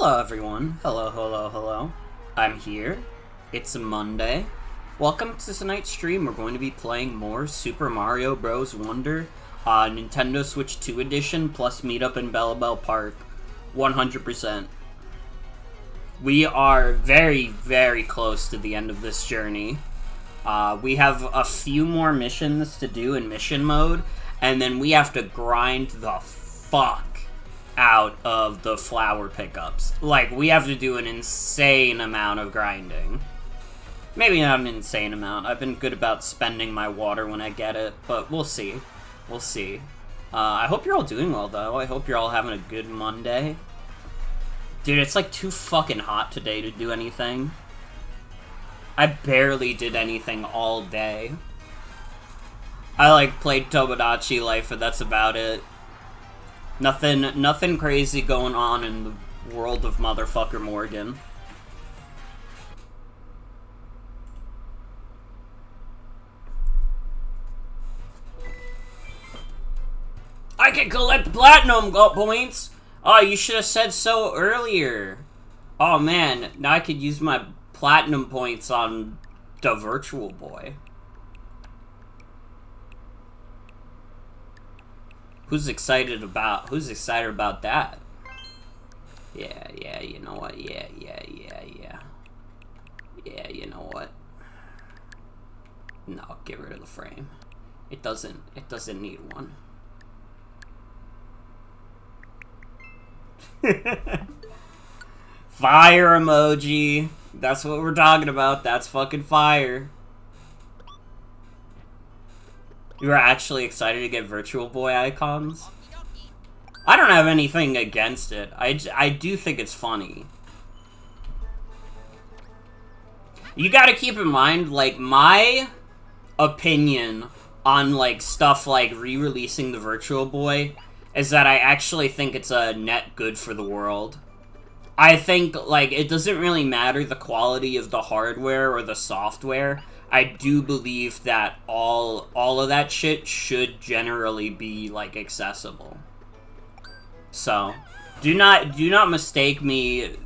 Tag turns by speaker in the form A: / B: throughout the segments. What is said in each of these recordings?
A: Hello everyone. Hello, hello, hello. I'm here. It's a Monday. Welcome to tonight's stream. We're going to be playing more Super Mario Bros. Wonder, Nintendo Switch 2 Edition plus Meetup in Bellabel Park. 100%. We are very, very close to the end of this journey. We have a few more missions to do in mission mode, and then we have to grind the fuck out of the flower pickups. Like, we have to do an insane amount of grinding. Maybe not an insane amount. I've been good about spending my water when I get it, but we'll see. We'll see. I hope you're all doing well, though. I hope you're all having a good Monday. Dude, it's like too fucking hot today to do anything. I barely did anything all day. I, like, played Tomodachi Life, and that's about it. Nothing crazy going on in the world of motherfucker Morgan. I can collect platinum points! Oh, you should have said so earlier. Oh man, now I could use my platinum points on the Virtual Boy. Who's excited about that? Yeah, you know what? Yeah. Yeah, you know what? No, get rid of the frame. It doesn't need one. Fire emoji. That's what we're talking about. That's fucking fire. You were actually excited to get Virtual Boy icons? I don't have anything against it. I do think it's funny. You gotta keep in mind, like, my opinion on, like, stuff like re-releasing the Virtual Boy is that I actually think it's a net good for the world. I think, like, it doesn't really matter the quality of the hardware or the software. I do believe that all of that shit should generally be, like, accessible. So, do not mistake me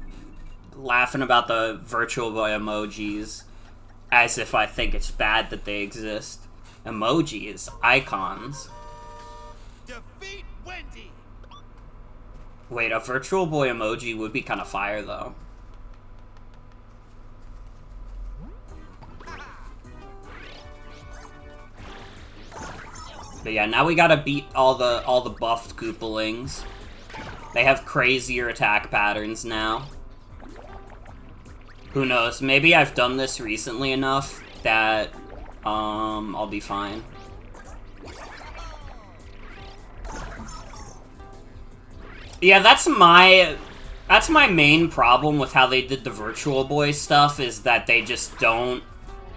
A: laughing about the Virtual Boy emojis as if I think it's bad that they exist. Emojis, icons.
B: Defeat Wendy.
A: Wait, a Virtual Boy emoji would be kind of fire, though. But yeah, now we gotta beat all the buffed Koopalings. They have crazier attack patterns now. Who knows? Maybe I've done this recently enough that I'll be fine. Yeah, that's my main problem with how they did the Virtual Boy stuff, is that they just don't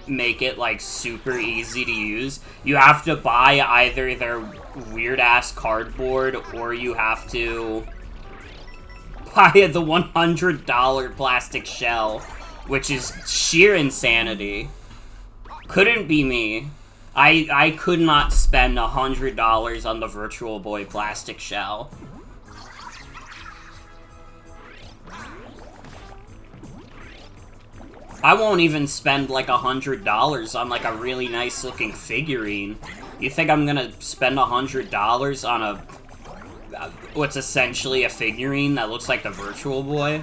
A: make it, like, super easy to use. You have to buy either their weird-ass cardboard, or you have to buy the $100 plastic shell, which is sheer insanity. Couldn't be me. I could not spend $100 on the Virtual Boy plastic shell. I won't even spend, like, $100 on, like, a really nice-looking figurine. You think I'm gonna spend $100 on a... what's essentially a figurine that looks like the Virtual Boy?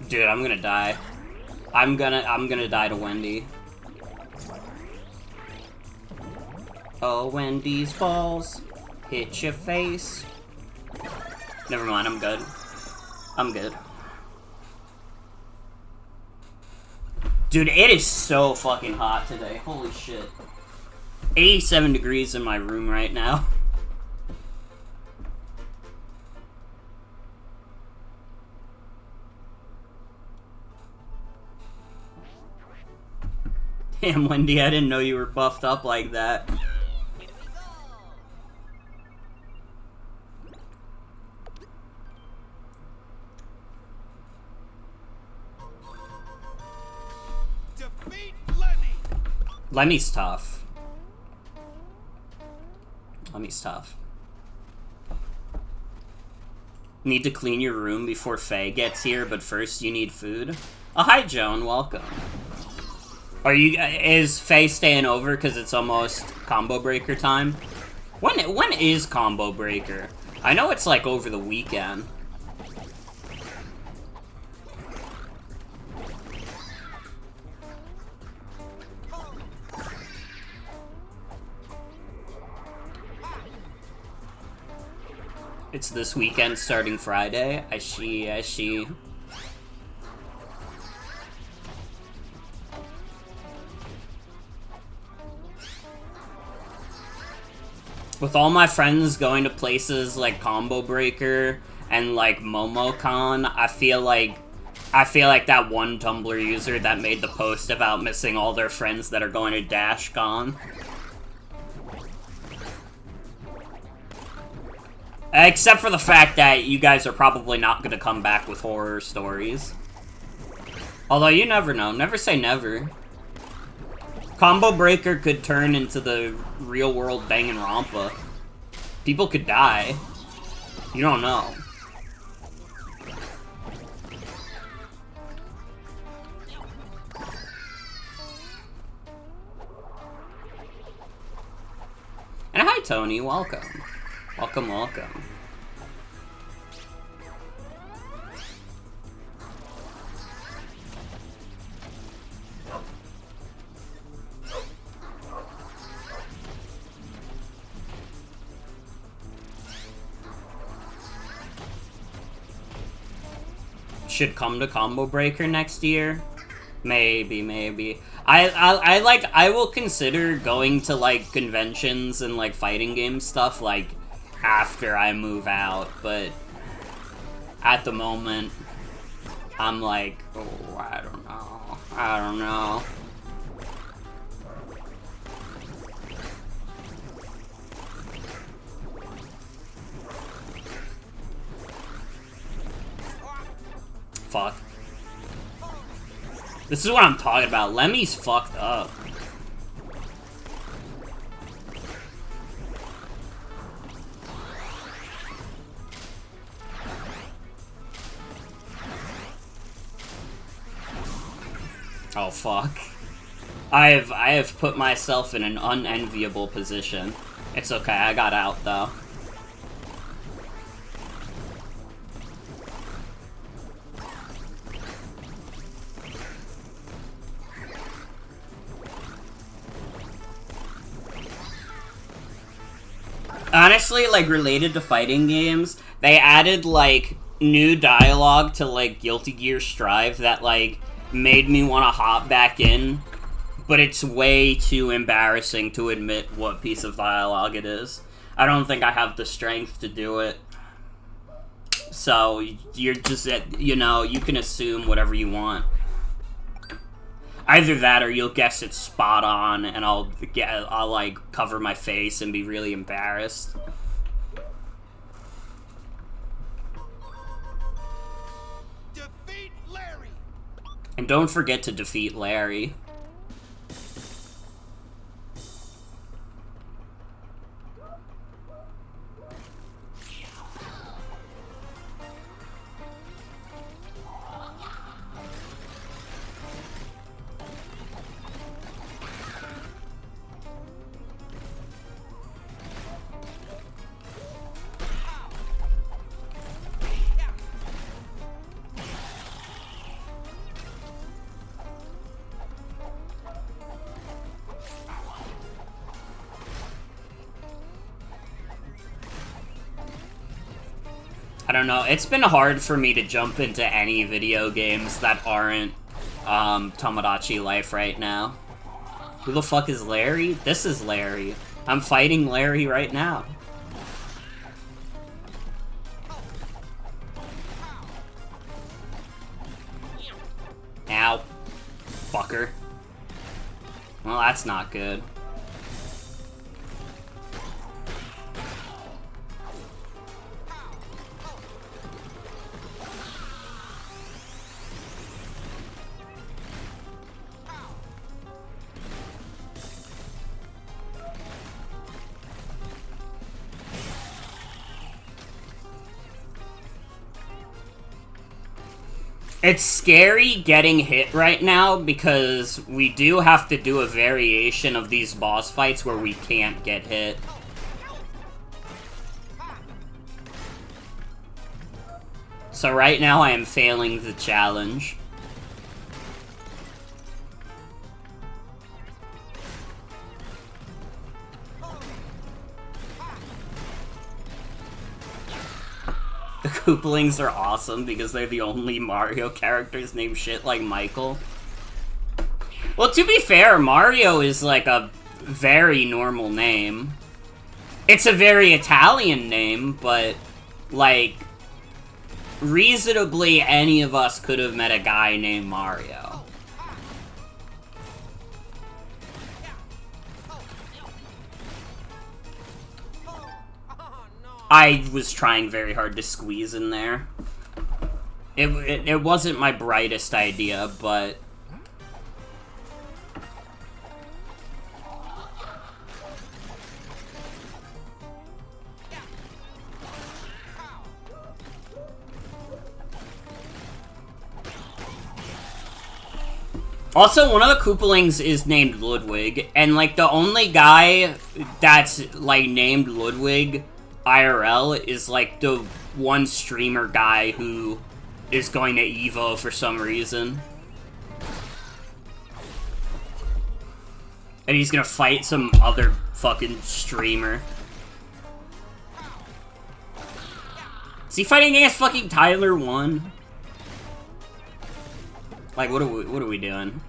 A: Dude, I'm gonna die. I'm gonna die to Wendy. Oh, Wendy's balls hit your face. Never mind, I'm good. I'm good. Dude, it is so fucking hot today. Holy shit. 87 degrees in my room right now. Damn, Wendy, I didn't know you were buffed up like that. Lemmy's tough. Lemmy's tough. Need to clean your room before Faye gets here, but first you need food. Oh, hi, Joan. Welcome. Is Faye staying over because it's almost combo breaker time? When is combo breaker? I know it's like over the weekend. It's this weekend starting Friday. I see. With all my friends going to places like Combo Breaker and like MomoCon, I feel like that one Tumblr user that made the post about missing all their friends that are going to DashCon. Except for the fact that you guys are probably not going to come back with horror stories. Although you never know. Never say never. Combo Breaker could turn into the real world Danganronpa. People could die. You don't know. And hi, Tony. Welcome. Welcome. Should come to Combo Breaker next year? Maybe. I will consider going to, like, conventions and, like, fighting game stuff, like, after I move out, but at the moment, I'm like, oh, I don't know. Fuck. This is what I'm talking about. Lemmy's fucked up. Oh, fuck. I have put myself in an unenviable position. It's okay, I got out, though. Honestly, like, related to fighting games, they added, like, new dialogue to, like, Guilty Gear Strive that, like, made me want to hop back in, but it's way too embarrassing to admit what piece of dialogue it is. I don't think I have the strength to do it. So, you're just, you know, you can assume whatever you want. Either that or you'll guess it's spot on and I'll like cover my face and be really embarrassed.
B: Defeat Larry.
A: And don't forget to defeat Larry. I don't know, it's been hard for me to jump into any video games that aren't, Tomodachi Life right now. Who the fuck is Larry? This is Larry. I'm fighting Larry right now. Ow. Fucker. Well, that's not good. It's scary getting hit right now because we do have to do a variation of these boss fights where we can't get hit. So right now I am failing the challenge. The Koopalings are awesome because they're the only Mario characters named shit like Michael. Well, to be fair, Mario is like a very normal name. It's a very Italian name, but, like, reasonably any of us could have met a guy named Mario. I was trying very hard to squeeze in there. It wasn't my brightest idea, but... Also, one of the Koopalings is named Ludwig, and, like, the only guy that's, like, named Ludwig IRL is, like, the one streamer guy who is going to Evo for some reason. And he's gonna fight some other fucking streamer. Is he fighting against fucking Tyler 1? Like, what are we doing?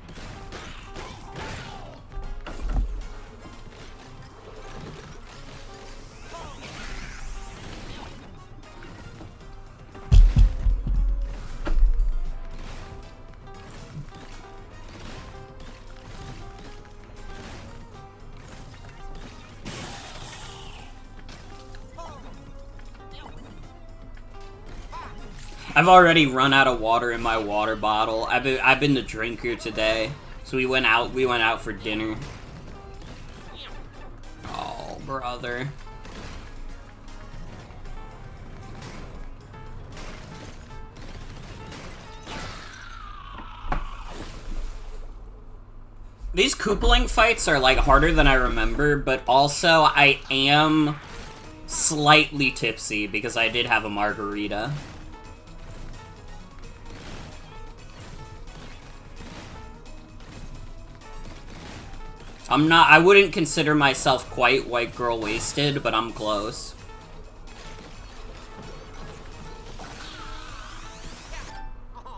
A: I've already run out of water in my water bottle. I've been the drinker today, so we went out for dinner. Oh, brother. These Koopaling fights are, like, harder than I remember, but also I am slightly tipsy because I did have a margarita. I wouldn't consider myself quite white girl wasted, but I'm close.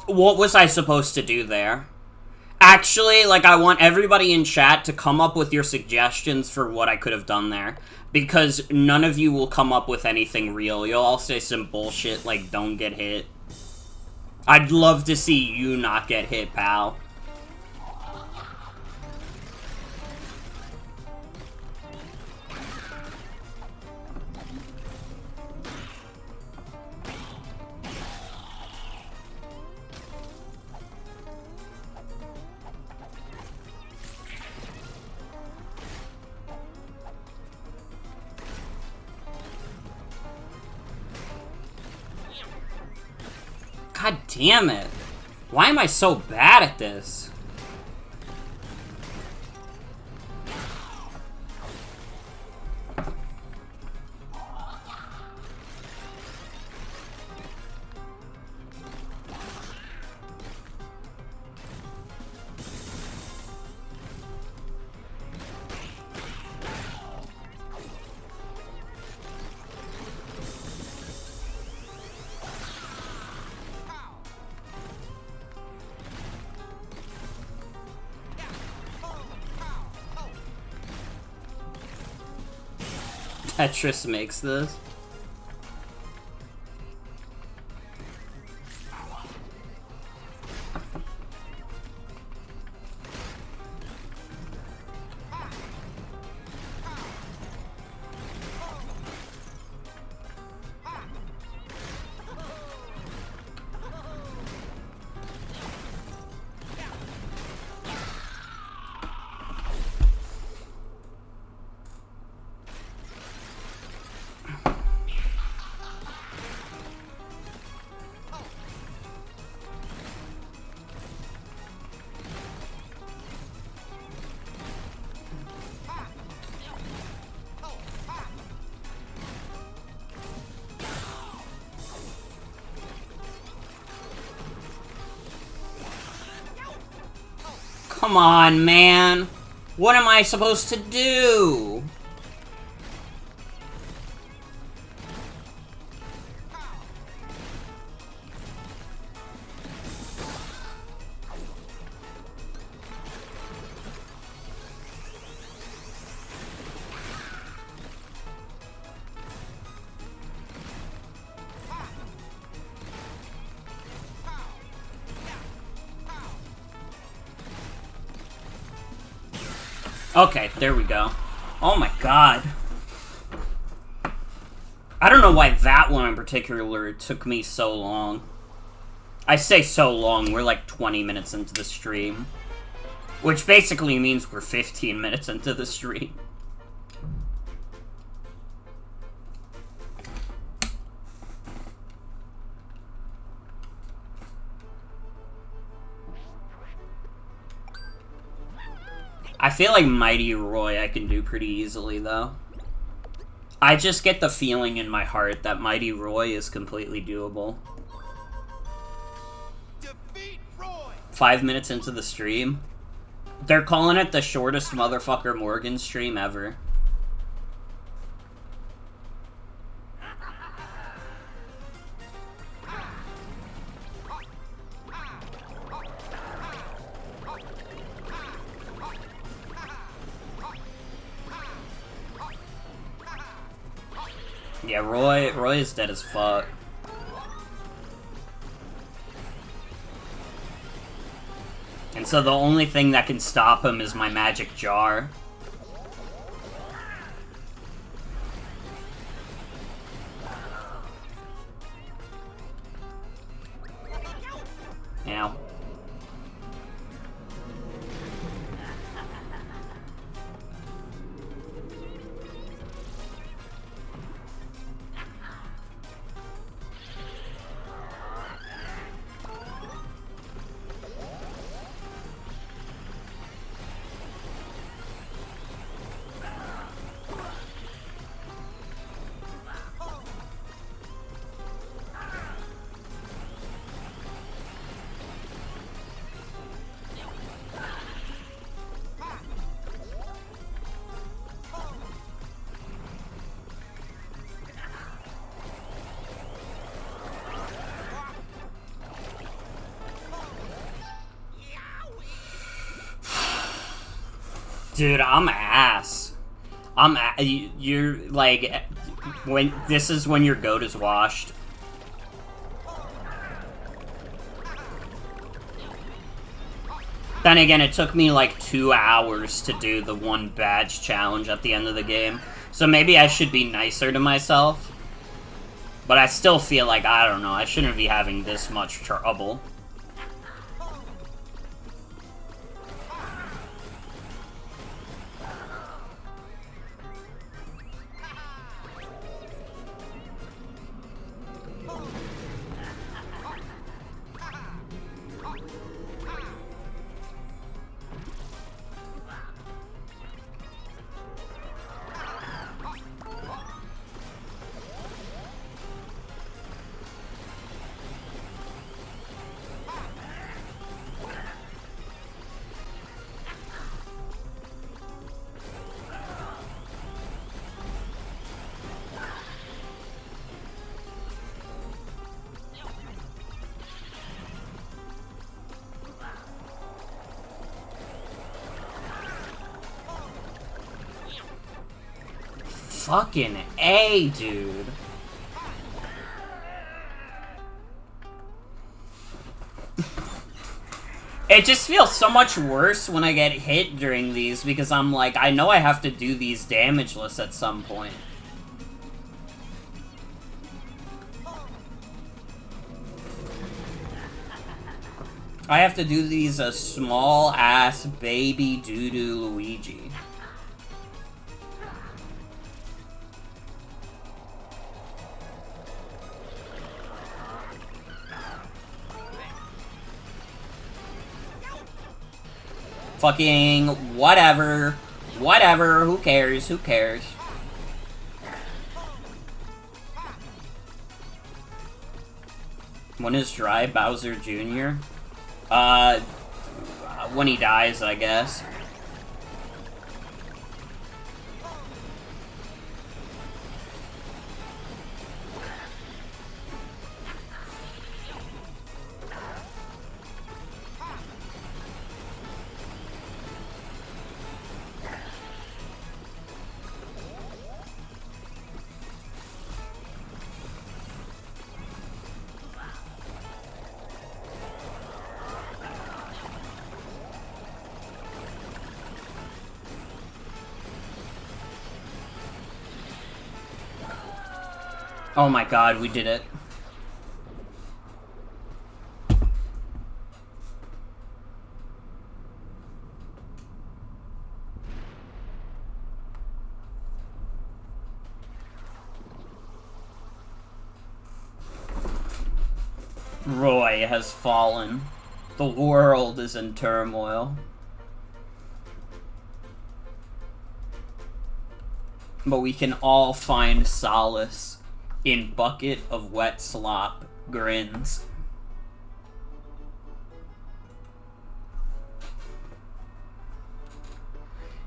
A: What was I supposed to do there? Actually, like, I want everybody in chat to come up with your suggestions for what I could have done there. Because none of you will come up with anything real. You'll all say some bullshit like, don't get hit. I'd love to see you not get hit, pal. God damn it. Why am I so bad at this? Tetris makes this. Come on, man. What am I supposed to do? Okay, there we go. Oh my god. I don't know why that one in particular took me so long. I say so long, we're like 20 minutes into the stream. Which basically means we're 15 minutes into the stream. I feel like Mighty Roy I can do pretty easily, though. I just get the feeling in my heart that Mighty Roy is completely doable.
B: Defeat Roy.
A: 5 minutes into the stream. They're calling it the shortest motherfucker Morgan stream ever. Yeah, Roy is dead as fuck. And so the only thing that can stop him is my magic jar. Ow. Dude, I'm ass. You're like, when this is when your goat is washed. Then again, it took me like 2 hours to do the one badge challenge at the end of the game. So maybe I should be nicer to myself. But I still feel like, I don't know, I shouldn't be having this much trouble. Fucking A, dude. It just feels so much worse when I get hit during these because I'm like, I know I have to do these damageless at some point. I have to do these a small-ass baby doo-doo Luigi. Fucking whatever. Whatever. Who cares? Who cares? When is Dry Bowser Jr.? when he dies, I guess. Oh my god, we did it. Roy has fallen. The world is in turmoil. But we can all find solace in bucket of wet slop grins.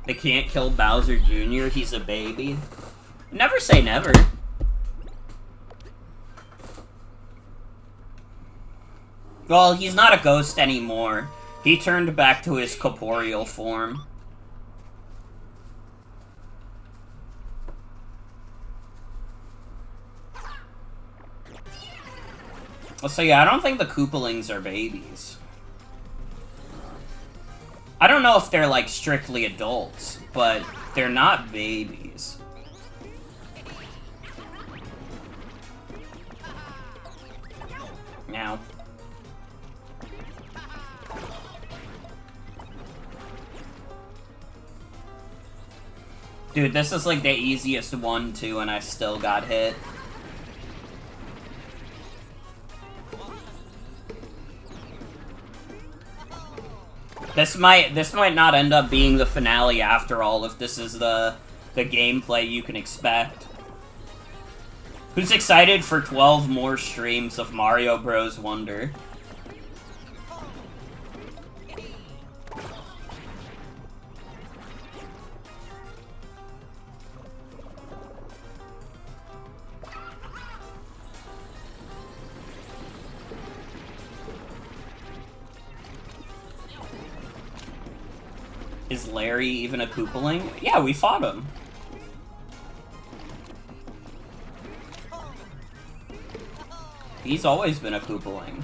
A: They can't kill Bowser Jr., he's a baby. Never say never. Well, he's not a ghost anymore. He turned back to his corporeal form. So yeah, I don't think the Koopalings are babies. I don't know if they're, like, strictly adults, but they're not babies. Now. Dude, this is, like, the easiest one, too, and I still got hit. This might not end up being the finale after all, if this is the gameplay you can expect. Who's excited for 12 more streams of Mario Bros. Wonder? Is Larry even a Koopaling? Yeah, we fought him. He's always been a Koopaling.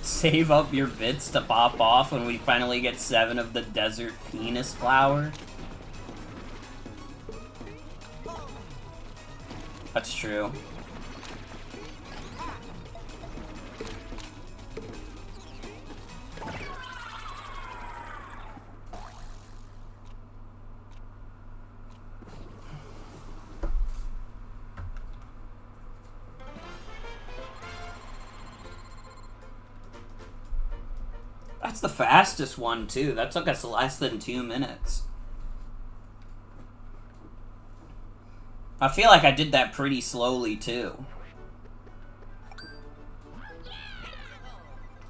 A: Save up your bits to pop off when we finally get 7 of the desert penis flower. That's true. That's the fastest one, too. That took us less than 2 minutes. I feel like I did that pretty slowly, too.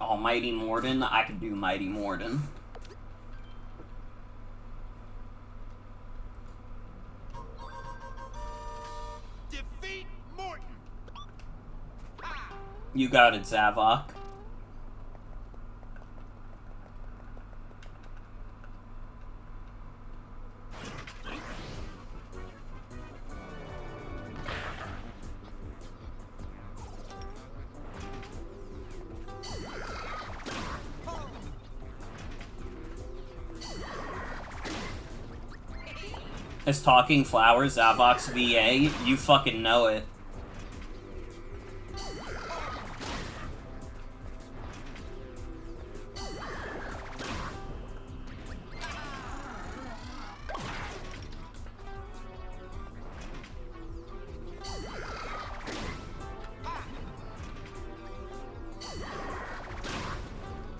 A: Oh, Mighty Morden? I could do Mighty Morden.
B: Defeat Morton.
A: You got it, Zavok. Is Talking Flowers Zavok's VA? You fucking know it.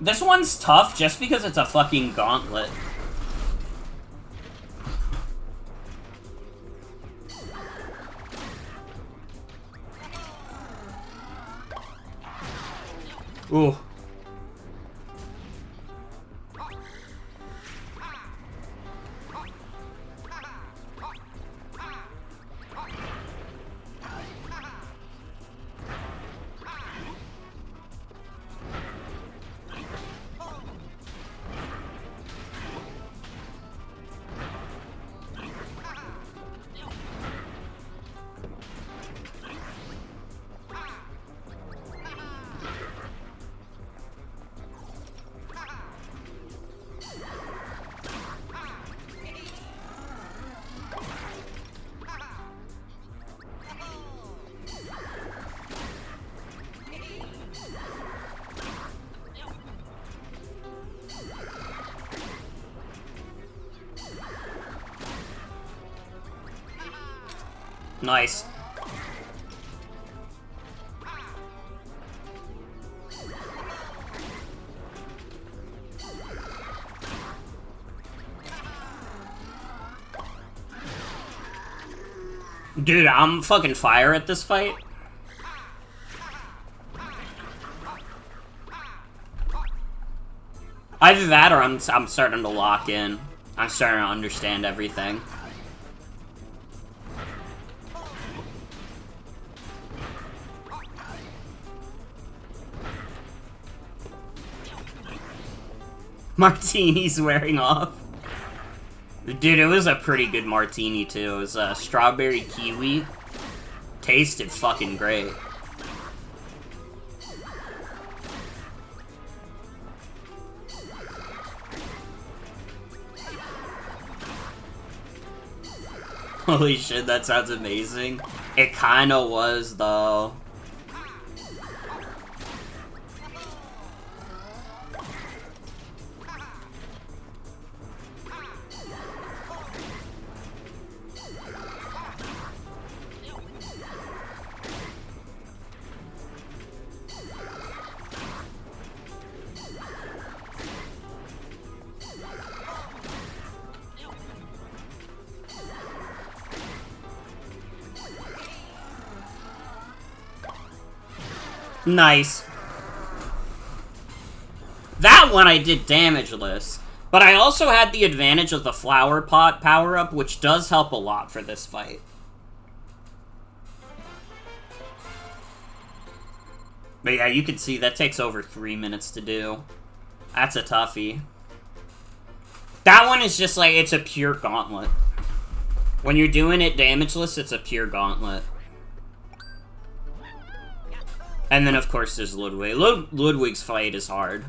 A: This one's tough just because it's a fucking gauntlet. Ooh. Nice. Dude, I'm fucking fire at this fight. Either that or I'm starting to lock in. I'm starting to understand everything. Martini's wearing off. Dude, it was a pretty good martini, too. It was strawberry kiwi. Tasted fucking great. Holy shit, that sounds amazing. It kinda was, though. Nice. That one I did damageless, but I also had the advantage of the flower pot power-up, which does help a lot for this fight. But yeah, you can see that takes over 3 minutes to do. That's a toughie. That one is just like, it's a pure gauntlet. When you're doing it damageless, it's a pure gauntlet. And then, of course, there's Ludwig. Ludwig's fight is hard.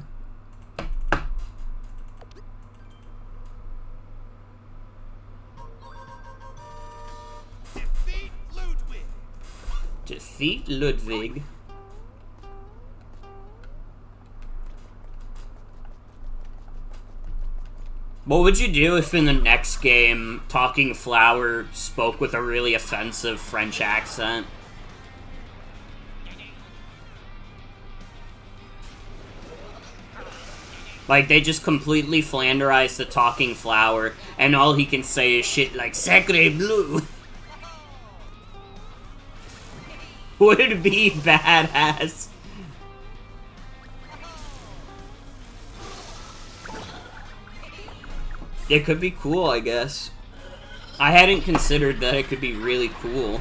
B: Defeat Ludwig.
A: Defeat Ludwig. What would you do if in the next game, Talking Flower spoke with a really offensive French accent? Like, they just completely Flanderized the Talking Flower, and all he can say is shit like, Sacre Bleu! Would be badass. It could be cool, I guess. I hadn't considered that it could be really cool.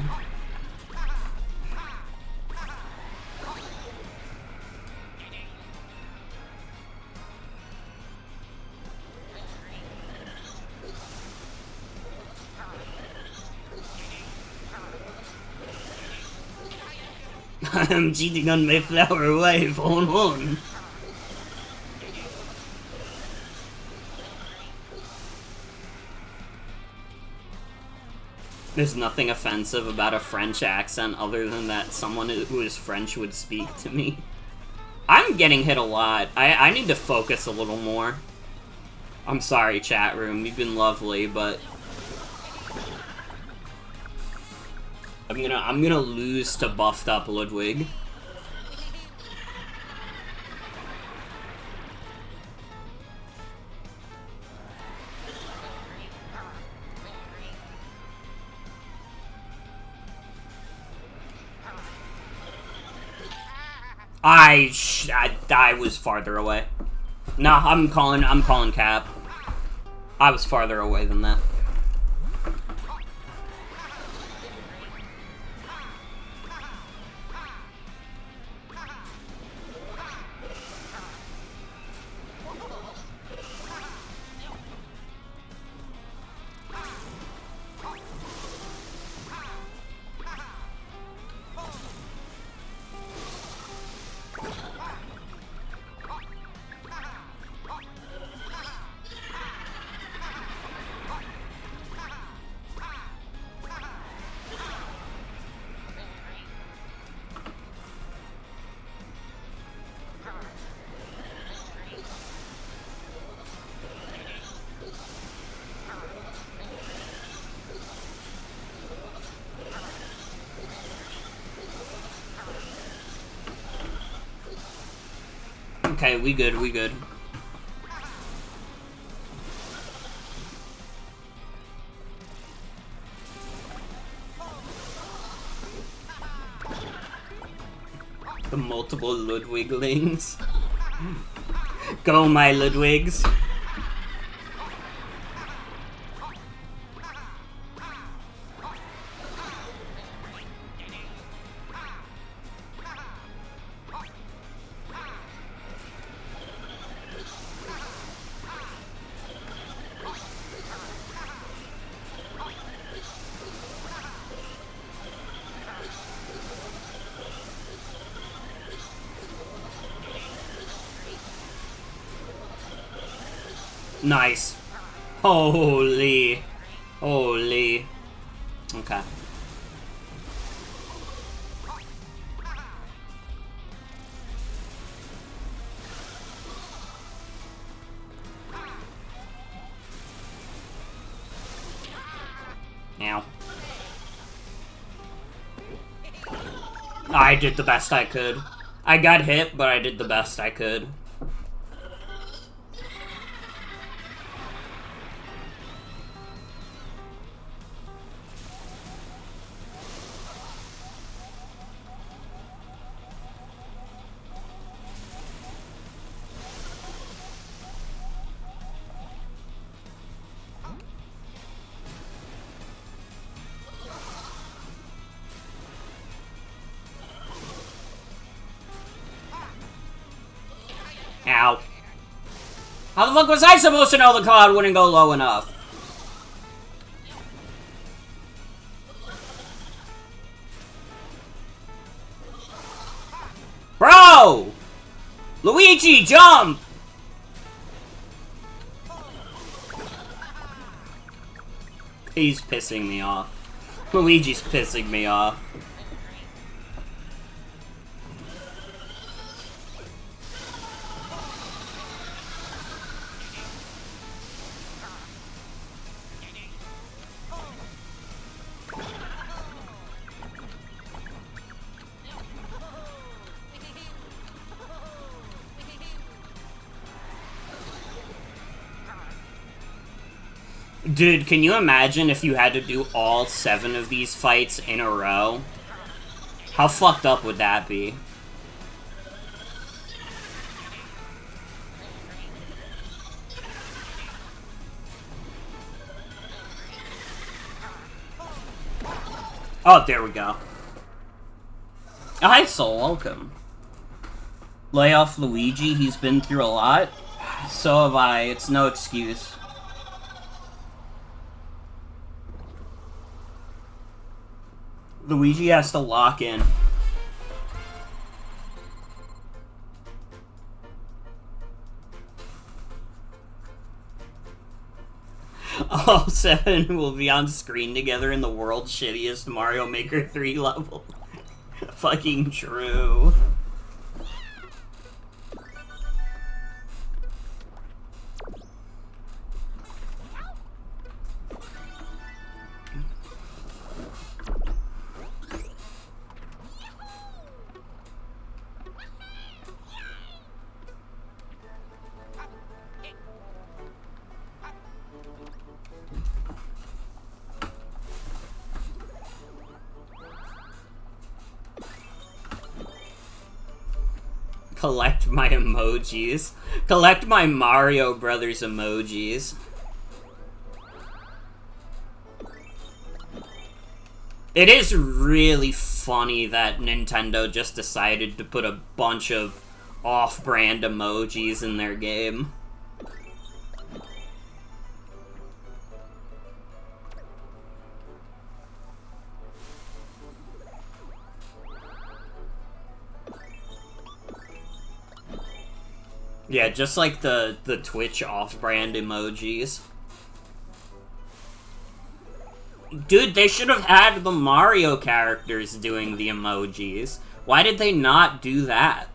A: I'm cheating on my flower wife, on. There's nothing offensive about a French accent other than that someone who is French would speak to me. I'm getting hit a lot. I need to focus a little more. I'm sorry, chat room. You've been lovely, but I'm gonna lose to buffed up Ludwig. I was farther away. Nah, I'm calling cap. I was farther away than that. Okay, we good, we good. The multiple Ludwiglings. Go, my Ludwigs. Nice. Holy. Holy. Okay. Ow. I did the best I could. I got hit, but I did the best I could. Ow. How the fuck was I supposed to know the cloud wouldn't go low enough? Bro! Luigi, jump! He's pissing me off. Luigi's pissing me off. Dude, can you imagine if you had to do all 7 of these fights in a row? How fucked up would that be? Oh, there we go. Hi, Soul, welcome. Lay off Luigi, he's been through a lot. So have I, it's no excuse. Luigi has to lock in. All 7 will be on screen together in the world's shittiest Mario Maker 3 level. Fucking true. collect my emojis. Collect my Mario Brothers emojis. It is really funny that Nintendo just decided to put a bunch of off-brand emojis in their game. Yeah, just like the Twitch off-brand emojis. Dude, they should have had the Mario characters doing the emojis. Why did they not do that?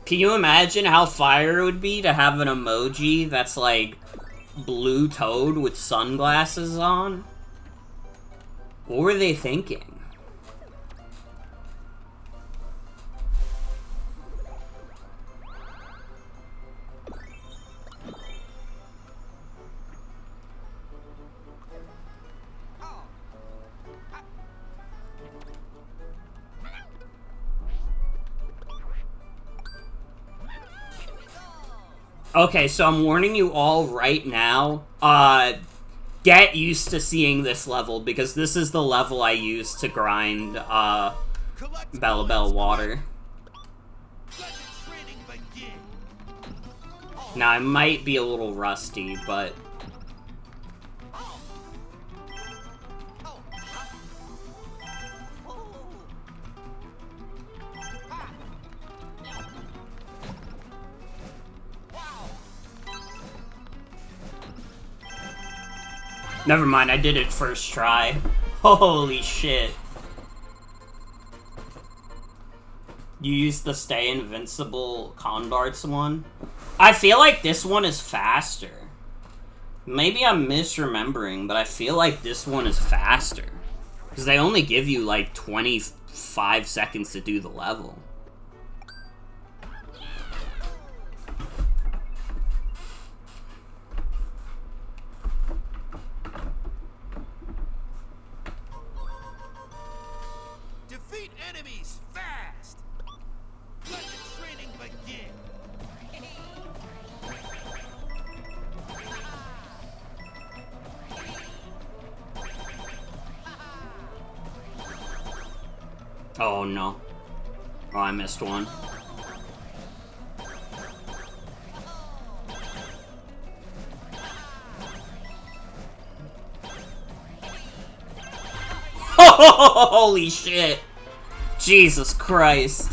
A: Can you imagine how fire it would be to have an emoji that's like blue Toad with sunglasses on? What were they thinking? Okay, so I'm warning you all right now, get used to seeing this level, because this is the level I use to grind, Bellabel water. Now, I might be a little rusty, but... Never mind, I did it first try. Holy shit. You used the Stay Invincible Condarts one? I feel like this one is faster. Maybe I'm misremembering, but I feel like this one is faster. Because they only give you like 25 seconds to do the level.
B: Defeat enemies fast. Let the training begin.
A: Oh no. Oh, I missed one. Holy shit! Jesus Christ.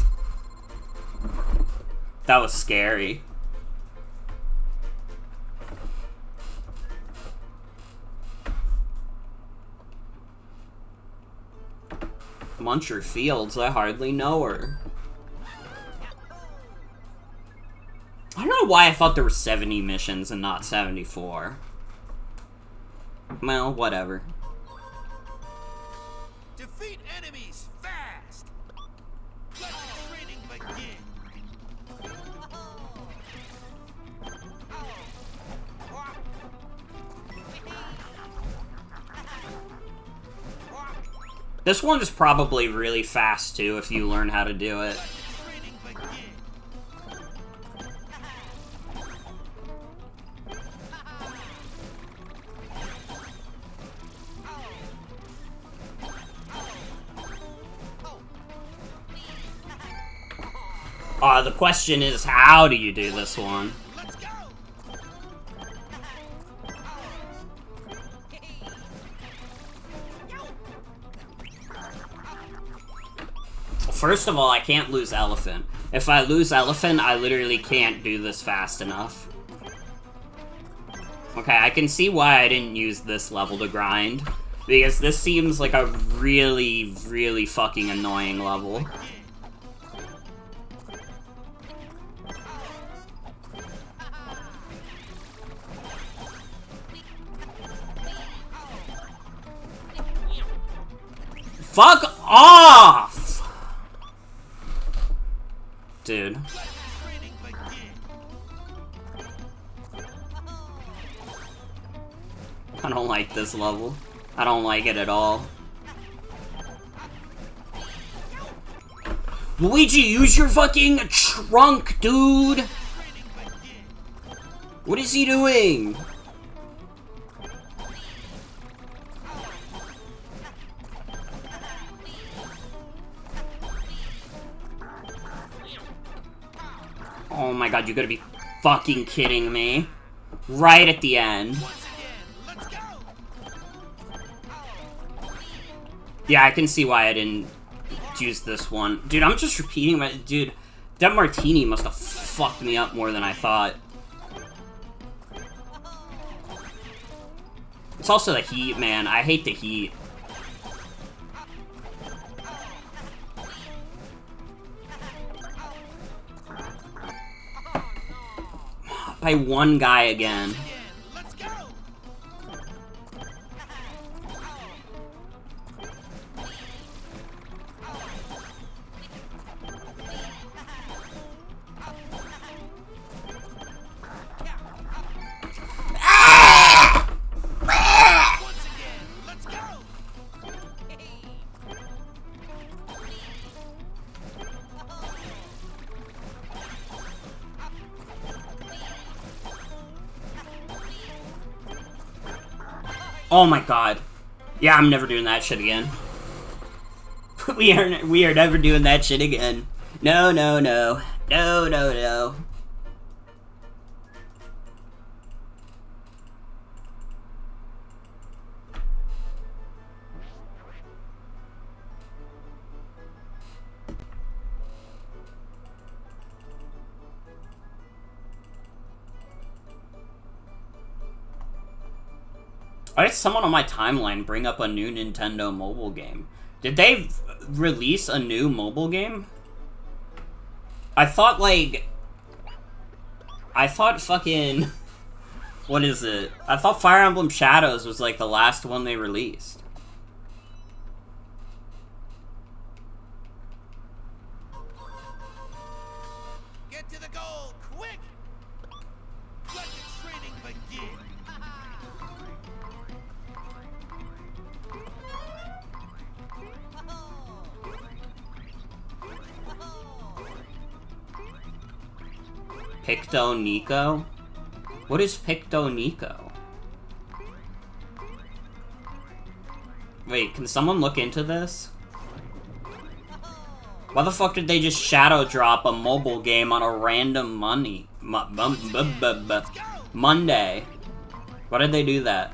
A: That was scary. Muncher Fields, I hardly know her. I don't know why I thought there were 70 missions and not 74. Well, whatever.
B: Defeat enemies fast. Let the training begin.
A: This one is probably really fast too if you learn how to do it.
B: Training begin.
A: The question is, how do you do this one?
B: Let's go.
A: First of all, I can't lose Elephant. If I lose Elephant, I literally can't do this fast enough. Okay, I can see why I didn't use this level to grind. Because this seems like a really, really fucking annoying level. Fuck off! Dude. I don't like this level. I don't like it at all. Luigi, use your fucking trunk, dude! What is he doing? Oh my god, you gotta be fucking kidding me. Right at the end. Yeah, I can see why I didn't use this one. Dude, I'm just repeating my... Dude, that martini must have fucked me up more than I thought. It's also the heat, man. I hate the heat. By one guy again. Oh my god. Yeah, I'm never doing that shit again. we are never doing that shit again. No, no, no. No, no, no. Why did someone on my timeline bring up a new Nintendo mobile game? Did they release a new mobile game? I thought, like... I thought fucking... What is it? I thought Fire Emblem Shadows was, like, the last one they released.
B: Get to the goal, quick! Let the training begin.
A: Picto Nico? What is Picto Nico? Wait, can someone look into this? Why the fuck did they just shadow drop a mobile game on a random Monday? Why did they do that?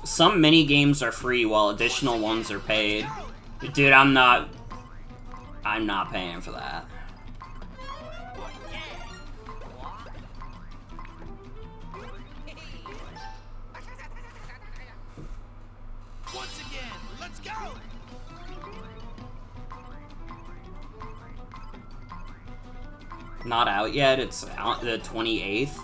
A: Some mini games are free while additional ones are paid. Dude, I'm not paying for that.
B: Once again, let's go.
A: Not out yet. It's out the 28th.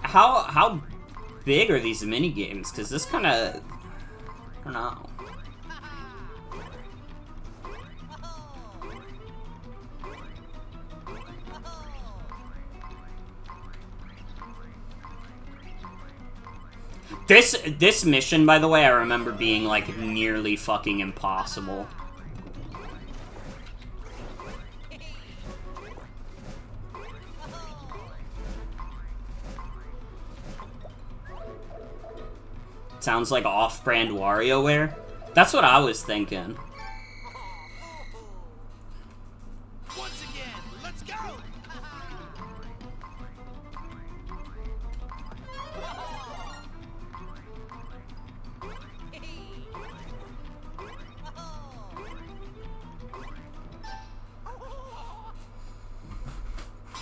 A: How big are these mini games? Because this kind of, I don't know. This mission, by the way, I remember being like nearly fucking impossible. Sounds like off-brand WarioWare. That's what I was thinking.
B: Once again, let's go.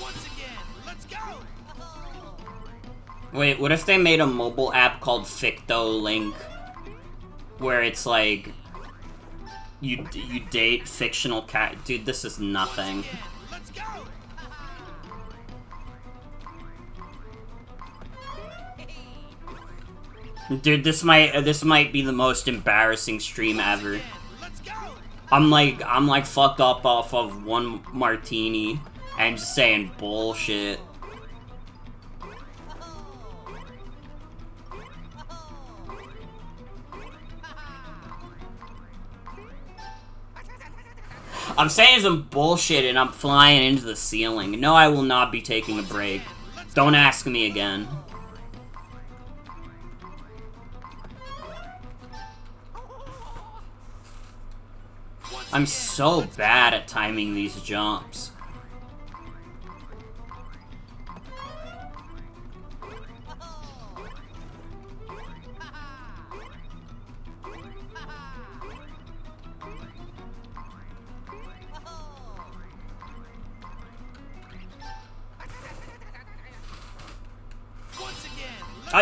B: Once again, let's go.
A: Wait, what if they made a mobile app called Ficto Link? Where it's like... You date fictional cat... Dude, this is nothing.
B: Let's go.
A: Dude, this might be the most embarrassing stream ever.
B: Let's go.
A: I'm like fucked up off of one martini and just saying bullshit. I'm saying some bullshit and I'm flying into the ceiling. No, I will not be taking a break. Don't ask me again. I'm so bad at timing these jumps.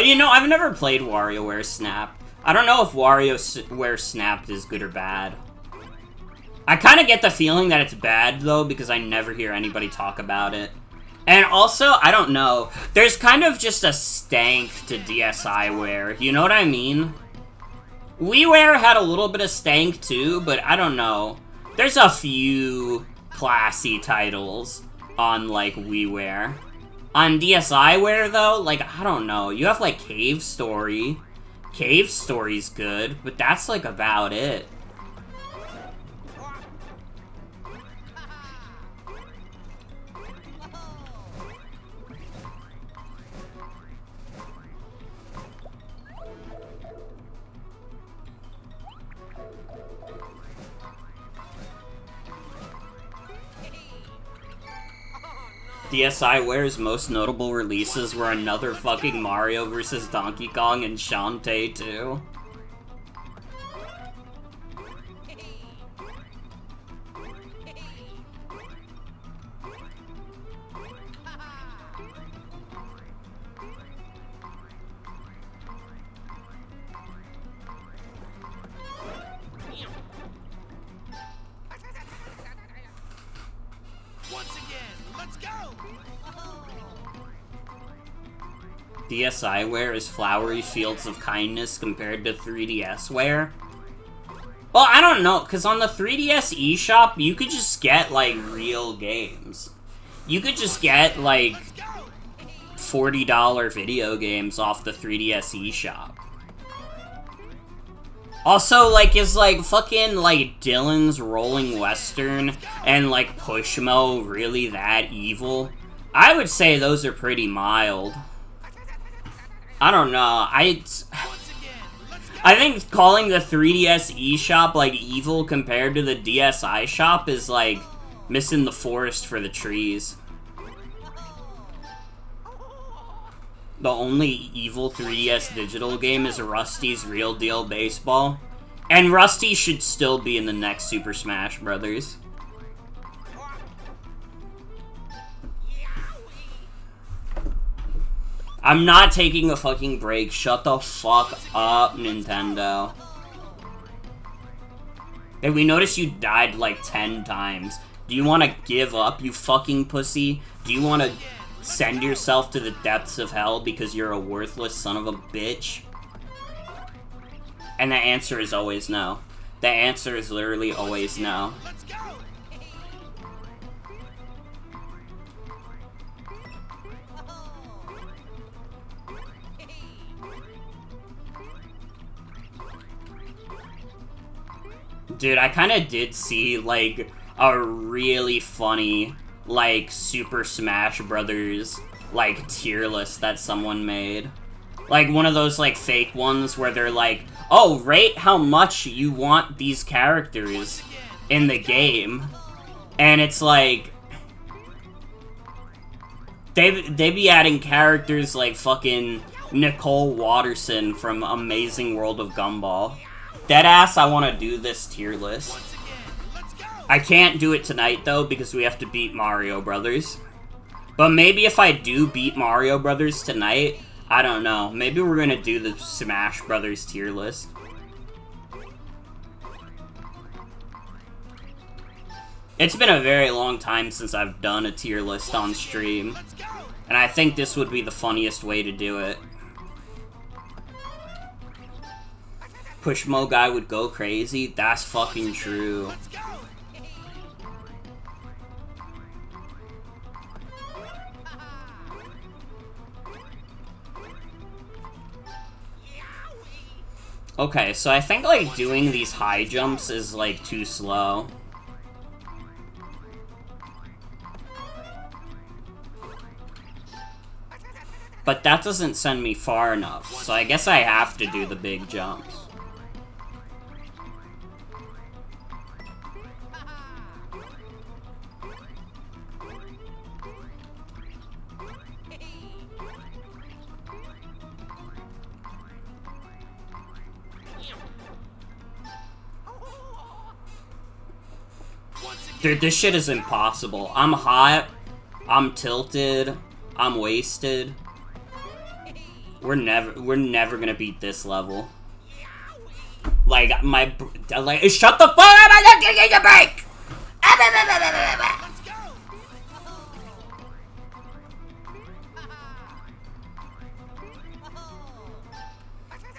A: You know, I've never played WarioWare Snap. I don't know if WarioWare Snapped is good or bad. I kind of get the feeling that it's bad, though, because I never hear anybody talk about it. And also, I don't know. There's kind of just a stank to DSiWare. You know what I mean? WiiWare had a little bit of stank, too, but I don't know. There's a few classy titles on, like, WiiWare. On DSiWare, though, like, I don't know. You have, like, Cave Story. Cave Story's good, but that's, like, about it. DSiWare's most notable releases were another fucking Mario vs. Donkey Kong and Shantae 2. DSiWare is flowery fields of kindness compared to 3DSware. Well, I don't know, because on the 3DS eShop, you could just get, like, real games. You could just get, like, $40 video games off the 3DS eShop. Also, like, is, like, fucking, like, Dylan's Rolling Western and, like, Pushmo really that evil? I would say those are pretty mild. I don't know, I think calling the 3DS eShop, like, evil compared to the DSi shop is, like, missing the forest for the trees. The only evil 3DS digital game is Rusty's Real Deal Baseball. And Rusty should still be in the next Super Smash Bros. I'm not taking a fucking break. Shut the fuck up, Nintendo. Hey, we noticed you died like 10 times. Do you want to give up, you fucking pussy? Do you want to send yourself to the depths of hell because you're a worthless son of a bitch? And the answer is always no. The answer is literally always no. Dude, I kind of did see, like, a really funny, like, Super Smash Brothers, like, tier list that someone made. Like, one of those, like, fake ones where they're like, oh, rate how much you want these characters in the game. And it's like, they be adding characters like fucking Nicole Watterson from Amazing World of Gumball. Deadass, I want to do this tier list. I can't do it tonight, though, because we have to beat Mario Brothers. But maybe if I do beat Mario Brothers tonight, I don't know. Maybe we're gonna do the Smash Brothers tier list. It's been a very long time since I've done a tier list on stream. And I think this would be the funniest way to do it. Pushmo guy would go crazy. That's fucking true.
B: Let's go.
A: Okay, so I think, like, doing these high jumps is, like, too slow. But that doesn't send me far enough, so I guess I have to do the big jumps. Dude, this shit is impossible. I'm hot, I'm tilted, I'm wasted. We're never gonna beat this level. Like, shut the fuck up! I got to get a break!
B: Let's go.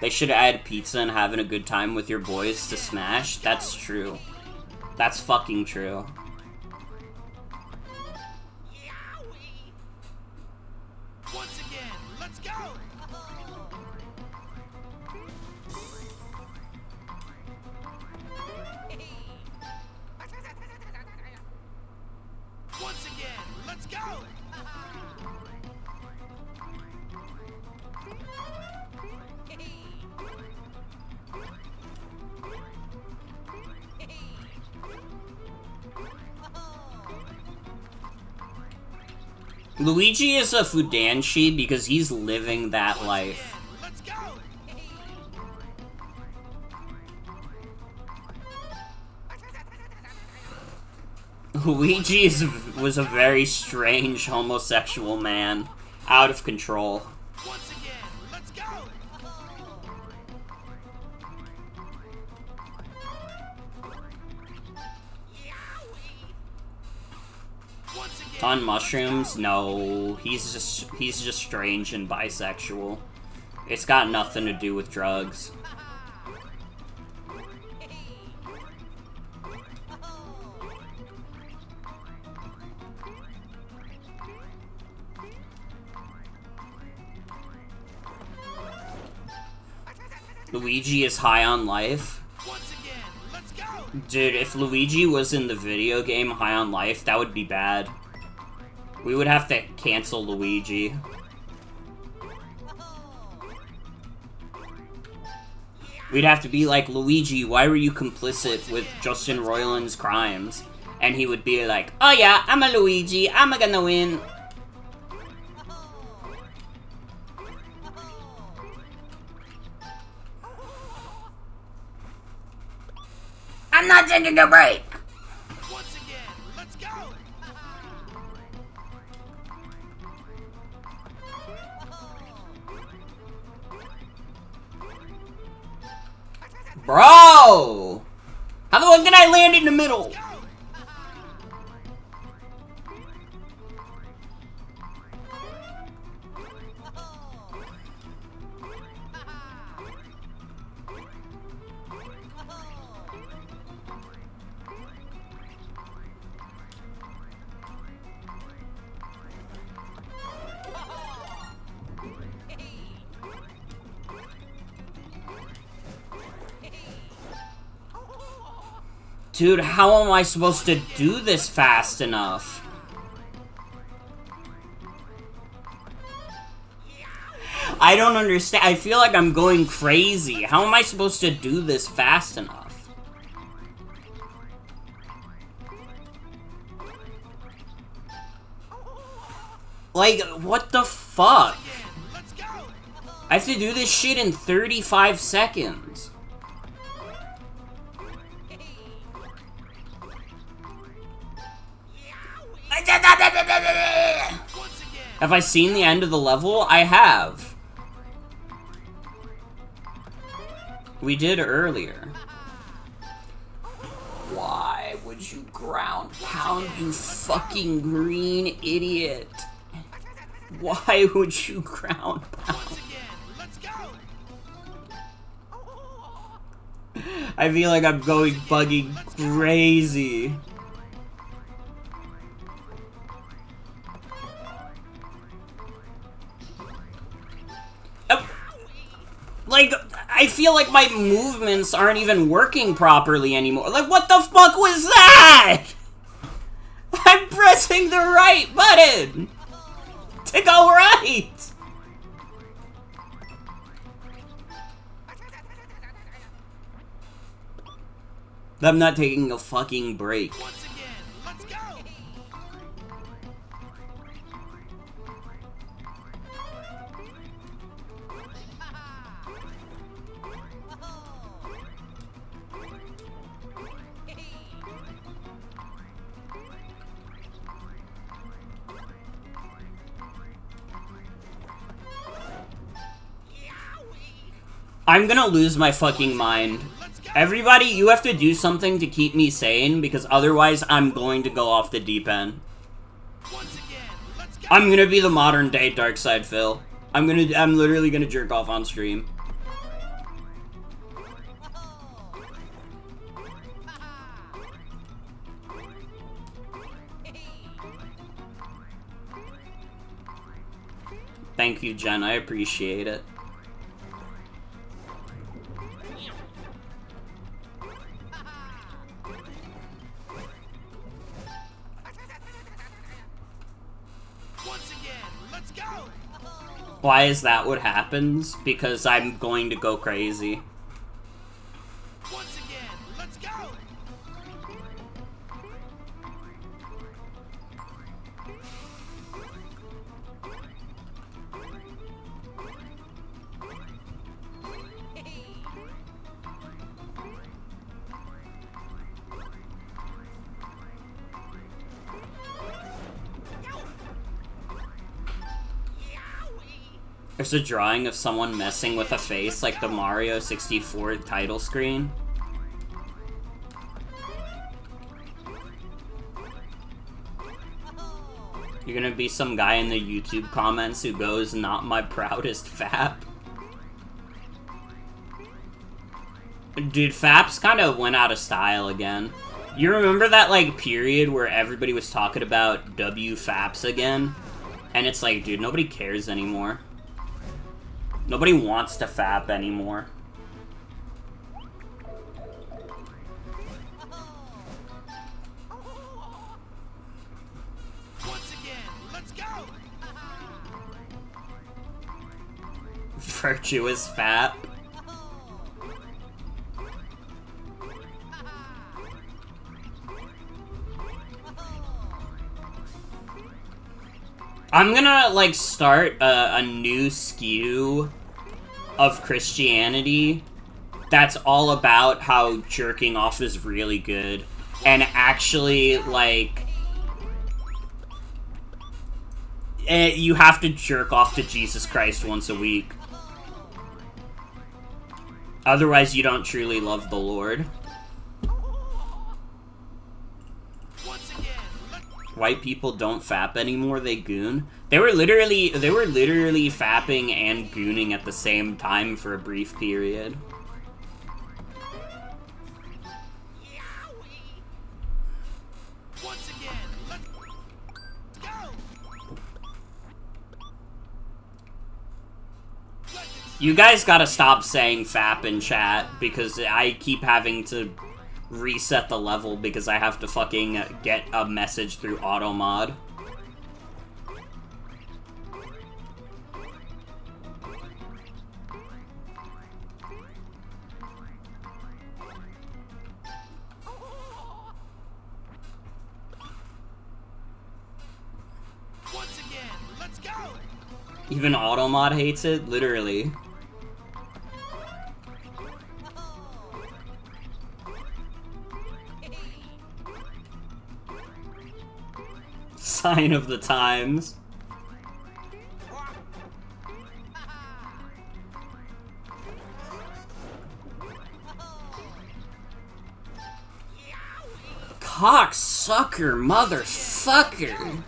A: They should add pizza and having a good time with your boys to Smash. That's true. That's fucking true.
B: Once again, let's go. Once again, let's go.
A: Luigi is a Fudanshi because he's living that life.
B: Let's go.
A: Luigi was a very strange homosexual man. Out of control.
B: Once again, let's go. Once again,
A: On mushrooms? No. He's just strange and bisexual. It's got nothing to do with drugs. Luigi is high on life?
B: once again, let's go.
A: Dude, if Luigi was in the video game High on Life, that would be bad. We would have to cancel Luigi. We'd have to be like, Luigi, why were you complicit with Justin Roiland's crimes? And he would be like, oh yeah, I'm a Luigi, I'm gonna win. I'm not taking a break!
B: Once again, let's go.
A: Bro! How the fuck did I land in the middle? Dude, how am I supposed to do this fast enough? I don't understand. I feel like I'm going crazy. How am I supposed to do this fast enough? Like, what the fuck?
B: Let's go.
A: I have to do this shit in 35 seconds.
B: Once again,
A: Have I seen the end of the level? I have. We did earlier. Why would you ground pound, you fucking green idiot? Why would you ground pound?
B: once again, let's go.
A: I feel like I'm going fucking crazy. Like, I feel like my movements aren't even working properly anymore. Like, what the fuck was that? I'm pressing the right button to go right. I'm not taking a fucking break.
B: Once again, let's go.
A: I'm gonna lose my fucking mind. Everybody, you have to do something to keep me sane, because otherwise I'm going to go off the deep end.
B: Once again, let's go.
A: I'm gonna be the modern day Darkside Phil. I'm literally gonna jerk off on stream. Thank you, Jen. I appreciate it.
B: Once again, let's go.
A: Why is that what happens? Because I'm going to go crazy.
B: Once again, let's go.
A: There's a drawing of someone messing with a face like the Mario 64 title screen. You're gonna be some guy in the YouTube comments who goes, "Not my proudest fap." Dude, faps kind of went out of style again. You remember that, like, period where everybody was talking about W-faps again? And it's like, dude, nobody cares anymore. Nobody wants to fap anymore.
B: Once again, let's go.
A: Virtuous fap. I'm gonna, like, start a new skew of Christianity that's all about how jerking off is really good. And actually, like, you have to jerk off to Jesus Christ once a week. Otherwise, you don't truly love the Lord. White people don't fap anymore, they goon. They were literally fapping and gooning at the same time for a brief period.
B: Once again, let's go.
A: You guys gotta stop saying fap in chat, because I keep having to reset the level because I have to fucking get a message through automod.
B: Once again, let's go.
A: Even automod hates it, literally. Sign of the times. Cocksucker, motherfucker.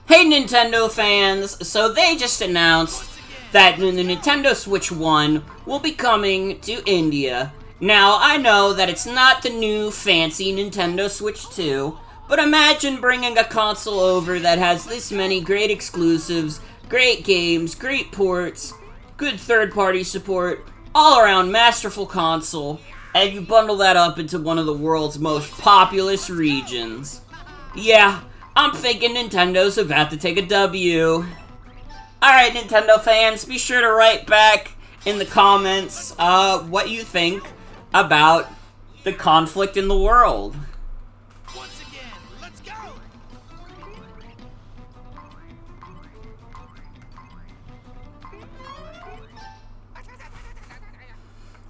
A: Hey Nintendo fans, so they just announced that the Nintendo Switch 1 will be coming to India. Now, I know that it's not the new fancy Nintendo Switch 2, but imagine bringing a console over that has this many great exclusives, great games, great ports, good third-party support, all-around masterful console, and you bundle that up into one of the world's most populous regions. Yeah, I'm thinking Nintendo's about to take a W. Alright, Nintendo fans, be sure to write back in the comments what you think about the conflict in the world.
B: Once again, let's go.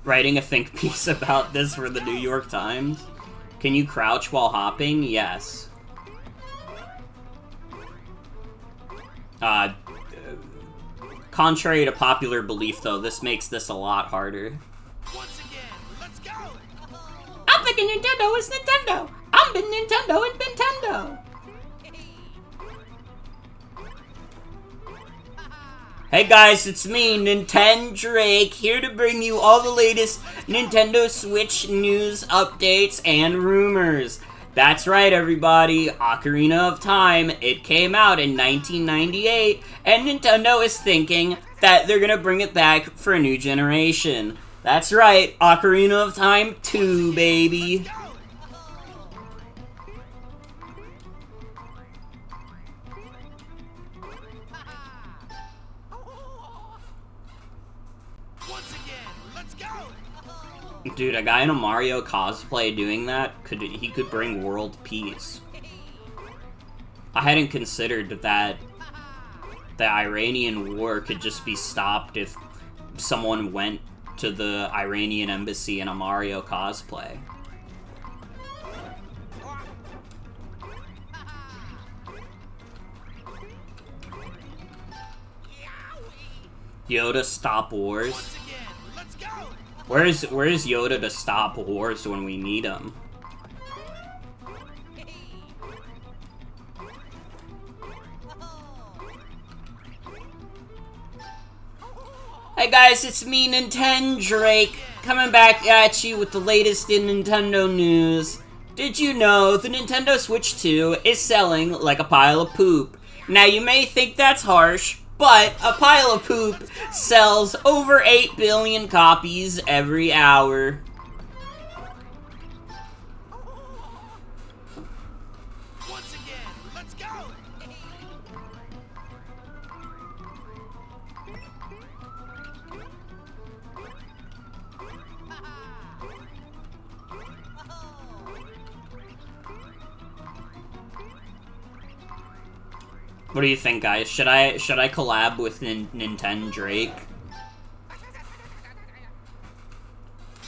A: Writing a think piece about this for the New York Times. Can you crouch while hopping? Yes. Contrary to popular belief, though, this makes this a lot harder.
B: Once again, let's go.
A: I'm thinking Nintendo is Nintendo. I'm been Nintendo and Nintendo. Hey guys, it's me, Nintendo Drake, here to bring you all the latest Nintendo Switch news, updates, and rumors. That's right, everybody. Ocarina of Time, it came out in 1998, and Nintendo is thinking that they're gonna bring it back for a new generation. That's right, Ocarina of Time 2, baby.
B: Once again, let's go.
A: Dude, a guy in a Mario cosplay doing that, he could bring world peace. I hadn't considered that the Iranian war could just be stopped if someone went to the Iranian embassy in a Mario cosplay. Yoda, stop wars.
B: Once again, let's go.
A: Where's Yoda to stop wars when we need him? Hey guys, it's me, Nintendo Drake, coming back at you with the latest in Nintendo news. Did you know the Nintendo Switch 2 is selling like a pile of poop? Now you may think that's harsh, but a pile of poop sells over 8 billion copies every hour.
B: Once again, let's go.
A: What do you think, guys? Should I collab with Nintendo Drake?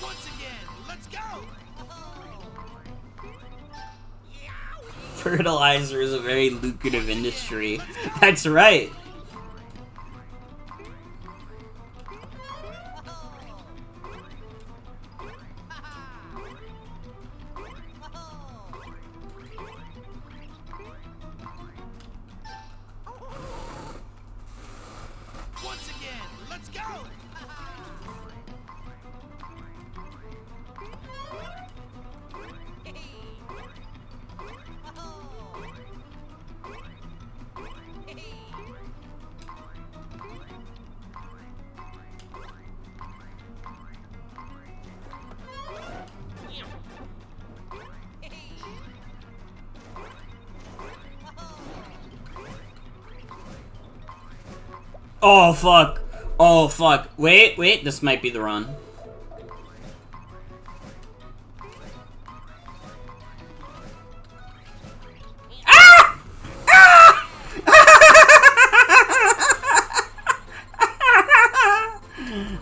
B: Once again, let's go.
A: Fertilizer is a very lucrative industry. That's right.
B: Once again, let's go.
A: Oh, fuck. Oh, fuck. Wait, this might be the run. Ah! Ah!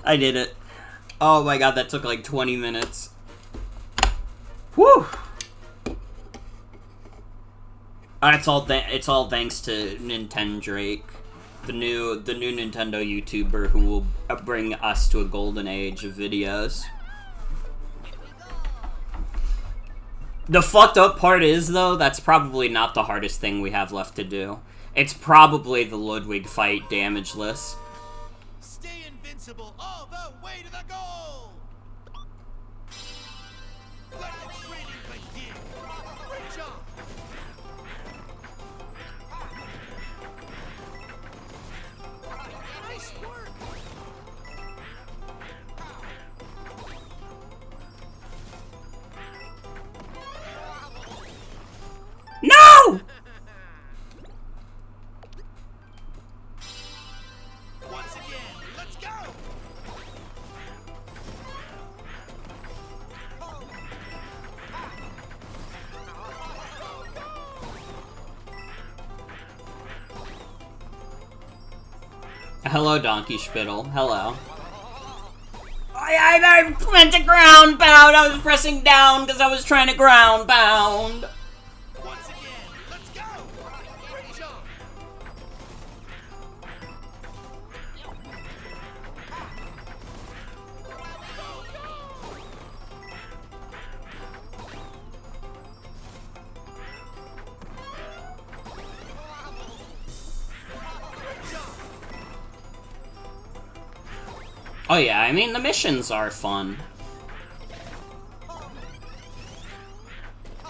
A: I did it. Oh my god, that took like 20 minutes. Whew! It's all thanks to Nintendo Drake. The new Nintendo YouTuber who will bring us to a golden age of videos. The fucked up part is, though, that's probably not the hardest thing we have left to do. It's probably the Ludwig fight damageless.
B: Stay invincible all the way to the goal! Let the training begin! Great job! Nice work!
A: No!
B: Once again, let's go!
A: Hello, Donkey Spittle. Hello. I went to ground pound. I was pressing down because I was trying to ground pound.
B: Once again, let's go! Great job!
A: Oh yeah, I mean, the missions are fun.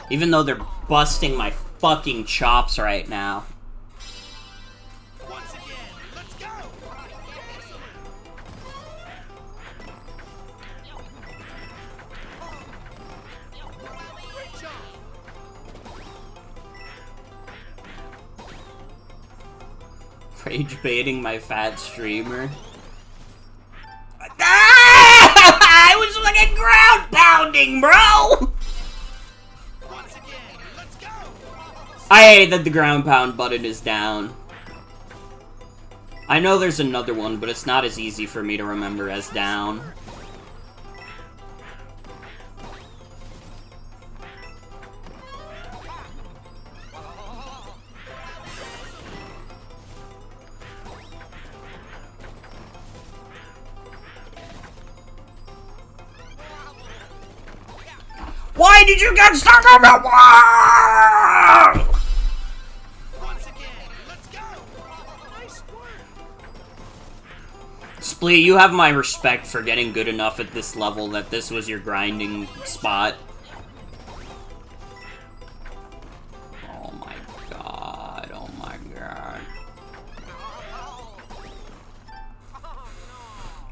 A: Even though they're busting my fucking chops right now.
B: Once again, let's go! Excellent! Great job!
A: Rage baiting my fat streamer. Ah! I was fucking ground pounding, bro!
B: Once again, let's go!
A: I hate that the ground pound button is down. I know there's another one, but it's not as easy for me to remember as down. Why did you get stuck on the wall?
B: Once again, let's go! Nice work!
A: Splee, you have my respect for getting good enough at this level that this was your grinding spot. Oh my god, oh my god.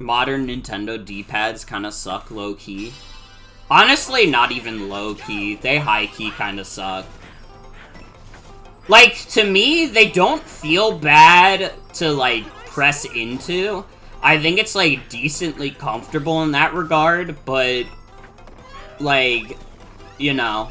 A: Modern Nintendo D-pads kinda suck low-key. Honestly, not even low-key. They high-key kinda suck. Like, to me, they don't feel bad to, like, press into. I think it's, like, decently comfortable in that regard, but, like, you know.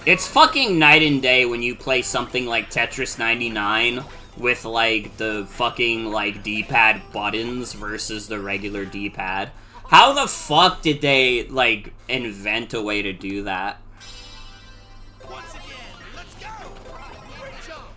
A: It's fucking night and day when you play something like Tetris 99 with, like, the fucking, like, D-pad buttons versus the regular D-pad. How the fuck did they, like, invent a way to do that?
B: Once again, let's go! Great job!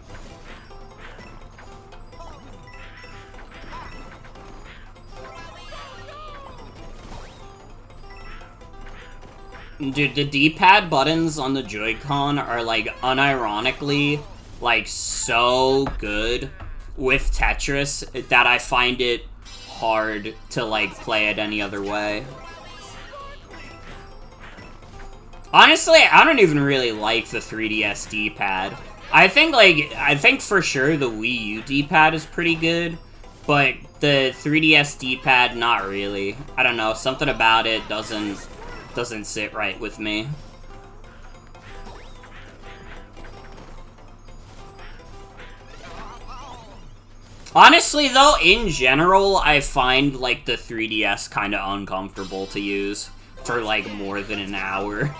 A: Dude, the D-pad buttons on the Joy-Con are, like, unironically, like, so good with Tetris that I find it hard to, like, play it any other way. Honestly, I don't even really like the 3DS D-pad. I think for sure the Wii U D-pad is pretty good, but the 3DS D-pad, not really. I don't know, something about it doesn't sit right with me. Honestly, though, in general, I find, like, the 3DS kind of uncomfortable to use for, like, more than an hour.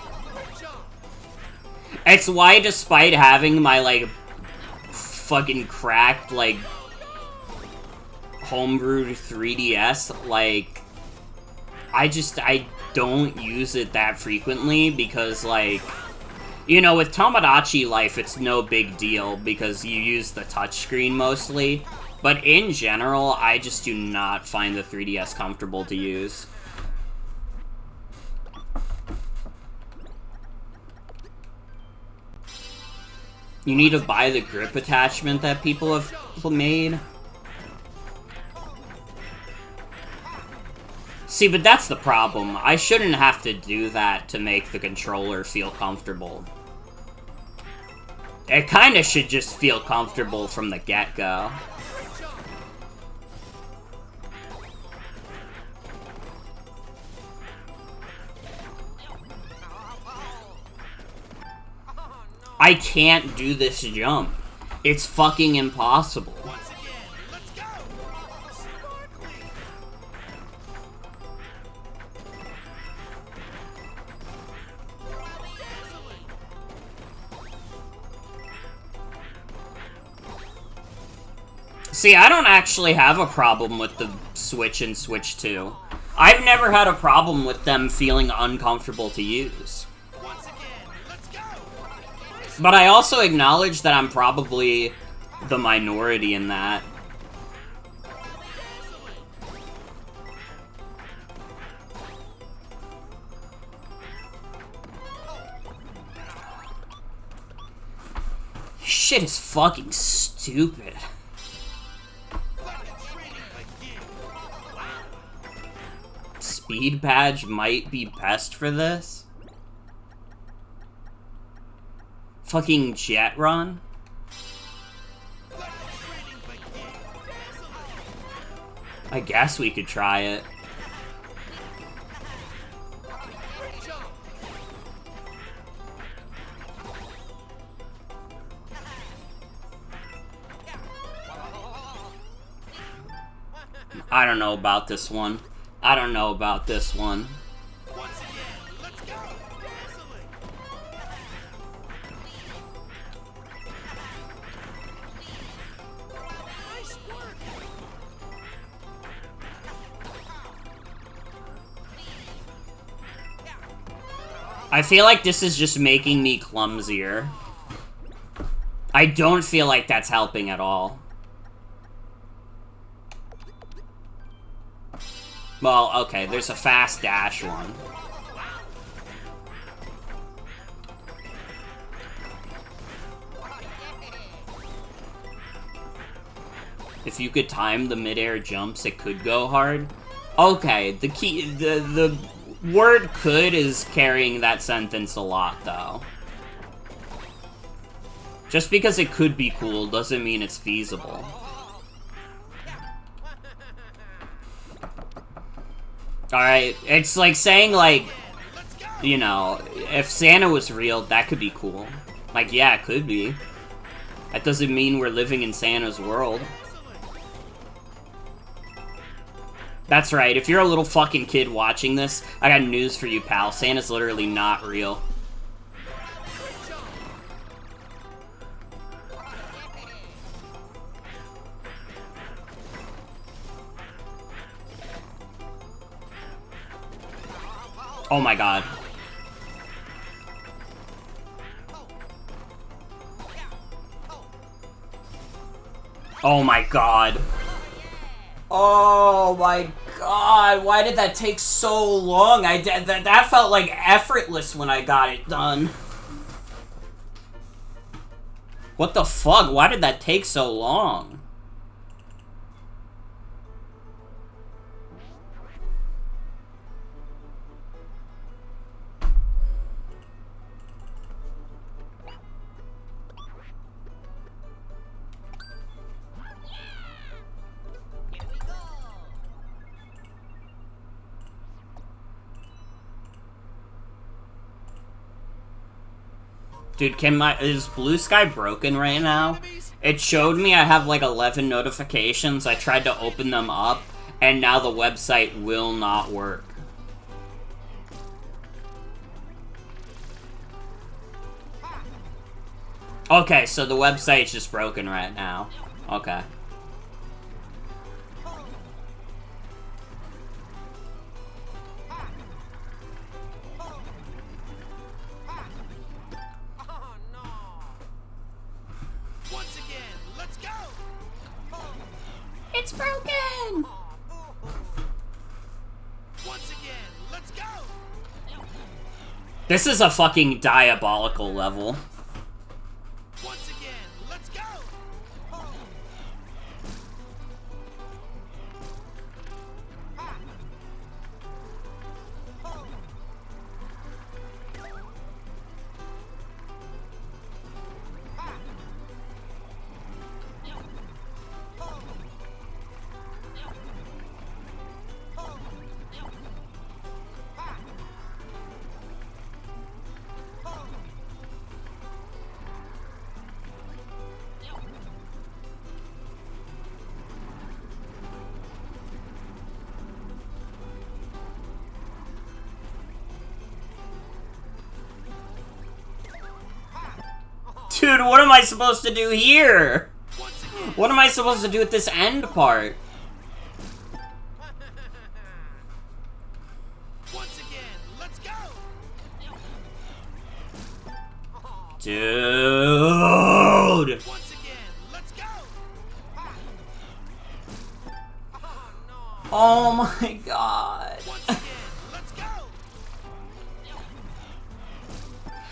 A: It's why, despite having my, like, fucking cracked, like, homebrewed 3DS, like, I don't use it that frequently because, like, you know, with Tomodachi Life, it's no big deal because you use the touchscreen mostly. But in general, I just do not find the 3DS comfortable to use. You need to buy the grip attachment that people have made. See, but that's the problem. I shouldn't have to do that to make the controller feel comfortable. It kinda should just feel comfortable from the get-go. I can't do this jump. It's fucking impossible.
B: Once again, let's go. Sparkly. Dazzling.
A: See, I don't actually have a problem with the Switch and Switch 2. I've never had a problem with them feeling uncomfortable to use.
B: Once again, let's go.
A: But I also acknowledge that I'm probably the minority in that. Shit is fucking stupid.
B: Let the training begin.
A: Speed badge might be best for this. Fucking jet run?
B: Let the training begin. Dazzling.
A: I guess we could try it.
B: Great jump.
A: I don't know about this one. I don't know about this one.
B: Once again, let's go. Dazzling. Nice work.
A: I feel like this is just making me clumsier. I don't feel like that's helping at all. Well, okay, there's a fast dash one. If you could time the midair jumps, it could go hard. Okay, the word "could" is carrying that sentence a lot, though. Just because it could be cool doesn't mean it's feasible. Alright, it's like saying, like, you know, if Santa was real, that could be cool. Like, yeah, it could be. That doesn't mean we're living in Santa's world. That's right, if you're a little fucking kid watching this, I got news for you, pal. Santa's literally not real. Oh my god. Oh my god. Oh my god, why did that take so long? That felt like effortless when I got it done. What the fuck? Why did that take so long? Dude, is Blue Sky broken right now? It showed me I have like 11 notifications. I tried to open them up, and now the website will not work. Okay, so the website's just broken right now. Okay.
B: Once again, let's go.
A: It's broken!
B: Once again, let's go.
A: This is a fucking diabolical level.
B: Once again.
A: Dude, what am I supposed to do here?
B: Once again.
A: What am I supposed to do at this end part?
B: Once again. Let's go.
A: Dude!
B: Once again. Let's go.
A: Oh my god.
B: Once again. Let's go.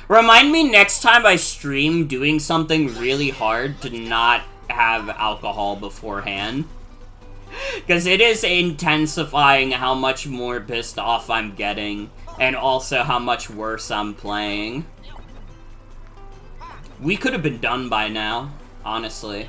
A: Remind me next time I stream doing something really hard to not have alcohol beforehand. Because it is intensifying how much more pissed off I'm getting, and also how much worse I'm playing. We could have been done by now, honestly.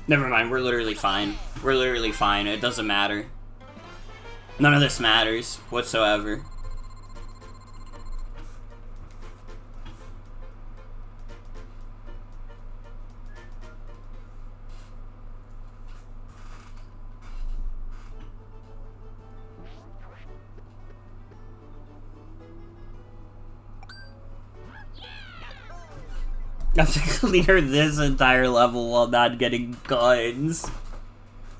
A: Never mind, we're literally fine. We're literally fine. It doesn't matter. None of this matters whatsoever. I have to clear this entire level while not getting guns.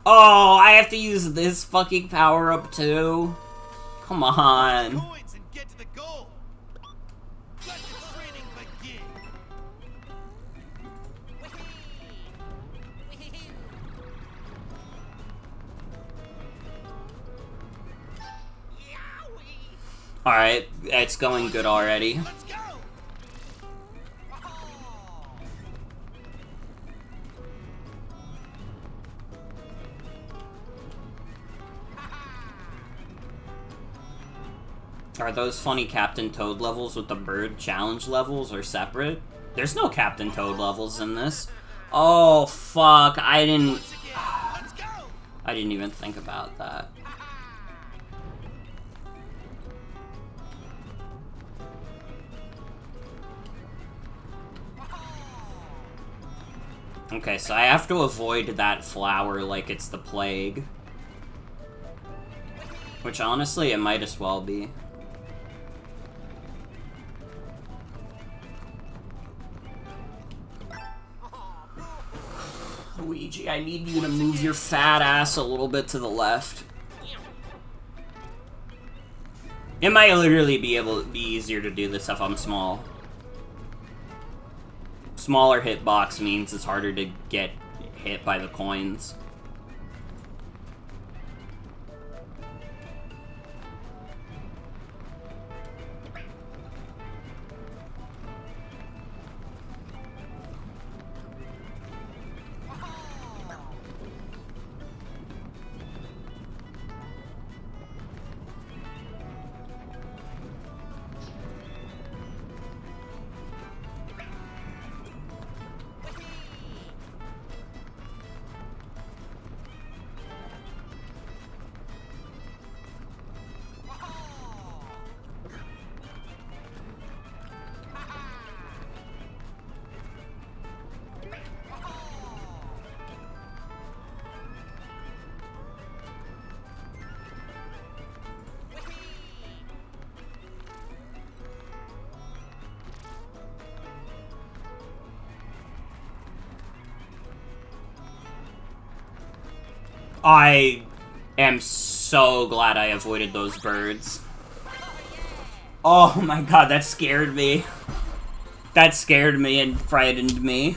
A: Oh, I have to use this fucking power-up too? Come on.
B: Coins and get to the goal. Let the training begin.
A: Alright, it's going good already.
B: Let's go.
A: Are those funny Captain Toad levels with the bird challenge levels or separate? There's no Captain Toad levels in this. Oh, fuck. I didn't even think about that. Okay, so I have to avoid that flower like it's the plague. Which, honestly, it might as well be. Luigi, I need you to move your fat ass a little bit to the left. It might literally be easier to do this if I'm small. Smaller hitbox means it's harder to get hit by the coins. I am so glad I avoided those birds. Oh my god, that scared me. That scared me and frightened me.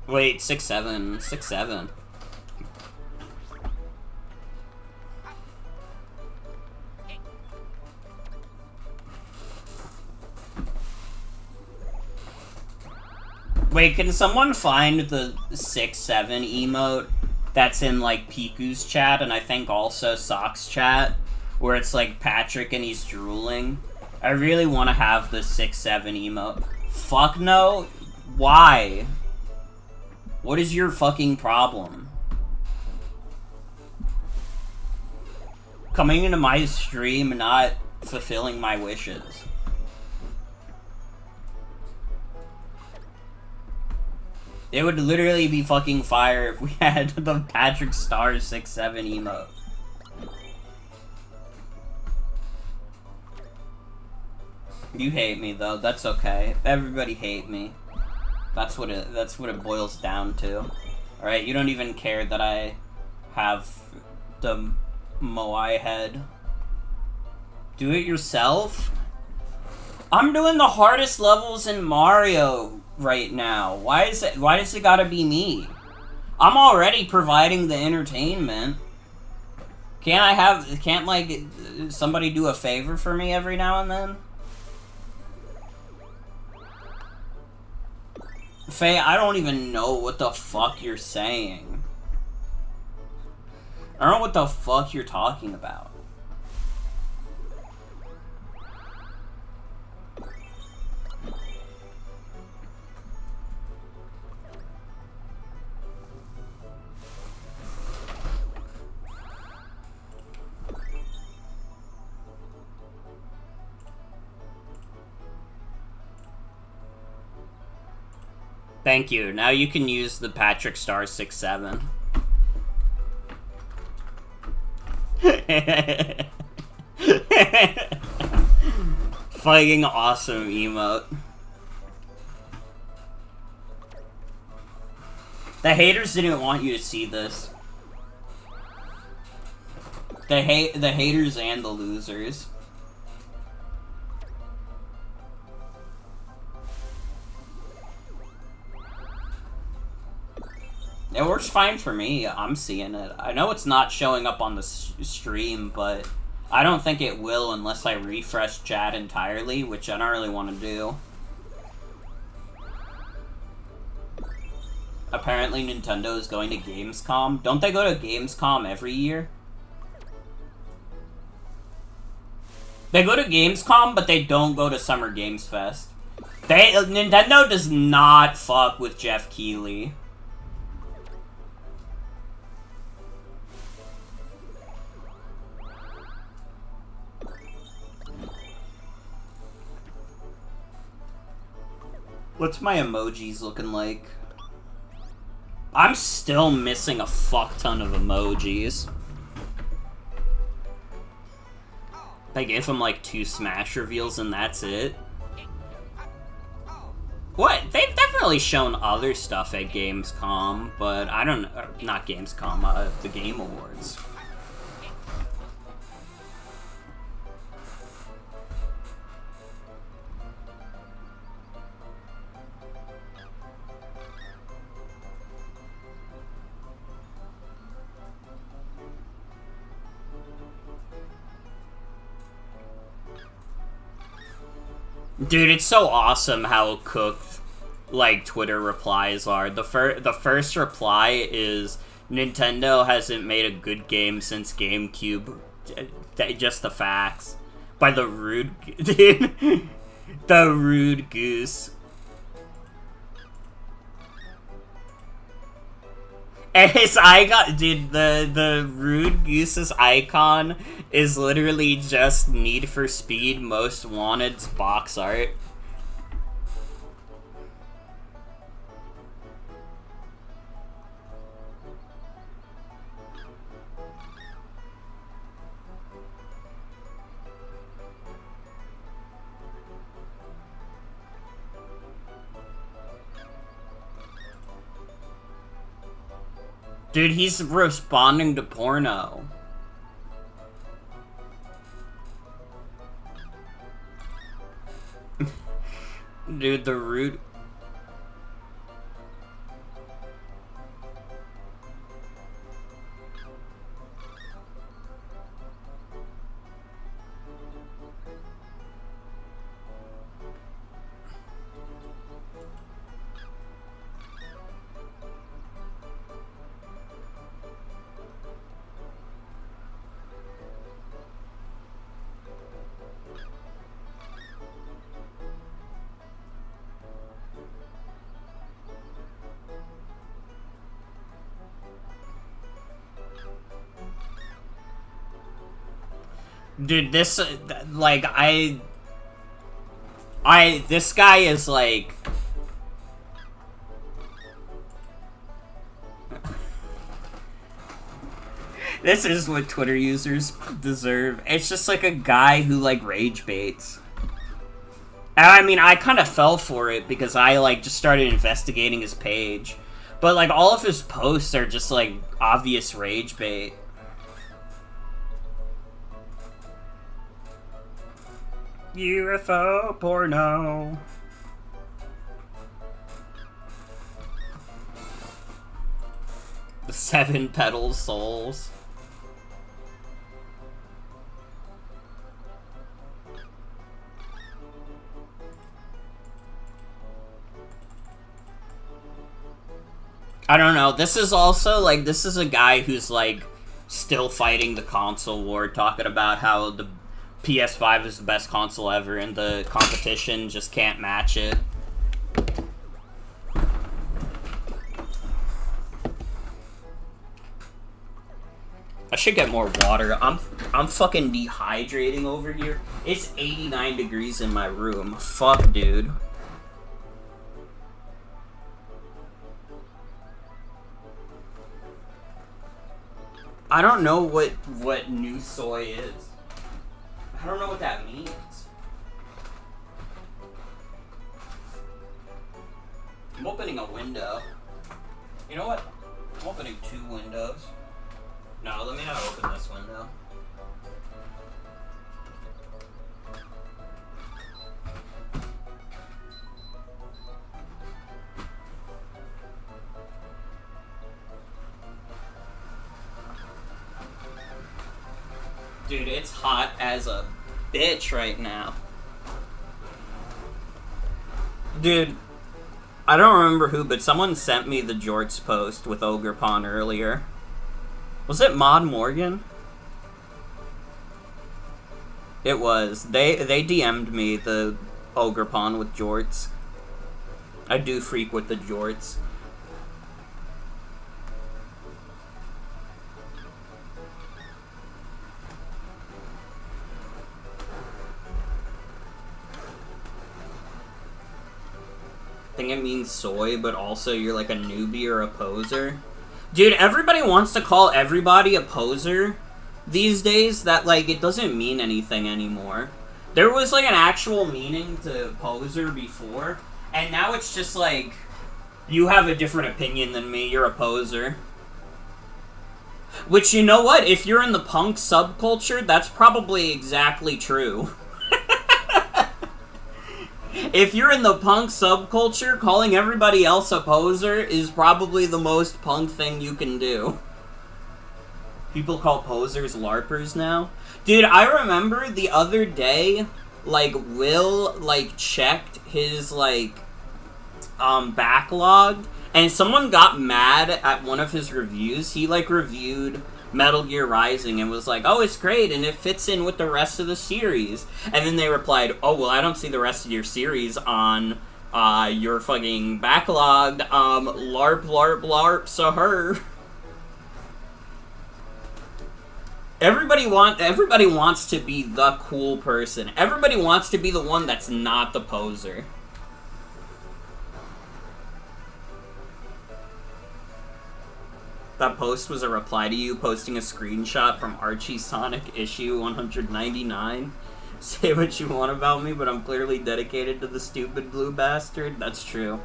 A: Wait, 6-7. 6-7. Wait, can someone find the 6-7 emote that's in, like, Piku's chat, and I think also Sock's chat, where it's, like, Patrick and he's drooling? I really want to have the 6-7 emote. Fuck no? Why? What is your fucking problem? Coming into my stream and not fulfilling my wishes. It would literally be fucking fire if we had the Patrick Star 6-7 emote. You hate me though, that's okay. Everybody hate me. That's what it boils down to. Alright, you don't even care that I have the Moai head. Do it yourself? I'm doing the hardest levels in Mario right now. Why does it gotta be me? I'm already providing the entertainment. Can't like somebody do a favor for me every now and then? Faye, I don't even know what the fuck you're saying. I don't know what the fuck you're talking about. Thank you. Now you can use the Patrick Star 6-7. Fucking awesome emote. The haters didn't want you to see this. The haters and the losers. It works fine for me. I'm seeing it. I know it's not showing up on the stream, but I don't think it will unless I refresh chat entirely, which I don't really want to do. Apparently Nintendo is going to Gamescom. Don't they go to Gamescom every year? They go to Gamescom, but they don't go to Summer Games Fest. Nintendo does not fuck with Jeff Keighley. What's my emojis looking like? I'm still missing a fuck ton of emojis. They gave him like 2 Smash reveals and that's it. What? They've definitely shown other stuff at Gamescom, but I don't know. Not Gamescom, the Game Awards. Dude, it's so awesome how cooked, like, Twitter replies are. The first reply is, Nintendo hasn't made a good game since GameCube. Just the facts. By the rude... Dude. The rude goose. And his icon, dude, the rude goose's icon is literally just Need for Speed Most Wanted's box art. Dude, he's responding to porno. Dude, the rude... Dude, this, like, this guy is, like... This is what Twitter users deserve. It's just, like, a guy who, like, rage baits. And, I mean, I kind of fell for it because I, like, just started investigating his page. But, like, all of his posts are just, like, obvious rage bait. UFO porno. The 7 petal souls. I don't know. This is also, like, this is a guy who's, like, still fighting the console war, talking about how the PS5 is the best console ever and the competition just can't match it. I should get more water. I'm fucking dehydrating over here. It's 89 degrees in my room. Fuck, dude. I don't know what new soy is. I don't know what that means. I'm opening a window. You know what? I'm opening 2 windows. No, let me not open this window. Dude, it's hot as a bitch right now. Dude, I don't remember who, but someone sent me the Jorts post with Ogre Pawn earlier. Was it Mod Morgan? It was. They DM'd me the Ogre Pawn with Jorts. I do freak with the Jorts. I think it means soy, but also you're like a newbie or a poser. Dude, everybody wants to call everybody a poser these days that, like, it doesn't mean anything anymore. There was, like, an actual meaning to poser before, and now it's just, like, you have a different opinion than me, you're a poser. Which, you know what? If you're in the punk subculture, that's probably exactly true. If you're in the punk subculture, calling everybody else a poser is probably the most punk thing you can do. People call posers LARPers now. Dude, I remember the other day, like, Will, like, checked his, like, backlog, and someone got mad at one of his reviews. He, like, reviewed Metal Gear Rising and was like, oh, it's great, and it fits in with the rest of the series. And then they replied, oh, well, I don't see the rest of your series on, your fucking backlog. LARP, LARP, LARP, so her. Everybody wants to be the cool person. Everybody wants to be the one that's not the poser. That post was a reply to you posting a screenshot from Archie Sonic issue 199. Say what you want about me, but I'm clearly dedicated to the stupid blue bastard. That's true.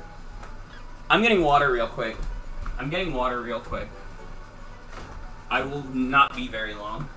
A: I'm getting water real quick. I will not be very long.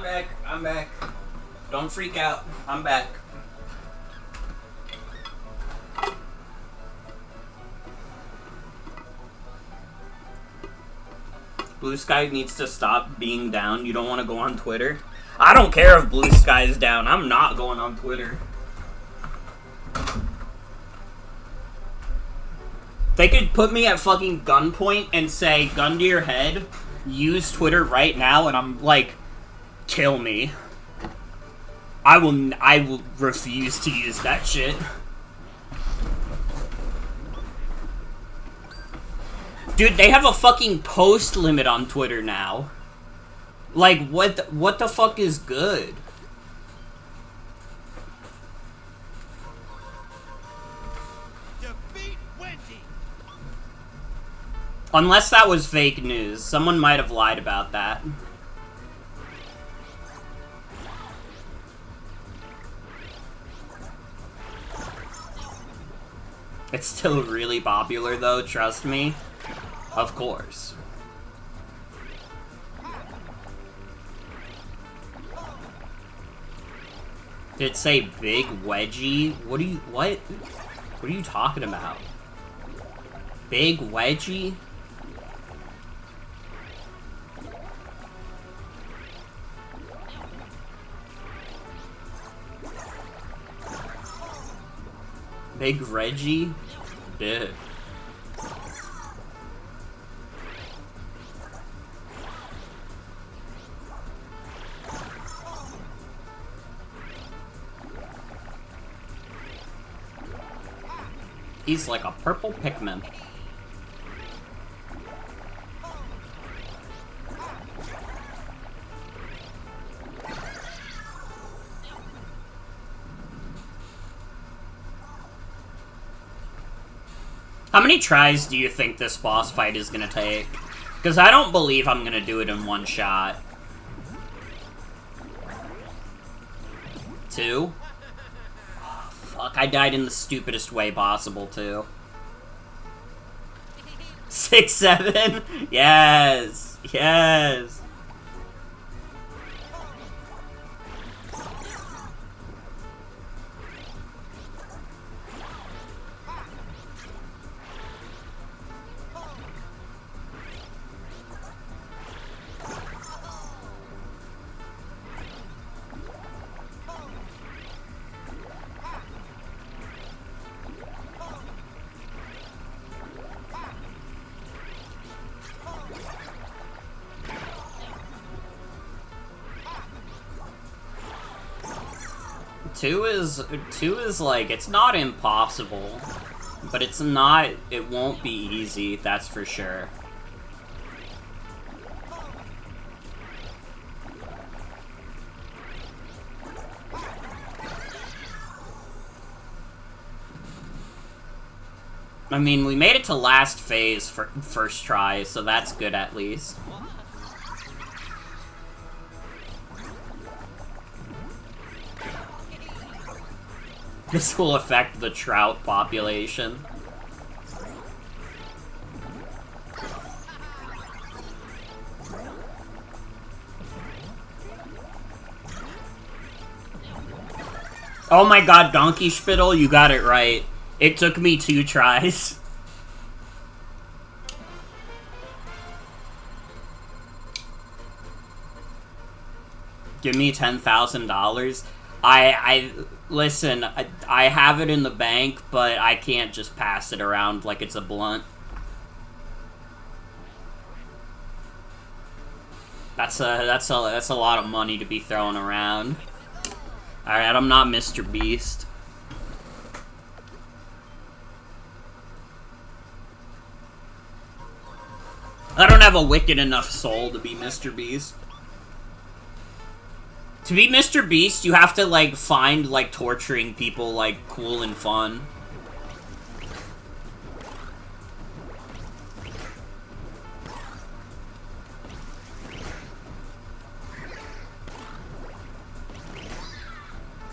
A: back. I'm back. Don't freak out. I'm back. Blue Sky needs to stop being down. You don't want to go on Twitter? I don't care if Blue Sky is down. I'm not going on Twitter. They could put me at fucking gunpoint and say, gun to your head, use Twitter right now, and I'm like, kill me. I will refuse to use that shit. Dude, they have a fucking post limit on Twitter now. Like, what the fuck is good?
B: Defeat Wendy.
A: Unless that was fake news. Someone might have lied about that. It's still really popular though, trust me. Of course. Did it say big wedgie? What are you talking about? Big wedgie? Big Reggie? Dude. He's like a purple Pikmin. How many tries do you think this boss fight is gonna take? Because I don't believe I'm gonna do it in one shot. 2? Oh, fuck, I died in the stupidest way possible, too. 6, 7? Yes! Yes! Two is like, it's not impossible, but it won't be easy, that's for sure. I mean, we made it to last phase for first try, so that's good at least. This will affect the trout population. Oh my god, Donkey Spittle, you got it right. It took me 2 tries. Give me $10,000. Listen, I have it in the bank, but I can't just pass it around like it's a blunt. That's a lot of money to be throwing around. Alright, I'm not Mr. Beast. I don't have a wicked enough soul to be Mr. Beast. To be Mr. Beast, you have to, like, find, like, torturing people, like, cool and fun.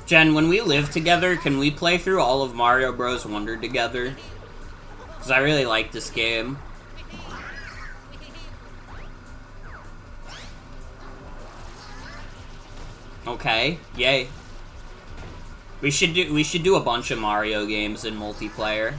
A: Jen, when we live together, can we play through all of Mario Bros. Wonder together? Because I really like this game. Okay, yay. We should do a bunch of Mario games in multiplayer.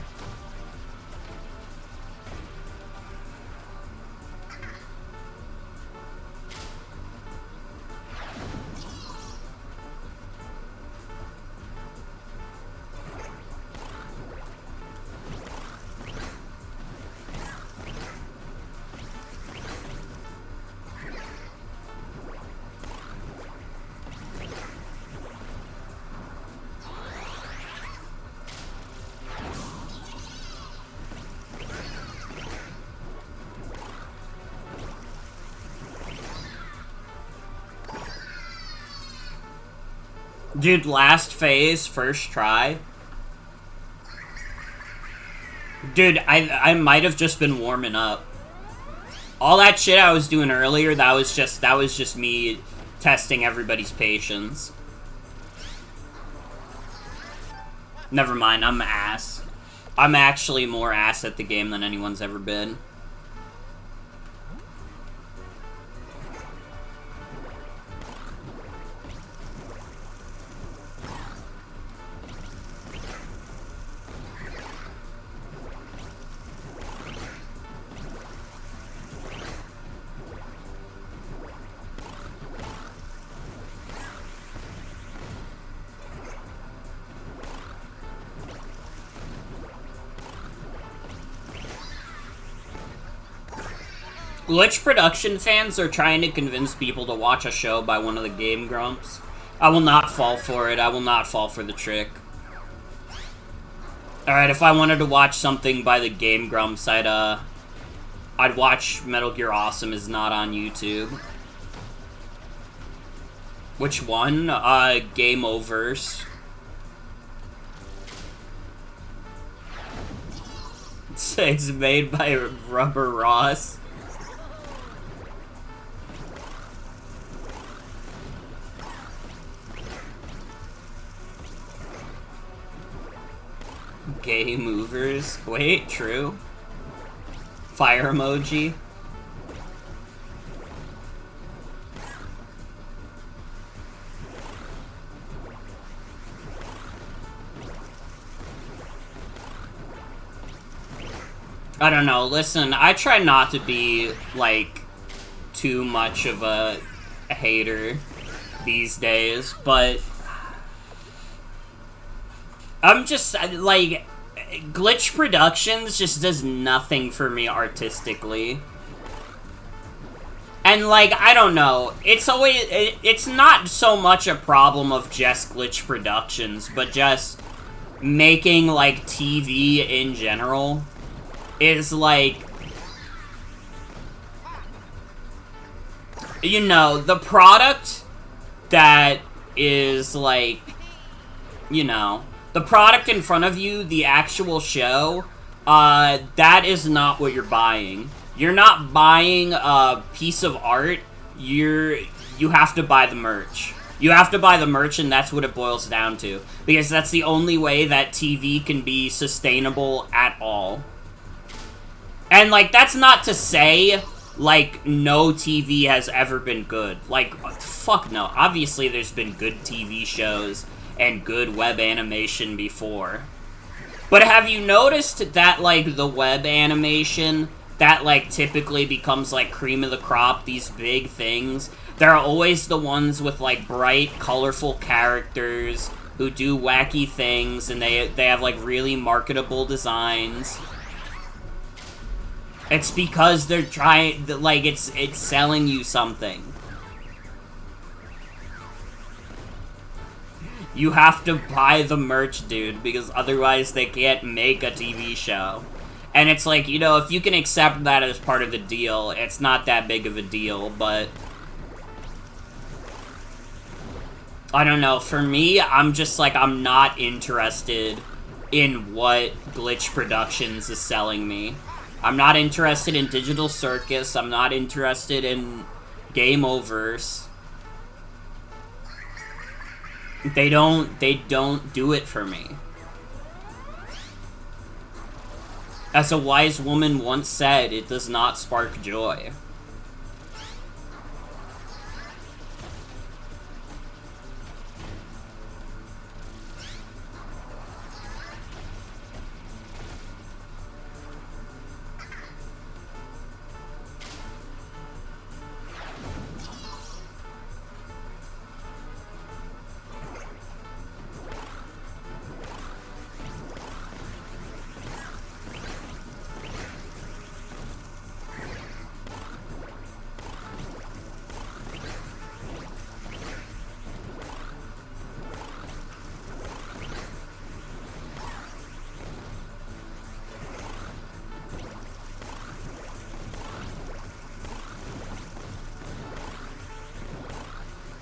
A: Dude, last phase, first try. Dude, I might have just been warming up. All that shit I was doing earlier, that was just me testing everybody's patience. Never mind, I'm ass. I'm actually more ass at the game than anyone's ever been. Glitch production fans are trying to convince people to watch a show by one of the Game Grumps. I will not fall for it. I will not fall for the trick. Alright, if I wanted to watch something by the Game Grumps, I'd watch Metal Gear Awesome Is Not on YouTube. Which one? Game Overs. It's made by Rubber Ross. Gay movers. Wait, true. Fire emoji. I don't know, listen, I try not to be, like, too much of a hater these days, but I'm just, like, Glitch Productions just does nothing for me artistically. And, like, I don't know, it's not so much a problem of just Glitch Productions, but just making, like, TV in general is, like, you know, the product that is, like, you know, the product in front of you, the actual show, that is not what you're buying. You're not buying a piece of art, you have to buy the merch. You have to buy the merch, and that's what it boils down to. Because that's the only way that TV can be sustainable at all. And, like, that's not to say, like, no TV has ever been good. Like, fuck no. Obviously, there's been good TV shows and good web animation before. But have you noticed that, like, the web animation that, like, typically becomes, like, cream of the crop, these big things, they're always the ones with, like, bright, colorful characters who do wacky things, and they have, like, really marketable designs. It's because they're trying, like, it's selling you something. You have to buy the merch, dude, because otherwise they can't make a TV show. And it's like, you know, if you can accept that as part of the deal, it's not that big of a deal, but I don't know, for me, I'm just like, I'm not interested in what Glitch Productions is selling me. I'm not interested in Digital Circus. I'm not interested in Game Overs. They don't do it for me. As a wise woman once said, it does not spark joy.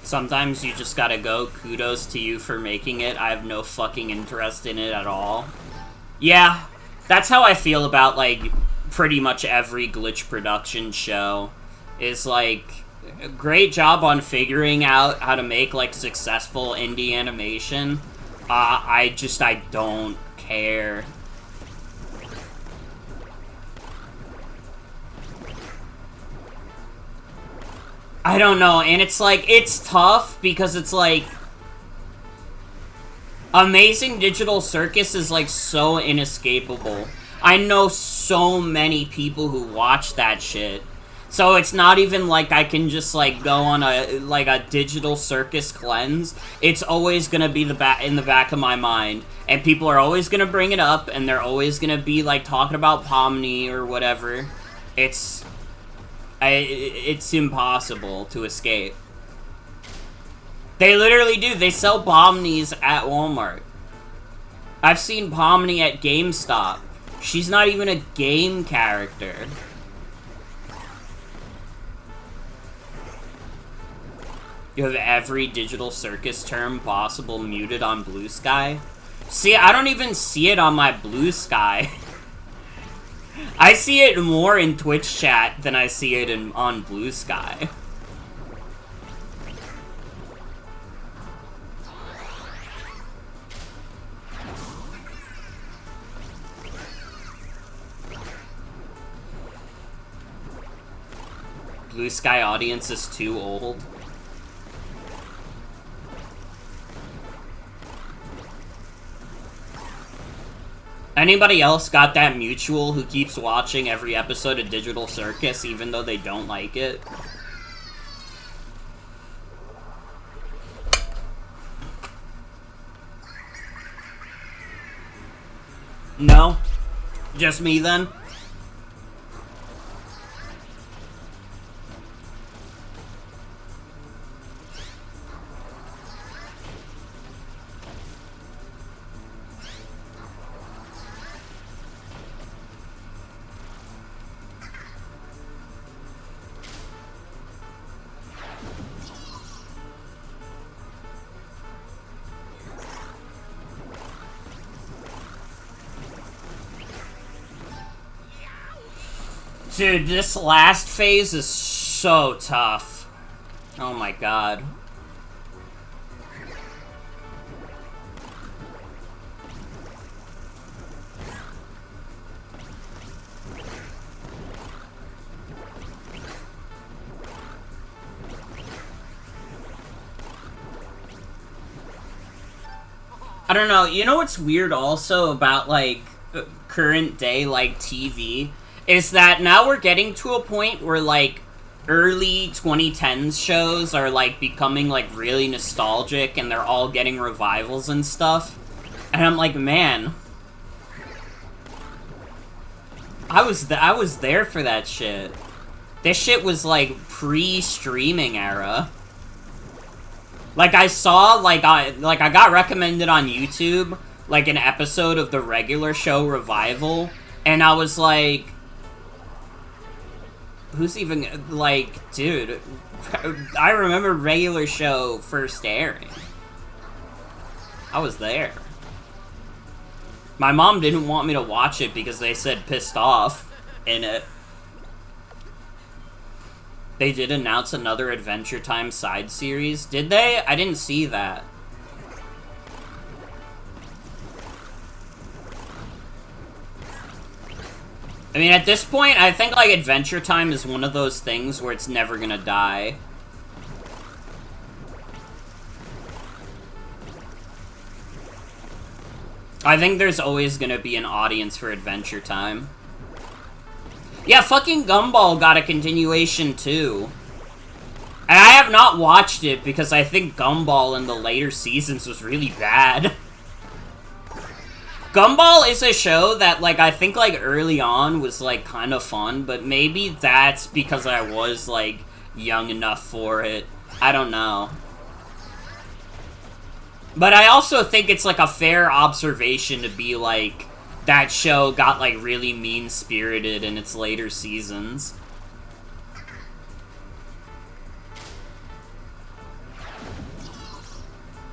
A: Sometimes you just gotta go. Kudos to you for making it. I have no fucking interest in it at all. Yeah, that's how I feel about, like, pretty much every glitch production show. Is, like, great job on figuring out how to make, like, successful indie animation. I don't care. I don't know, and it's like, it's tough because it's like, Amazing Digital Circus is like so inescapable. I know so many people who watch that shit. So it's not even like I can just like go on a digital circus cleanse. It's always gonna be in the back of my mind. And people are always gonna bring it up, and they're always gonna be like talking about Pomni or whatever. It's impossible to escape. They literally do. They sell Pomnies at Walmart. I've seen Pomni at GameStop. She's not even a game character. You have every digital circus term possible muted on Blue Sky. See, I don't even see it on my Blue Sky. I see it more in Twitch chat than I see it on Blue Sky. Blue Sky audience is too old. Anybody else got that mutual who keeps watching every episode of Digital Circus even though they don't like it? No? Just me then? Dude, this last phase is so tough. Oh my god. I don't know, you know what's weird also about, like, current day, like, TV? Is that now we're getting to a point where, like, early 2010s shows are, like, becoming, like, really nostalgic, and they're all getting revivals and stuff. And I'm like, man. I was there for that shit. This shit was, like, pre-streaming era. Like, I saw, like, I got recommended on YouTube, like, an episode of the regular show Revival, and I was like, who's even, like, dude, I remember regular show first airing. I was there. My mom didn't want me to watch it because they said pissed off in it. They did announce another Adventure Time side series. Did they? I didn't see that. I mean, at this point, I think, like, Adventure Time is one of those things where it's never gonna die. I think there's always gonna be an audience for Adventure Time. Yeah, fucking Gumball got a continuation, too. And I have not watched it because I think Gumball in the later seasons was really bad. Gumball is a show that, like, I think, like, early on was, like, kind of fun, but maybe that's because I was, like, young enough for it. I don't know. But I also think it's, like, a fair observation to be, like, that show got, like, really mean-spirited in its later seasons.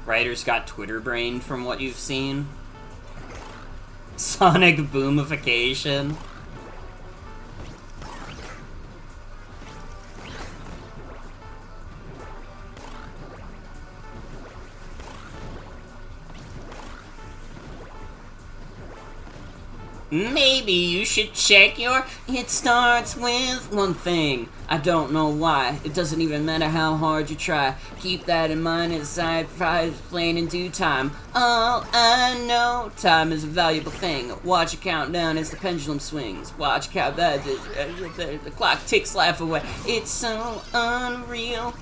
A: Writers got Twitter brained from what you've seen. Sonic boomification. Maybe you should check your... It starts with one thing. I don't know why. It doesn't even matter how hard you try. Keep that in mind as I prize playing in due time. All I know, time is a valuable thing. Watch it count down as the pendulum swings. Watch it count down as the clock ticks life away. It's so unreal.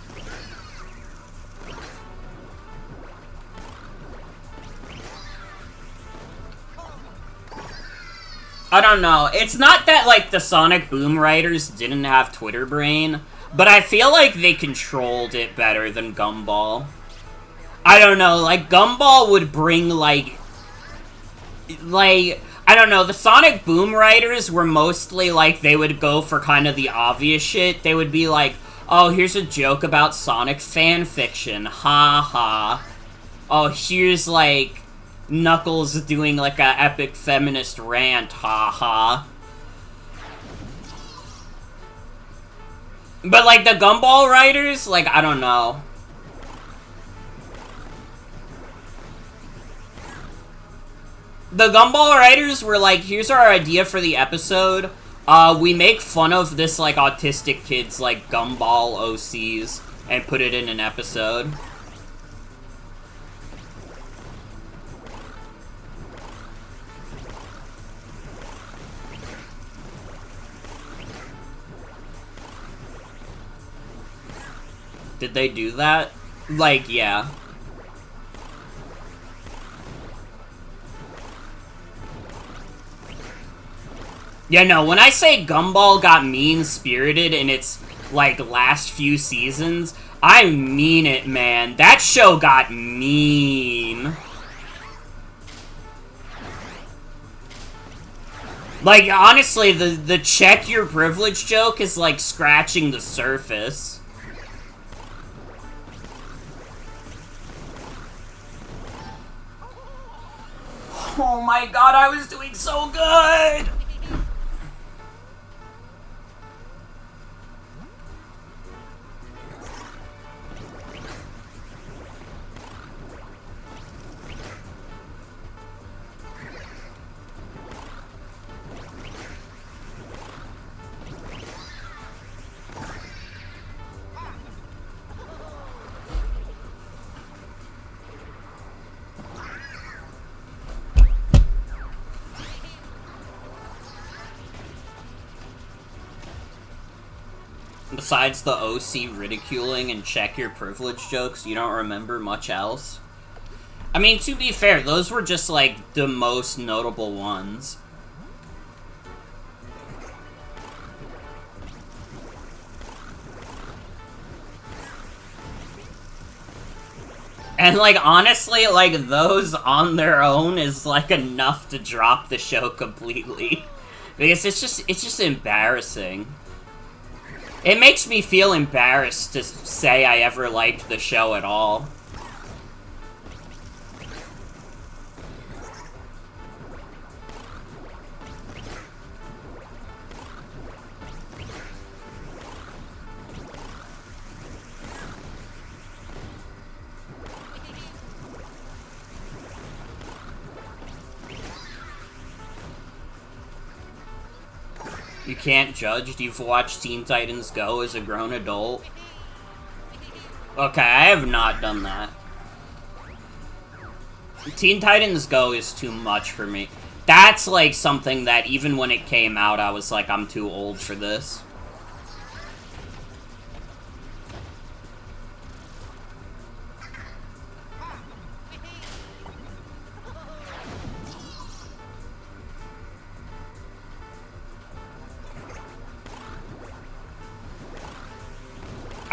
A: I don't know. It's not that, like, the Sonic Boom writers didn't have Twitter brain, but I feel like they controlled it better than Gumball. I don't know, like, Gumball would bring, like, I don't know, the Sonic Boom writers were mostly, like, they would go for kind of the obvious shit. They would be like, oh, here's a joke about Sonic fanfiction, ha ha. Oh, here's, like... Knuckles doing, like, a epic feminist rant, haha. But, like, the Gumball writers, like, I don't know. The Gumball writers were like, here's our idea for the episode. We make fun of this, like, autistic kid's, like, Gumball OCs and put it in an episode. Did they do that? Like, yeah. Yeah, no, when I say Gumball got mean-spirited in its, like, last few seasons, I mean it, man. That show got mean. Like, honestly, the check your privilege joke is, like, scratching the surface. Oh my god, I was doing so good! Besides the OC ridiculing and check your privilege jokes, you don't remember much else? I mean, to be fair, those were just, like, the most notable ones. And, like, honestly, like, those on their own is, like, enough to drop the show completely. Because it's just embarrassing. It makes me feel embarrassed to say I ever liked the show at all. You can't judge? You've watched Teen Titans Go as a grown adult? Okay, I have not done that. Teen Titans Go is too much for me. That's, like, something that even when it came out, I was like, I'm too old for this.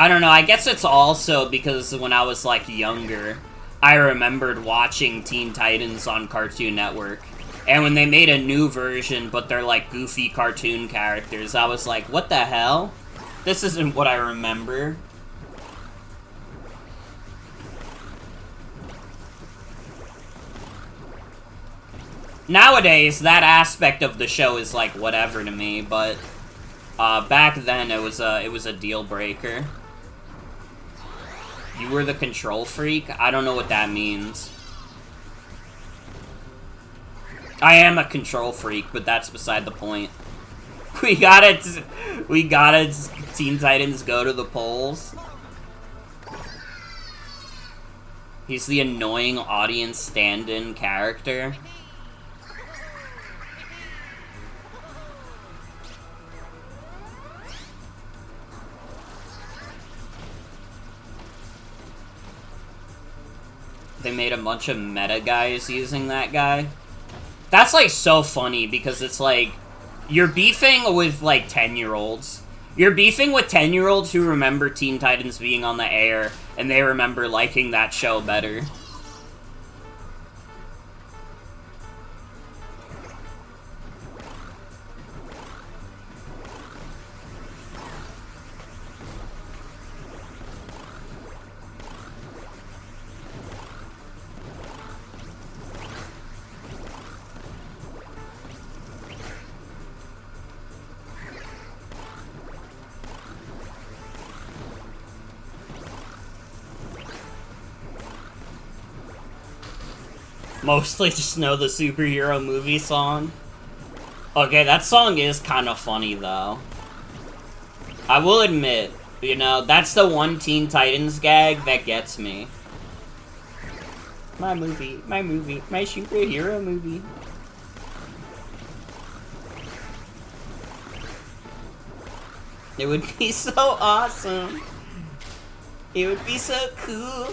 A: I don't know, I guess it's also because when I was, like, younger, I remembered watching Teen Titans on Cartoon Network. And when they made a new version, but they're, like, goofy cartoon characters, I was like, what the hell? This isn't what I remember. Nowadays, that aspect of the show is like whatever to me, but back then it was a deal breaker. You were the control freak? I don't know what that means. I am a control freak, but that's beside the point. We gotta Teen Titans Go to the polls. He's the annoying audience stand-in character. They made a bunch of meta guys using that guy. That's, like, so funny, because it's, like, you're beefing with, like, 10-year-olds. You're beefing with 10-year-olds who remember Teen Titans being on the air, and they remember liking that show better. Mostly just know the superhero movie song. Okay, that song is kind of funny, though. I will admit, you know, that's the one Teen Titans gag that gets me. My movie, my superhero movie. It would be so awesome. It would be so cool.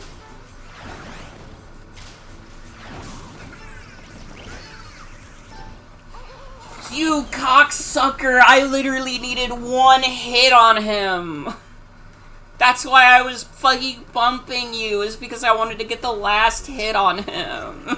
A: You cocksucker! I literally needed one hit on him! That's why I was fucking bumping you, is because I wanted to get the last hit on him.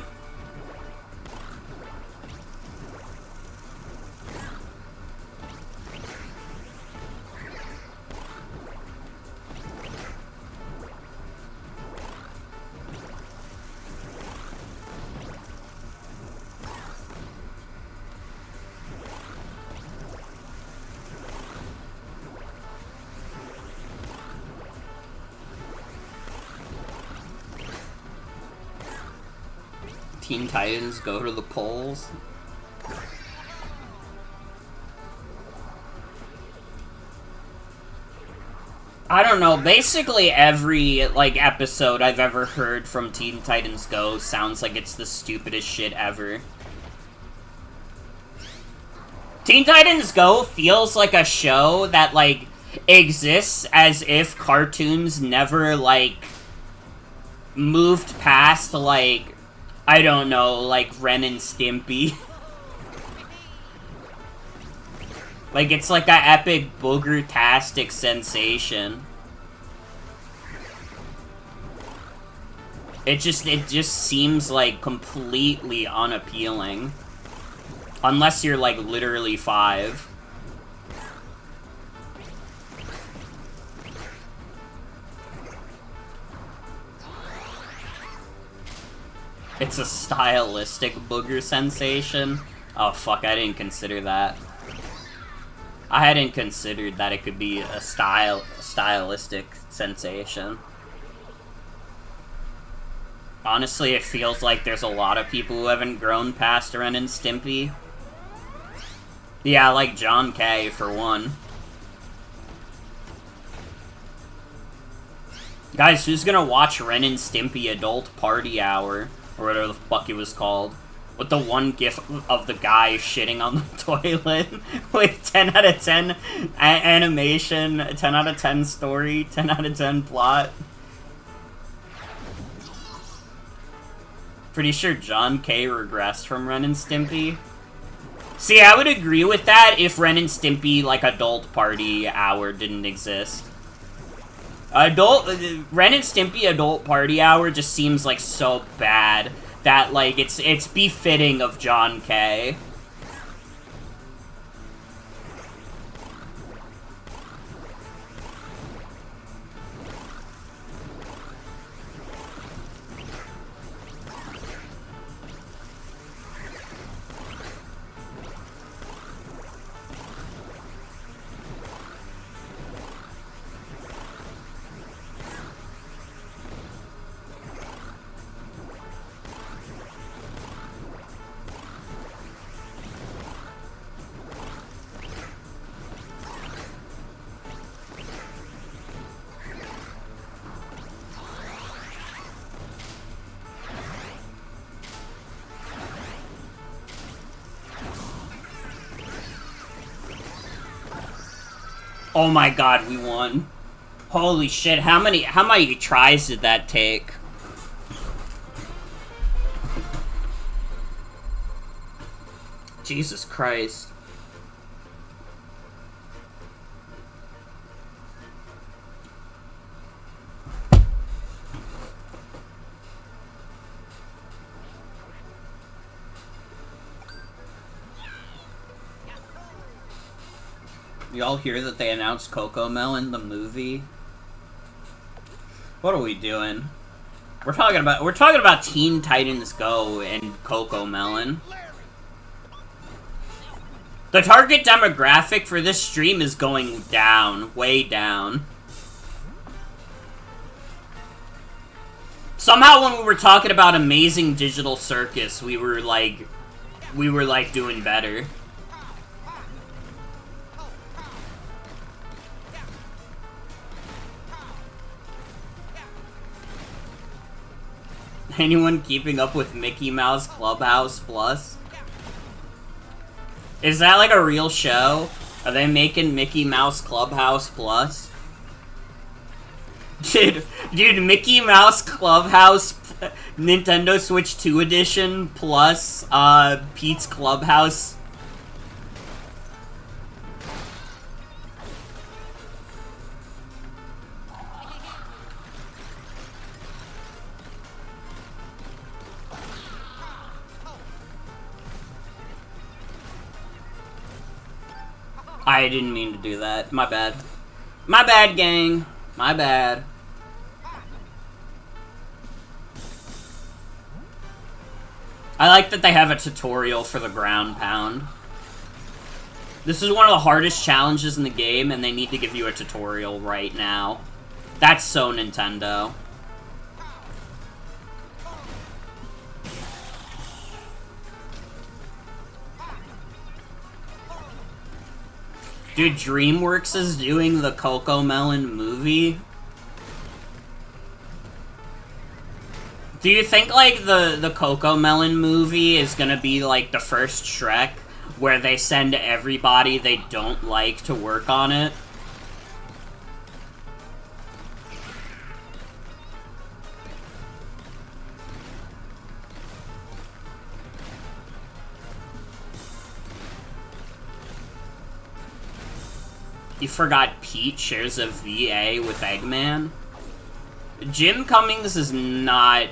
A: Teen Titans Go to the polls. I don't know, basically every, like, episode I've ever heard from Teen Titans Go sounds like it's the stupidest shit ever. Teen Titans Go feels like a show that, like, exists as if cartoons never, like, moved past, like, I don't know, like Ren and Stimpy. Like, it's like an epic booger-tastic sensation. It just seems, like, completely unappealing. Unless you're, like, literally 5. It's a stylistic booger sensation. Oh fuck, I didn't consider that. I hadn't considered that it could be a stylistic sensation. Honestly, it feels like there's a lot of people who haven't grown past Ren and Stimpy. Yeah, like John K, for one. Guys, who's gonna watch Ren and Stimpy Adult Party Hour? Or whatever the fuck it was called. With the one gif of the guy shitting on the toilet. With 10 out of 10 animation, 10 out of 10 story, 10 out of 10 plot. Pretty sure John K regressed from Ren and Stimpy. See, I would agree with that if Ren and Stimpy, like, Adult Party Hour didn't exist. Ren and Stimpy Adult Party Hour just seems like so bad that, like, it's befitting of John K. Oh my god, we won. Holy shit, how many tries did that take? Jesus Christ. Y'all hear that they announced Cocomelon, the movie? What are we doing? We're talking about Teen Titans Go and Cocomelon. The target demographic for this stream is going down, way down. Somehow when we were talking about Amazing Digital Circus, we were like doing better. Anyone keeping up with Mickey Mouse Clubhouse Plus? Is that like a real show? Are they making Mickey Mouse Clubhouse Plus? Dude, Mickey Mouse Clubhouse Nintendo Switch 2 Edition plus Pete's Clubhouse. I didn't mean to do that. My bad. My bad, gang. My bad. I like that they have a tutorial for the ground pound. This is one of the hardest challenges in the game, and they need to give you a tutorial right now. That's so Nintendo. Dude, DreamWorks is doing the Cocomelon movie. Do you think, like, the Cocomelon movie is gonna be, like, the first Shrek, where they send everybody they don't like to work on it? You forgot Pete shares a VA with Eggman? Jim Cummings is not,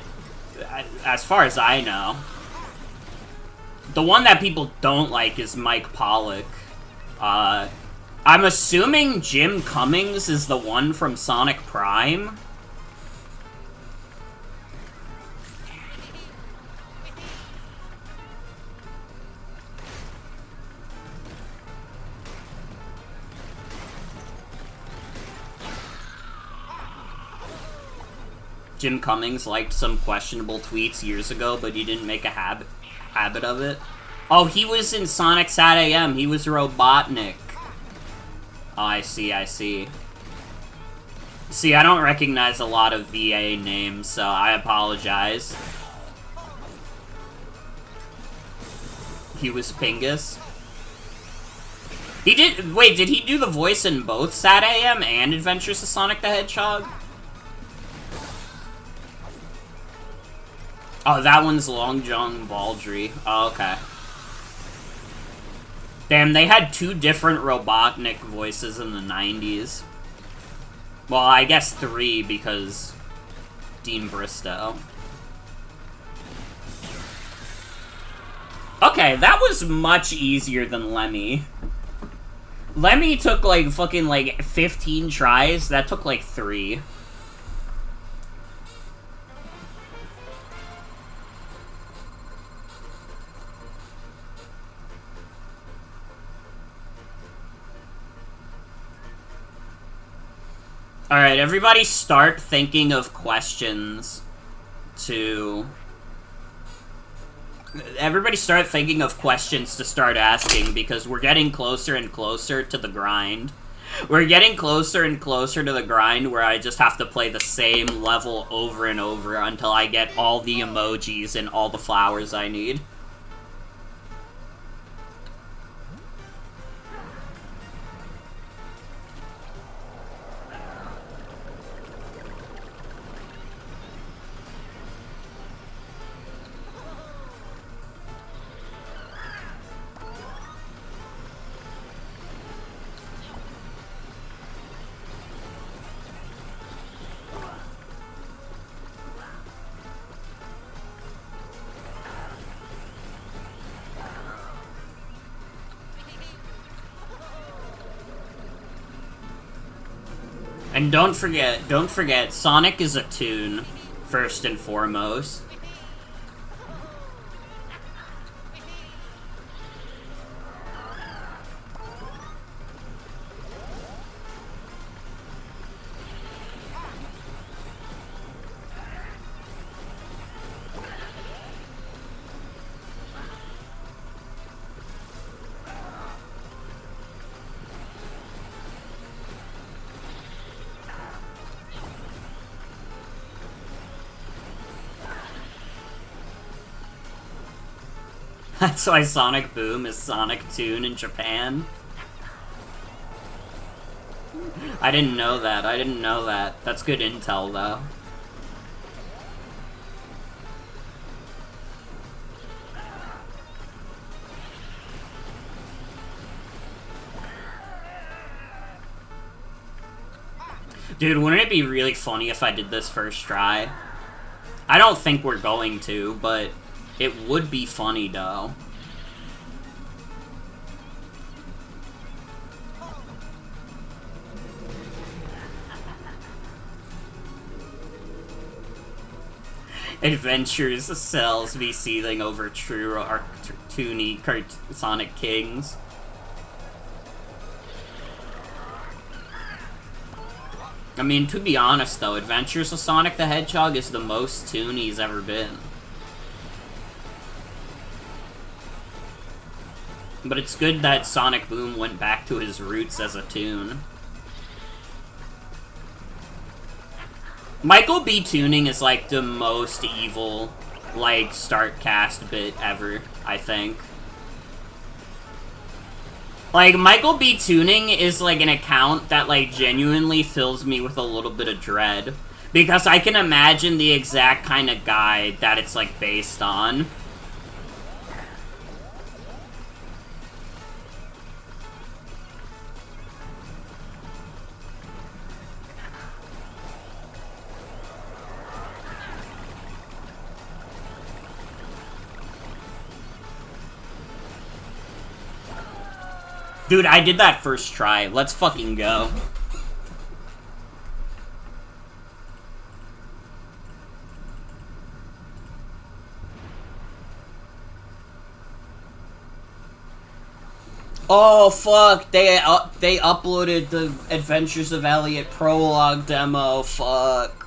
A: as far as I know. The one that people don't like is Mike Pollock. I'm assuming Jim Cummings is the one from Sonic Prime. Jim Cummings liked some questionable tweets years ago, but he didn't make a habit of it. Oh, he was in Sonic Sat AM. He was Robotnik. Oh, I see, I see. See, I don't recognize a lot of VA names, so I apologize. He was Pingus. He did- wait, did he do the voice in both Sat AM and Adventures of Sonic the Hedgehog? Oh, that one's Long John Baldry. Oh, okay. Damn, they had two different Robotnik voices in the 90s. Well, I guess three, because Dean Bristow. Okay, that was much easier than Lemmy. Lemmy took, like, fucking, like, 15 tries. That took, like, 3. Alright, everybody start thinking of questions to... Everybody start thinking of questions to start asking, because we're getting closer and closer to the grind. We're getting closer and closer to the grind where I just have to play the same level over and over until I get all the emojis and all the flowers I need. And don't forget, Sonic is a toon, first and foremost. That's why Sonic Boom is Sonic Toon in Japan. I didn't know that. That's good intel, though. Dude, wouldn't it be really funny if I did this first try? I don't think we're going to, but it would be funny, though. Adventures cells be seething over true cartoony Sonic Kings. I mean, to be honest, though, Adventures of Sonic the Hedgehog is the most toon he's ever been. But it's good that Sonic Boom went back to his roots as a toon. Michael B. Tuning is, like, the most evil, like, start cast bit ever, I think. Like, Michael B. Tuning is, like, an account that, like, genuinely fills me with a little bit of dread. Because I can imagine the exact kind of guy that it's, like, based on. Dude, I did that first try. Let's fucking go. Oh fuck! They uploaded the Adventures of Elliot prologue demo. Fuck.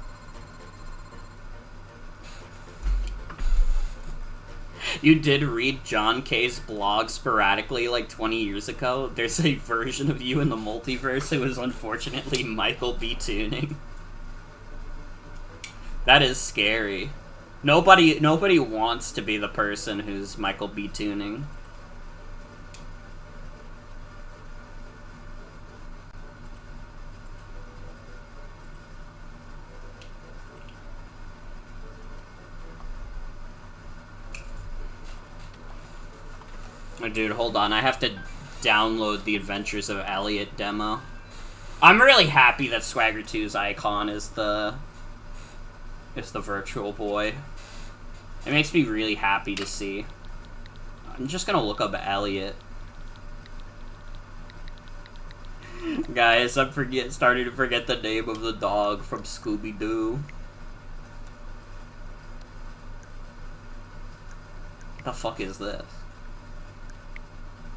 A: You did read John K's blog sporadically like 20 years ago. There's a version of you in the multiverse who is unfortunately Michael B. Tuning. That is scary. Nobody wants to be the person who's Michael B. Tuning. Oh, dude, hold on. I have to download the Adventures of Elliot demo. I'm really happy that Swagger 2's icon is the Virtual Boy. It makes me really happy to see. I'm just gonna look up Elliot. Guys, I'm starting to forget the name of the dog from Scooby-Doo. What the fuck is this?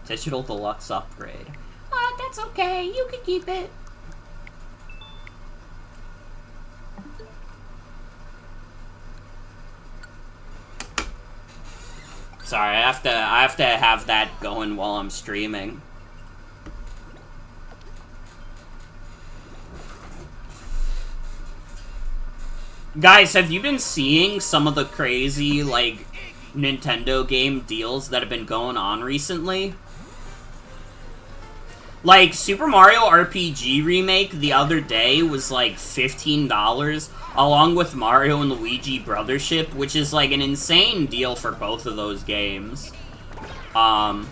A: Digital Deluxe upgrade. That's okay. You can keep it. Sorry, I have to have that going while I'm streaming. Guys, have you been seeing some of the crazy, like, Nintendo game deals that have been going on recently? Like, Super Mario RPG Remake the other day was, like, $15, along with Mario and Luigi Brothership, which is, like, an insane deal for both of those games. And,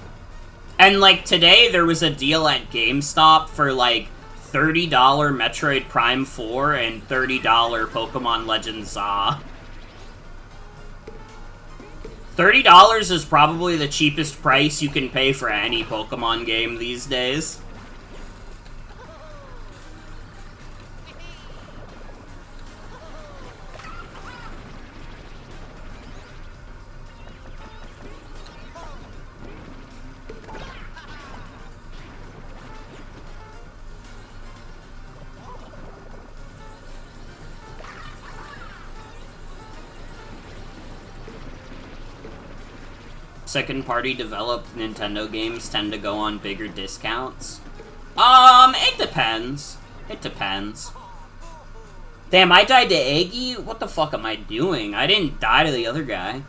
A: like, today there was a deal at GameStop for, like, $30 Metroid Prime 4 and $30 Pokemon Legends ZA. $30 is probably the cheapest price you can pay for any Pokemon game these days. second-party developed Nintendo games tend to go on bigger discounts? It depends. It depends. Damn, I died to Eggy? What the fuck am I doing? I didn't die to the other guy.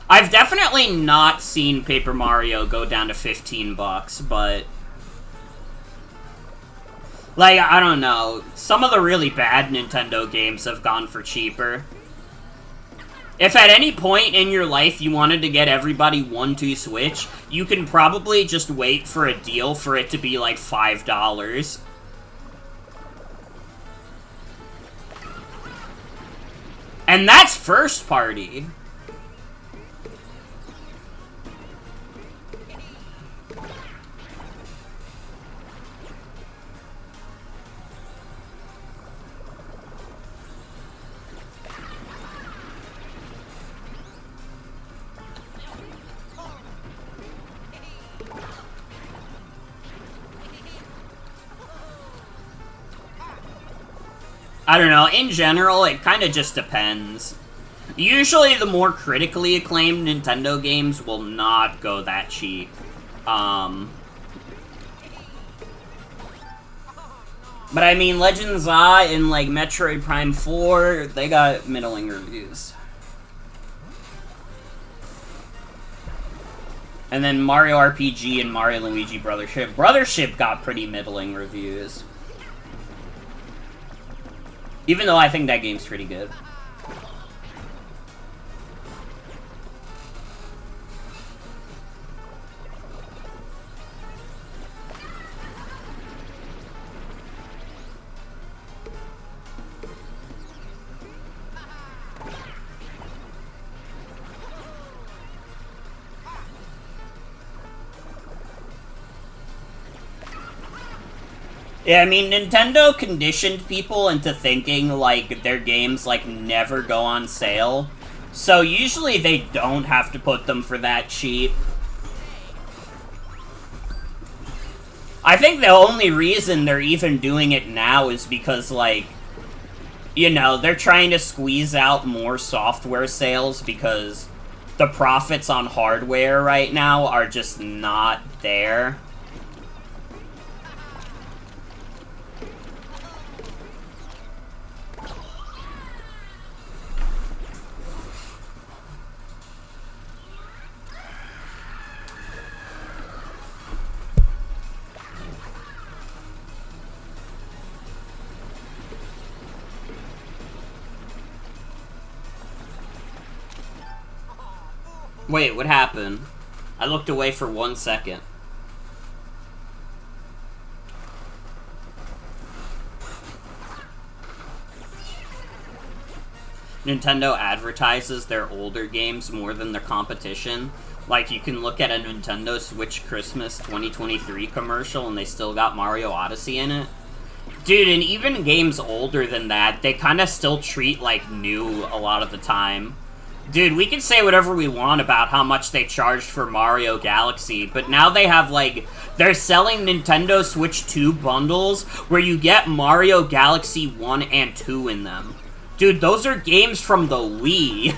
A: I've definitely not seen Paper Mario go down to $15, but... like, I don't know. Some of the really bad Nintendo games have gone for cheaper. If at any point in your life you wanted to get everybody 1-2 Switch, you can probably just wait for a deal for it to be like $5. And that's first party. I don't know, in general, it kind of just depends. Usually the more critically acclaimed Nintendo games will not go that cheap. But I mean, Legend Z and, like, Metroid Prime 4, they got middling reviews. And then Mario RPG and Mario & Luigi Brothership. Brothership got pretty middling reviews. Even though I think that game's pretty good. Yeah, I mean, Nintendo conditioned people into thinking, like, their games, like, never go on sale. So usually they don't have to put them for that cheap. I think the only reason they're even doing it now is because, like, you know, they're trying to squeeze out more software sales because the profits on hardware right now are just not there. Wait, what happened? I looked away for 1 second. Nintendo advertises their older games more than their competition. Like, you can look at a Nintendo Switch Christmas 2023 commercial and they still got Mario Odyssey in it. Dude, and even games older than that, they kind of still treat like new a lot of the time. Dude, we can say whatever we want about how much they charged for Mario Galaxy, but now they have, like, they're selling Nintendo Switch 2 bundles where you get Mario Galaxy 1 and 2 in them. Dude, those are games from the Wii.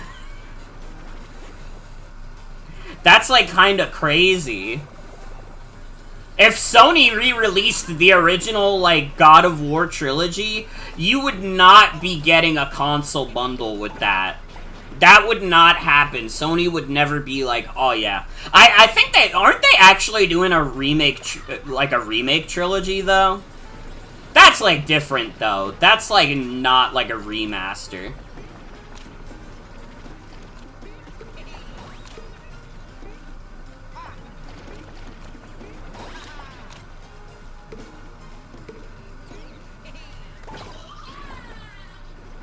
A: That's, like, kinda crazy. If Sony re-released the original, like, God of War trilogy, you would not be getting a console bundle with that. That would not happen. Sony would never be like, oh yeah. I think they, aren't they actually doing a remake, like a remake trilogy though? That's like different though. That's like not like a remaster.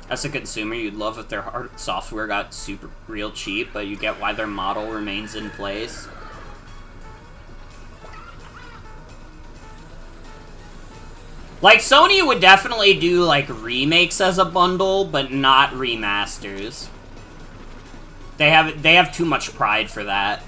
A: As a consumer, you'd love if their software got super real cheap, but you get why their model remains in place. Like, Sony would definitely do, like, remakes as a bundle, but not remasters. They have too much pride for that.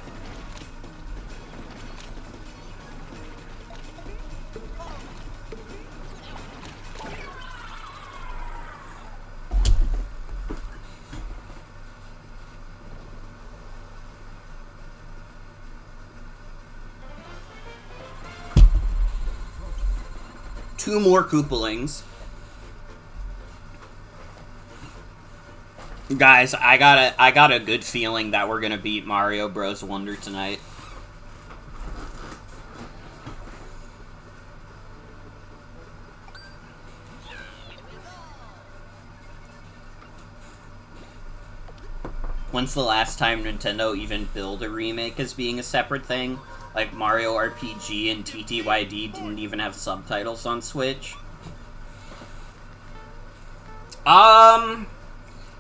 A: 2 more Koopalings. Guys, I got a good feeling that we're gonna beat Mario Bros. Wonder tonight. When's the last time Nintendo even billed a remake as being a separate thing? Like Mario RPG and TTYD didn't even have subtitles on Switch. I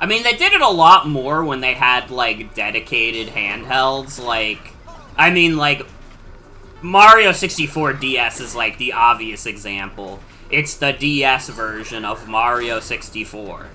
A: mean, they did it a lot more when they had, like, dedicated handhelds, like... I mean, like, Mario 64 DS is, like, the obvious example. It's the DS version of Mario 64.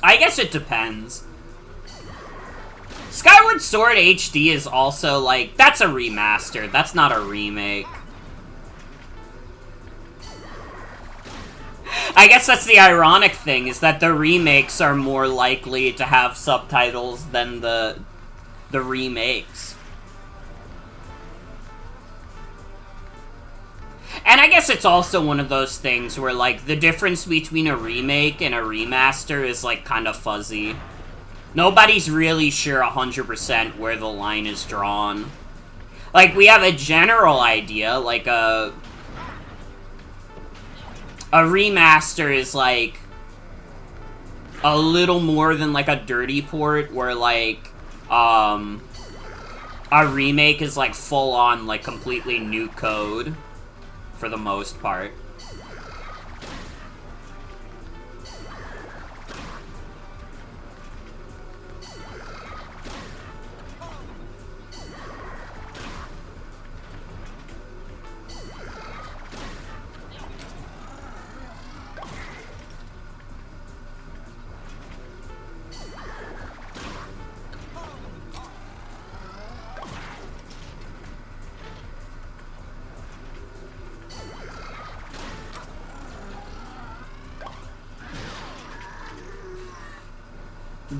A: I guess it depends. Skyward Sword HD is also, like, that's a remaster. That's not a remake. I guess that's the ironic thing, is that the remakes are more likely to have subtitles than the remakes. And I guess it's also one of those things where, like, the difference between a remake and a remaster is, like, kind of fuzzy. Nobody's really sure 100% where the line is drawn. Like, we have a general idea, like, a remaster is, like, a little more than, like, a dirty port, where, like, a remake is, like, full-on, like, completely new code. For the most part.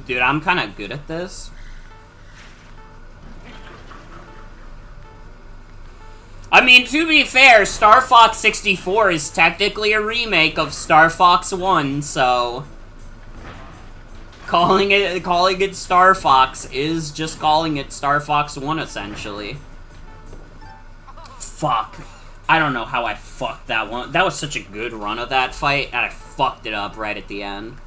A: Dude, I'm kind of good at this. I mean, to be fair, Star Fox 64 is technically a remake of Star Fox 1, so... Calling it Star Fox is just calling it Star Fox 1, essentially. Fuck. I don't know how I fucked that one. That was such a good run of that fight, and I fucked it up right at the end.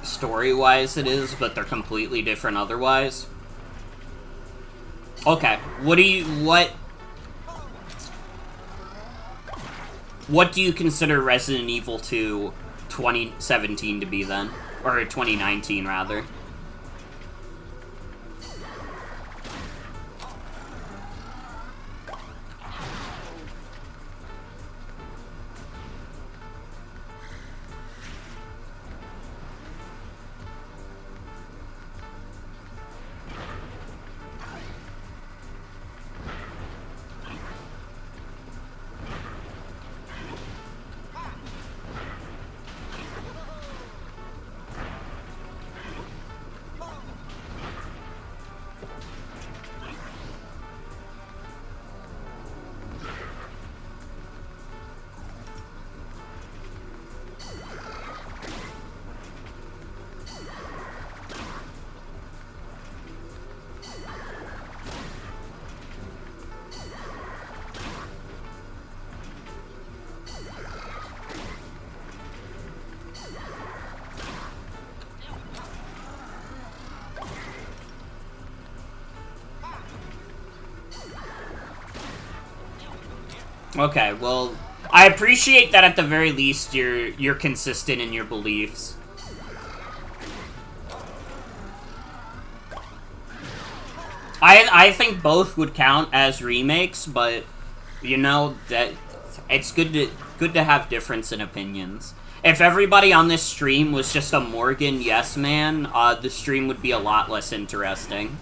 A: Story-wise it is, but they're completely different otherwise. Okay, what do you consider Resident Evil 2 2017 to be then? Or 2019, rather. Okay, well, I appreciate that at the very least you're consistent in your beliefs. I think both would count as remakes, but you know that it's good to have difference in opinions. If everybody on this stream was just a Morgan yes man, the stream would be a lot less interesting.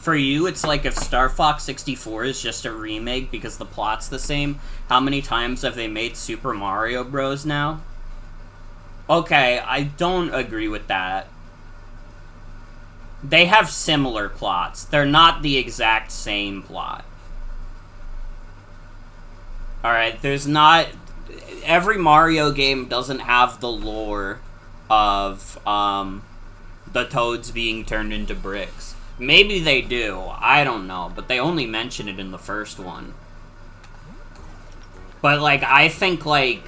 A: For you, it's like if Star Fox 64 is just a remake because the plot's the same, how many times have they made Super Mario Bros. Now? Okay, I don't agree with that. They have similar plots. They're not the exact same plot. Alright, there's not... Every Mario game doesn't have the lore of, the Toads being turned into bricks. Maybe they do, I don't know, but they only mention it in the first one. But, like, I think, like,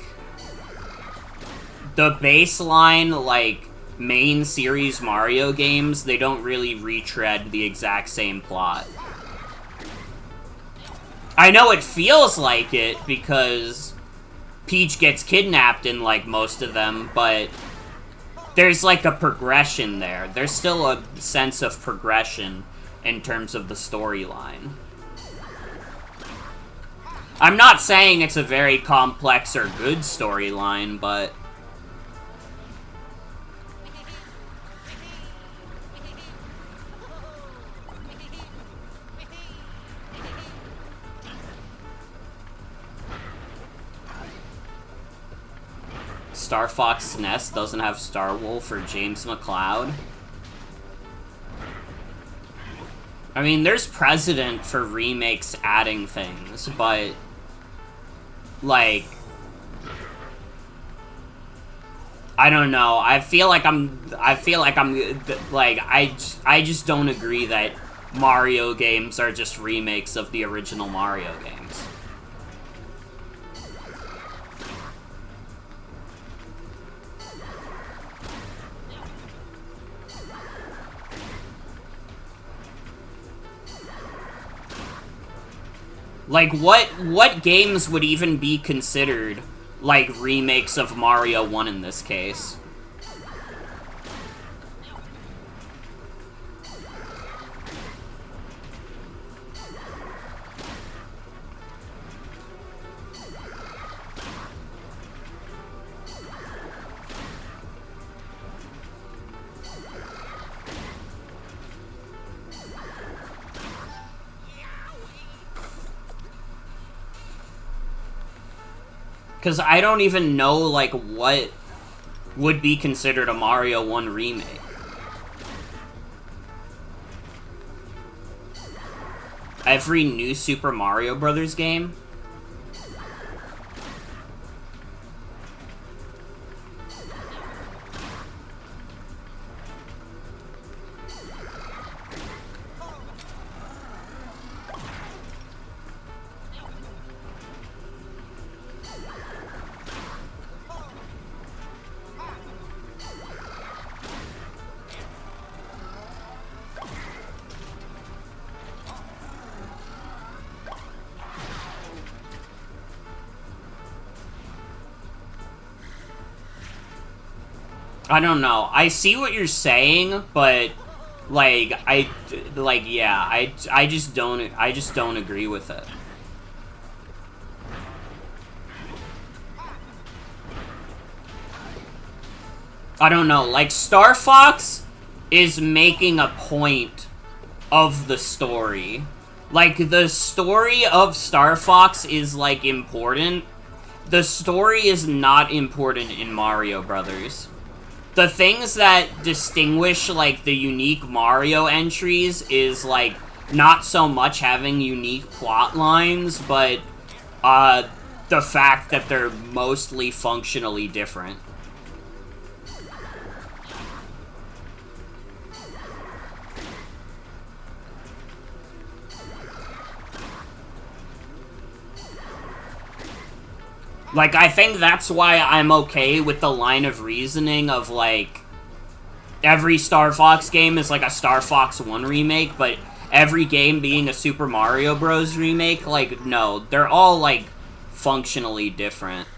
A: the baseline, like, main series Mario games, they don't really retread the exact same plot. I know it feels like it, because Peach gets kidnapped in, like, most of them, but there's, like, a progression there. There's still a sense of progression in terms of the storyline. I'm not saying it's a very complex or good storyline, but... Star Fox SNES doesn't have Star Wolf or James McCloud. I mean, there's precedent for remakes adding things, but... like... I don't know. I feel like I just don't agree that Mario games are just remakes of the original Mario games. Like, what games would even be considered, like, remakes of Mario 1 in this case? Because I don't even know, like, what would be considered a Mario 1 remake. Every new Super Mario Brothers game? I don't know. I see what you're saying, but like yeah, I just don't agree with it. I don't know. Like, Star Fox is making a point of the story. Like, the story of Star Fox is, like, important. The story is not important in Mario Brothers. The things that distinguish, like, the unique Mario entries is, like, not so much having unique plot lines, but, the fact that they're mostly functionally different. Like, I think that's why I'm okay with the line of reasoning of, like, every Star Fox game is, like, a Star Fox 1 remake, but every game being a Super Mario Bros. Remake, like, no. They're all, like, functionally different.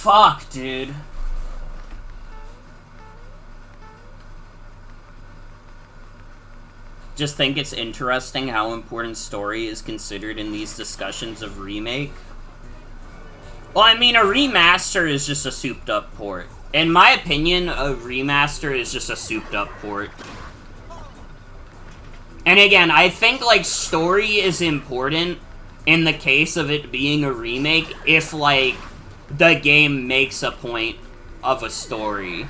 A: Fuck, dude. Just think it's interesting how important story is considered in these discussions of remake. Well, I mean, a remaster is just a souped-up port. In my opinion, a remaster is just a souped-up port. And again, I think, like, story is important in the case of it being a remake if, like, the game makes a point of a story.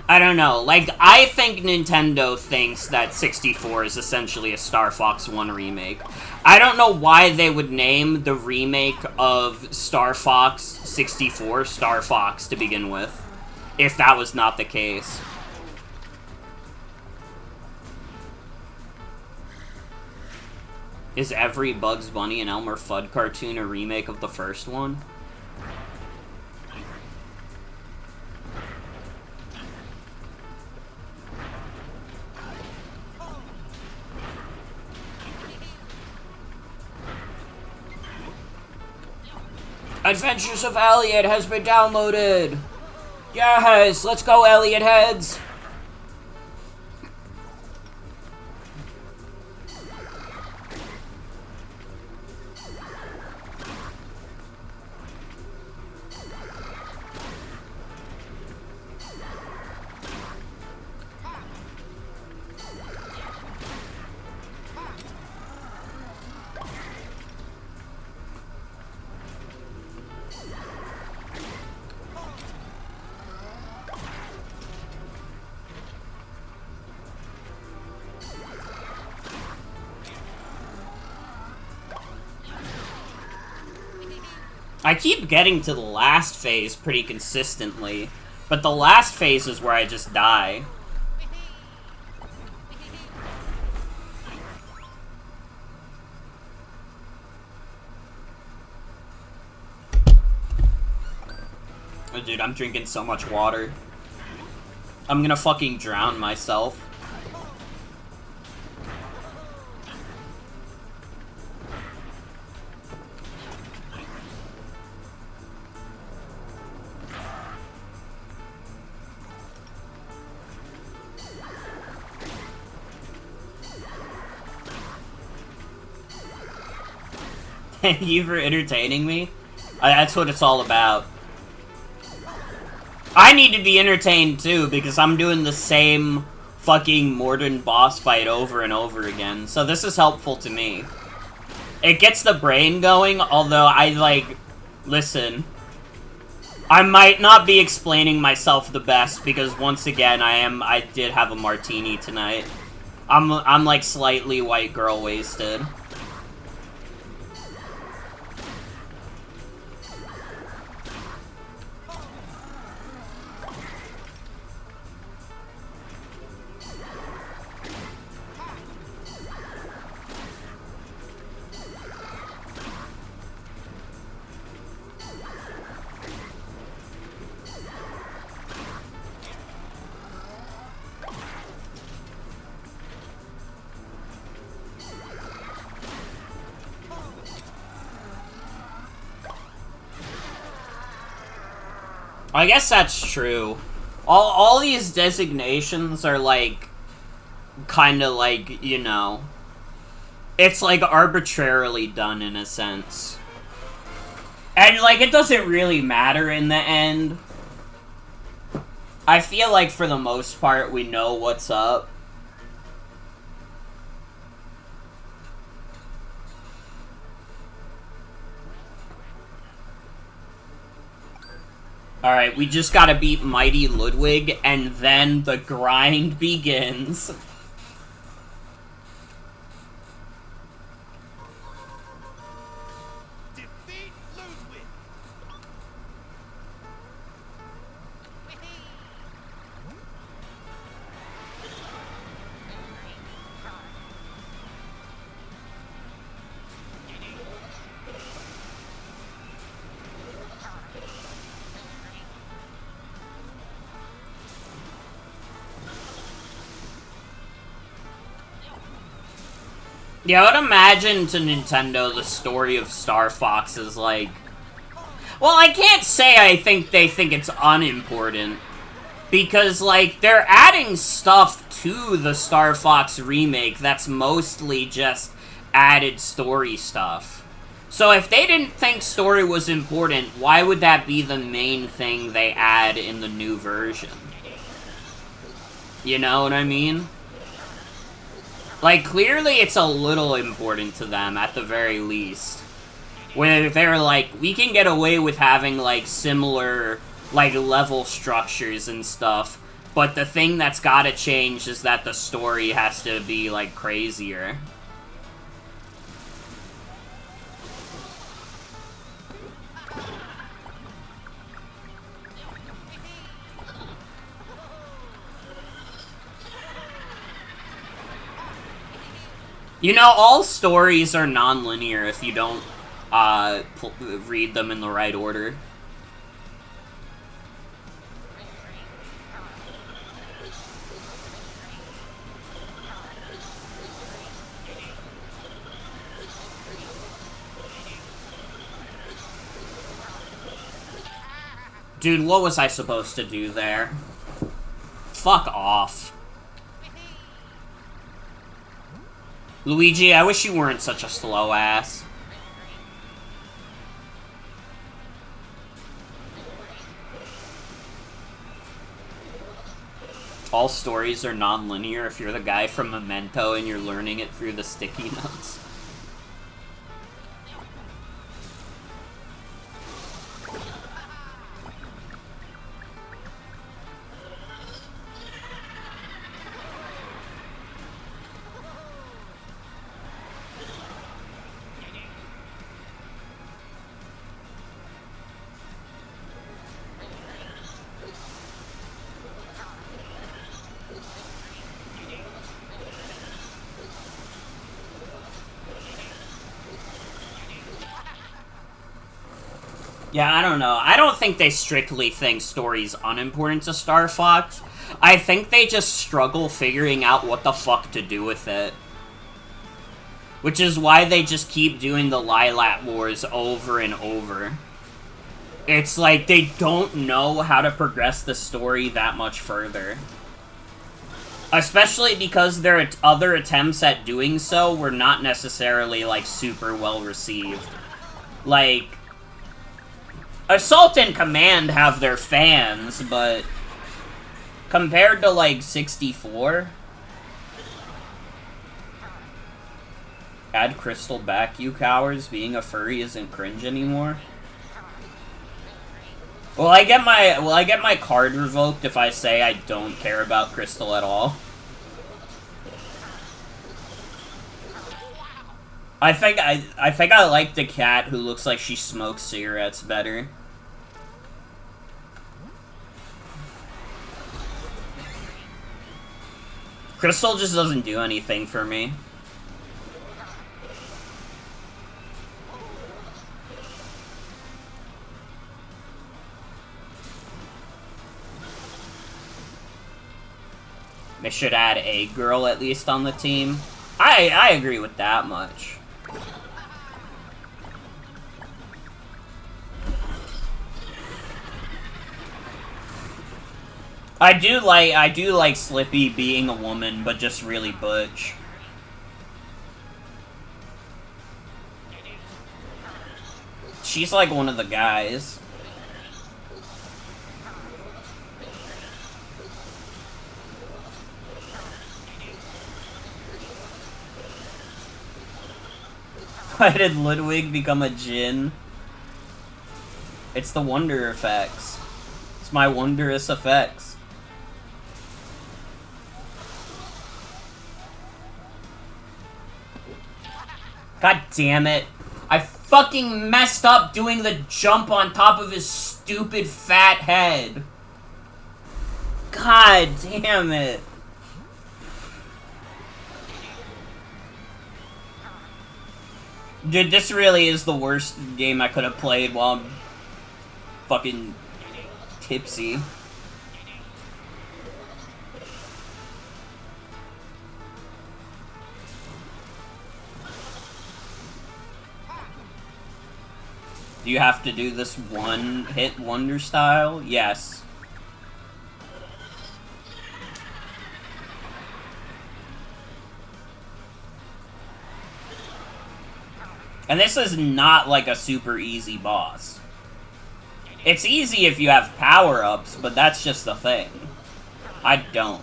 A: I don't know. Like, I think Nintendo thinks that 64 is essentially a Star Fox 1 remake. I don't know why they would name the remake of Star Fox 64 Star Fox to begin with, if that was not the case. Is every Bugs Bunny and Elmer Fudd cartoon a remake of the first one? Adventures of Elliot has been downloaded! Yes, let's go, Elliot heads! I keep getting to the last phase pretty consistently, but the last phase is where I just die. Oh, dude, I'm drinking so much water. I'm gonna fucking drown myself. Thank you for entertaining me. That's what it's all about. I need to be entertained too, because I'm doing the same fucking Morden boss fight over and over again, so this is helpful to me. It gets the brain going, although listen, I might not be explaining myself the best, because once again, I did have a martini tonight. I'm like slightly white girl wasted. I guess that's true. All these designations are, like, kinda like, you know, it's, like, arbitrarily done in a sense. And, like, it doesn't really matter in the end. I feel like, for the most part, we know what's up. Alright, we just gotta beat Mighty Ludwig, and then the grind begins.
B: Defeat Ludwig.
A: Yeah, I would imagine to Nintendo the story of Star Fox is like... Well, I can't say I think they think it's unimportant. Because, like, they're adding stuff to the Star Fox remake that's mostly just added story stuff. So if they didn't think story was important, why would that be the main thing they add in the new version? You know what I mean? Like, clearly it's a little important to them, at the very least. Where they're like, we can get away with having, like, similar, like, level structures and stuff, but the thing that's gotta change is that the story has to be, like, crazier. You know, all stories are non-linear if you don't, read them in the right order. Dude, what was I supposed to do there? Fuck off. Luigi, I wish you weren't such a slow ass. All stories are non-linear if you're the guy from Memento and you're learning it through the sticky notes. Yeah, I don't know. I don't think they strictly think story's unimportant to Star Fox. I think they just struggle figuring out what the fuck to do with it. Which is why they just keep doing the Lilat Wars over and over. It's like they don't know how to progress the story that much further. Especially because their other attempts at doing so were not necessarily, like, super well received. Like, Assault and Command have their fans, but compared to, like, 64... Add Crystal back, you cowards. Being a furry isn't cringe anymore. Will I get my card revoked if I say I don't care about Crystal at all? I think I like the cat who looks like she smokes cigarettes better. Crystal just doesn't do anything for me. They should add a girl at least on the team. I agree with that much. I do like Slippy being a woman, but just really butch. She's like one of the guys. Why did Ludwig become a djinn? It's the wonder effects. It's my wondrous effects. God damn it. I fucking messed up doing the jump on top of his stupid fat head. God damn it. Dude, this really is the worst game I could have played while I'm fucking tipsy. Do you have to do this one-hit wonder style? Yes. And this is not like a super easy boss. It's easy if you have power-ups, but that's just the thing. I don't.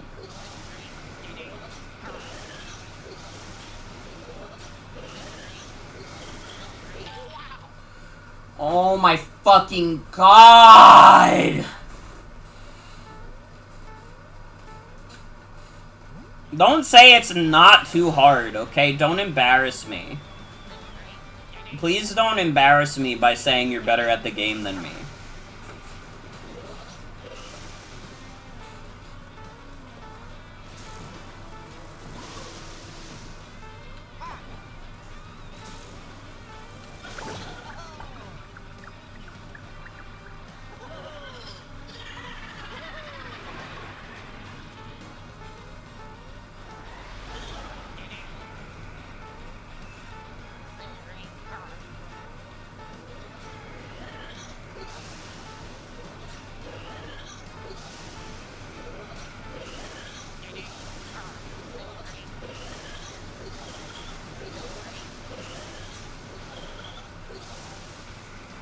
A: Oh my fucking god! Don't say it's not too hard, okay? Don't embarrass me. Please don't embarrass me by saying you're better at the game than me.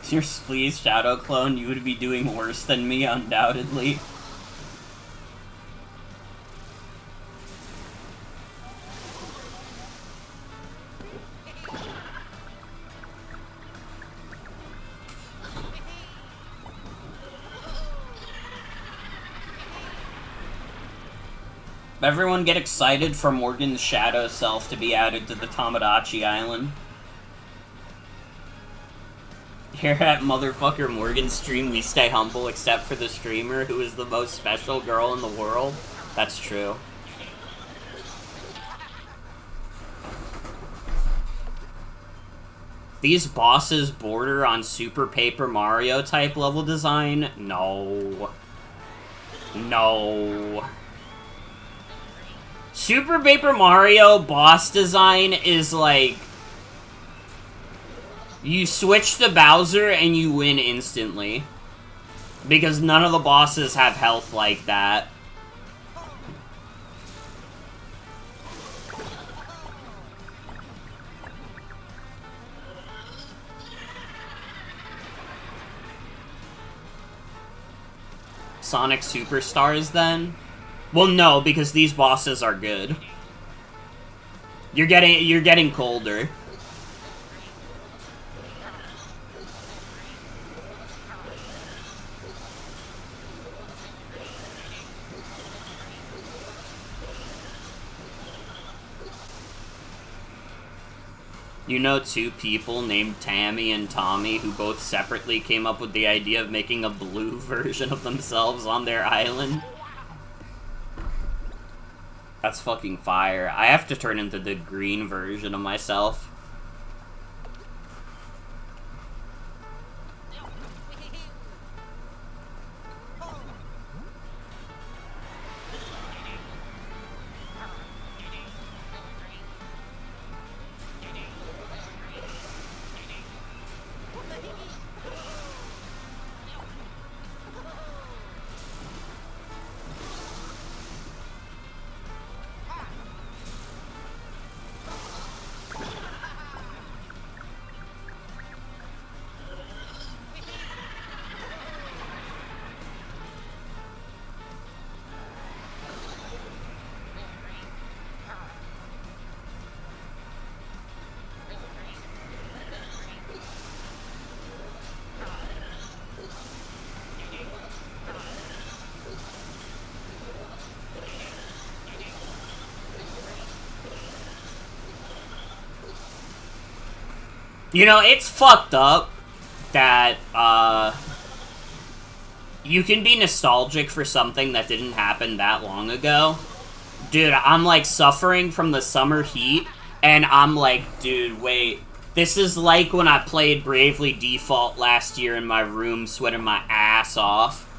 A: Your Spleeze Shadow clone, you would be doing worse than me, undoubtedly. Everyone get excited for Morgan's shadow self to be added to the Tomodachi Island. Here at motherfucker Morgan's stream, we stay humble except for the streamer, who is the most special girl in the world. That's true. These bosses border on Super Paper Mario type level design? No. No. Super Paper Mario boss design is like... You switch to Bowser and you win instantly. Because none of the bosses have health like that. Sonic Superstars, then? Well, no, because these bosses are good. You're getting colder. You know two people named Tammy and Tommy who both separately came up with the idea of making a blue version of themselves on their island? That's fucking fire. I have to turn into the green version of myself. You know, it's fucked up that, you can be nostalgic for something that didn't happen that long ago. Dude, I'm, like, suffering from the summer heat, and I'm like, dude, wait. This is like when I played Bravely Default last year in my room, sweating my ass off.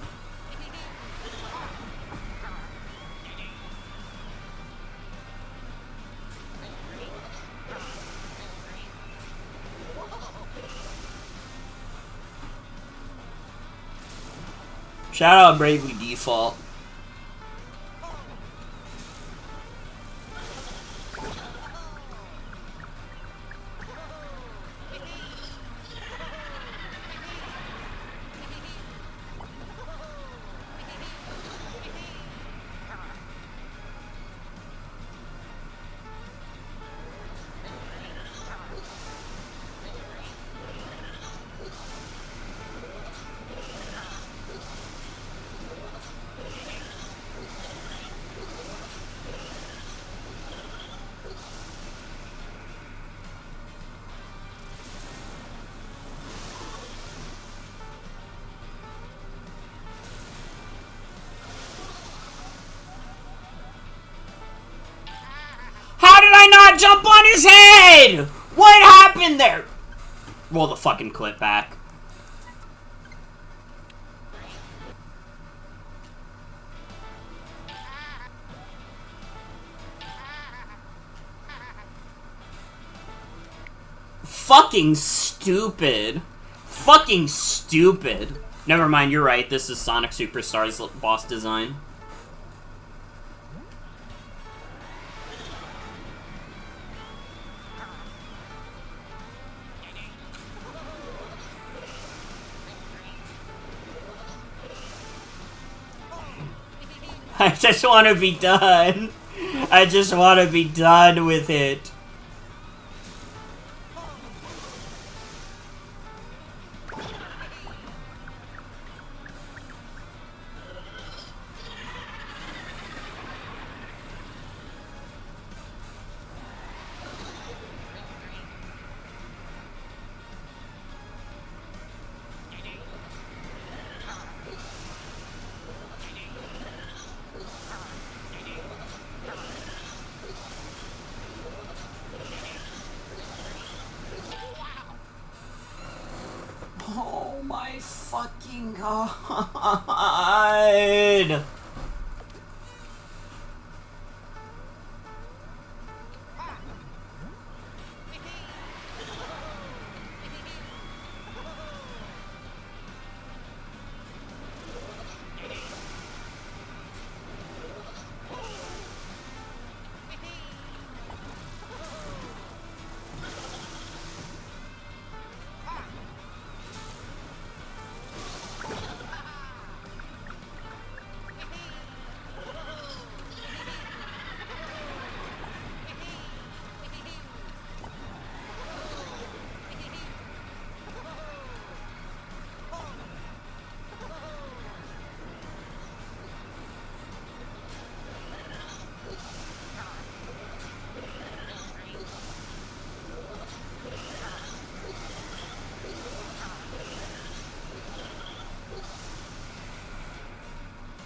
A: Shout out Bravely Default. How did I not jump on his head? What happened there? Roll the fucking clip back. Fucking stupid. Fucking stupid. Never mind, you're right. This is Sonic Superstars boss design. I just want to be done. I just want to be done with it. fucking god!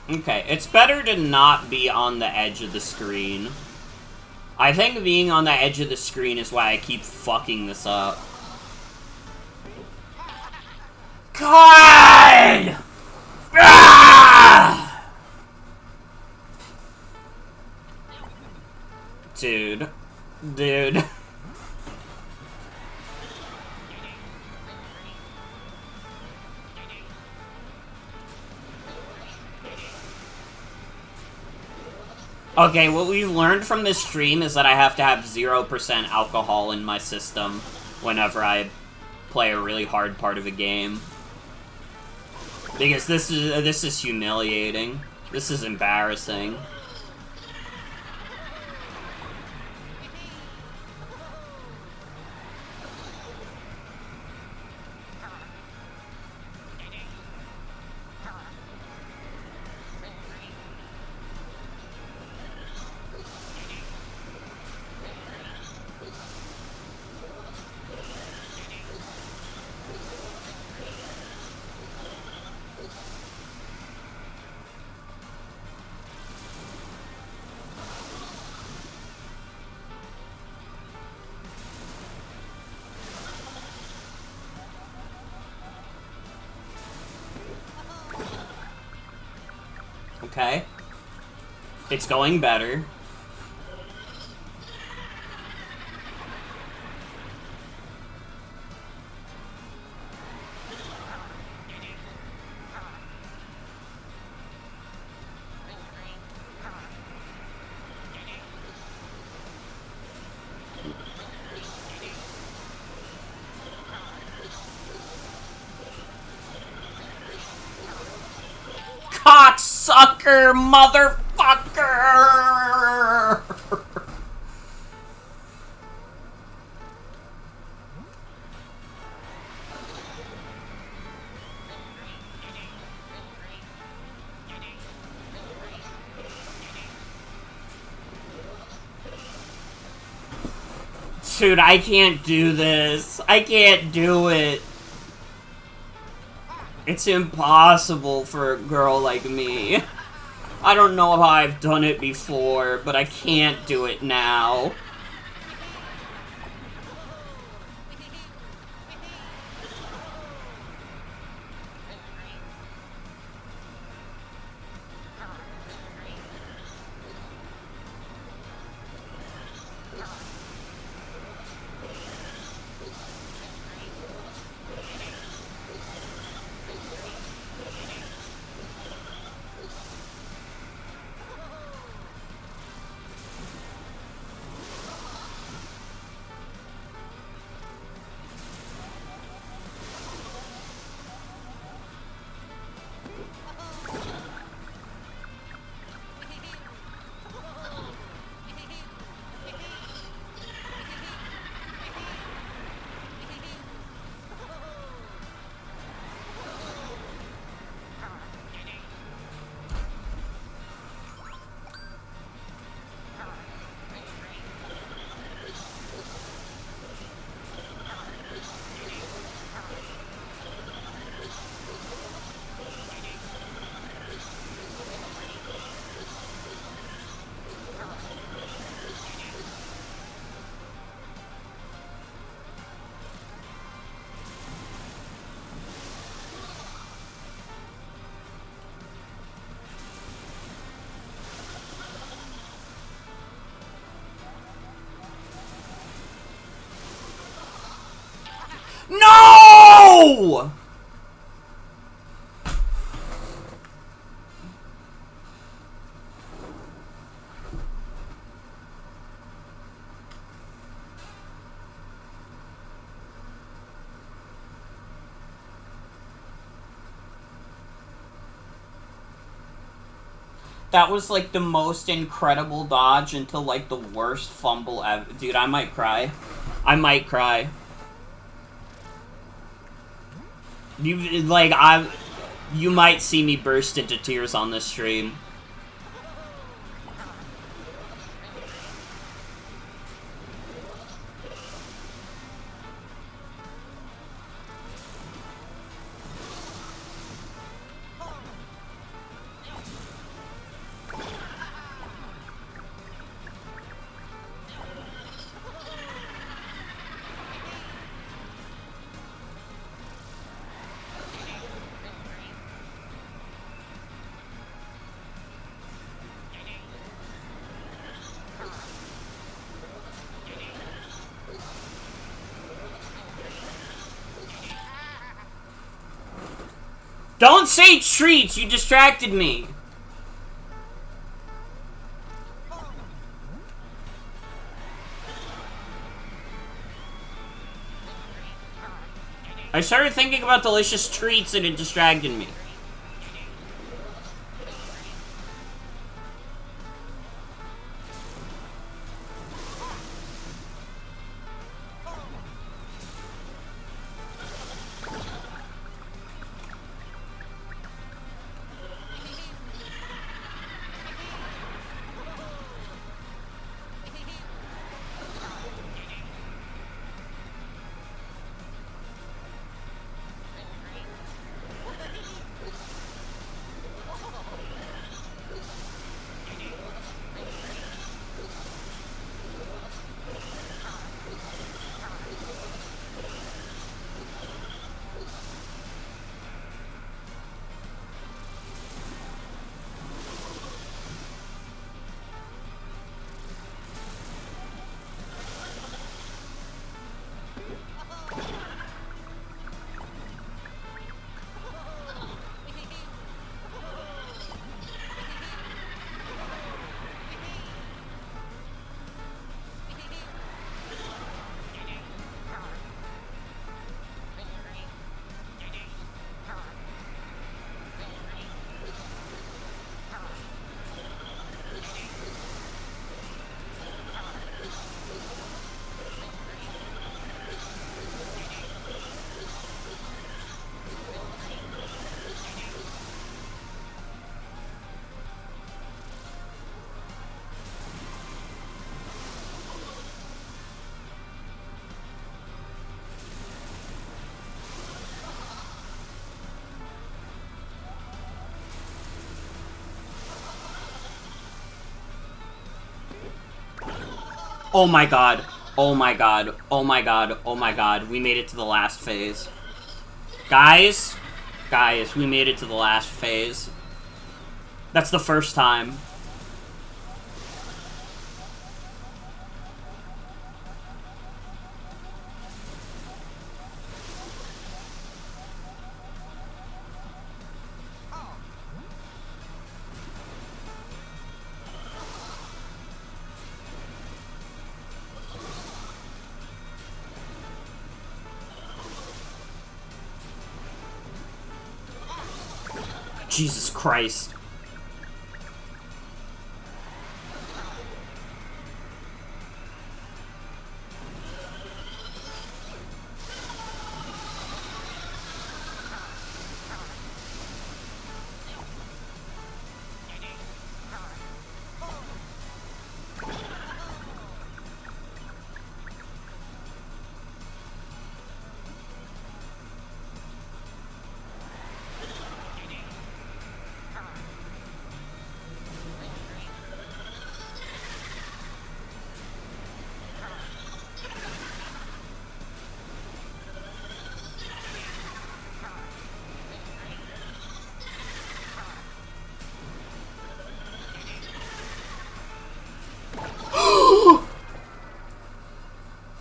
A: Okay, it's better to not be on the edge of the screen. I think being on the edge of the screen is why I keep fucking this up. God! Ah! Dude. Dude. Okay, what we've learned from this stream is that I have to have 0% alcohol in my system whenever I play a really hard part of a game. Because this is humiliating. This is embarrassing. Okay. It's going better. Cocksucker, motherfucker! Dude, I can't do this. I can't do it. It's impossible for a girl like me. I don't know how I've done it before, but I can't do it now. No! That was like the most incredible dodge into like the worst fumble ever. Dude, I might cry. I might cry. You might see me burst into tears on this stream. Don't say treats! You distracted me! I started thinking about delicious treats and it distracted me. Oh my god. Oh my god. Oh my god. Oh my god. We made it to the last phase. Guys. Guys, we made it to the last phase. That's the first time. Jesus Christ.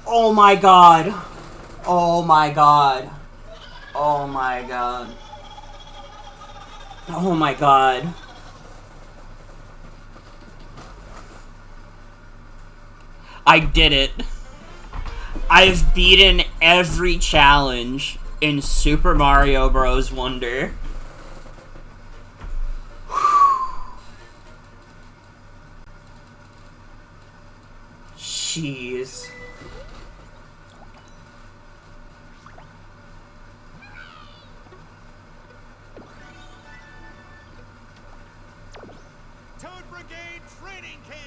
A: Oh my god. Oh my god. Oh my god. Oh my god. I did it. I've beaten every challenge in Super Mario Bros. Wonder. Jeez.
B: Toad Brigade Training Camp.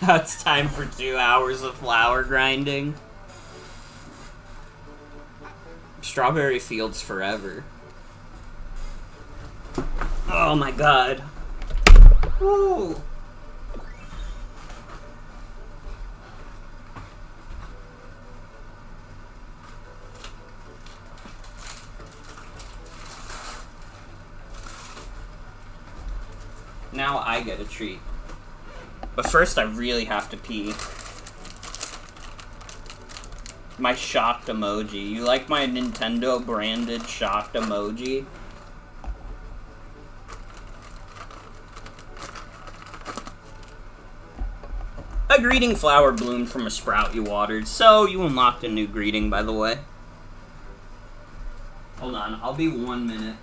A: Now it's time for 2 hours of flour grinding. Strawberry Fields forever. Oh my god. Woo! Now I get a treat. But first I really have to pee. My shocked emoji. You like my Nintendo branded shocked emoji? A greeting flower bloomed from a sprout you watered, so you unlocked a new greeting, by the way. Hold on, I'll be 1 minute.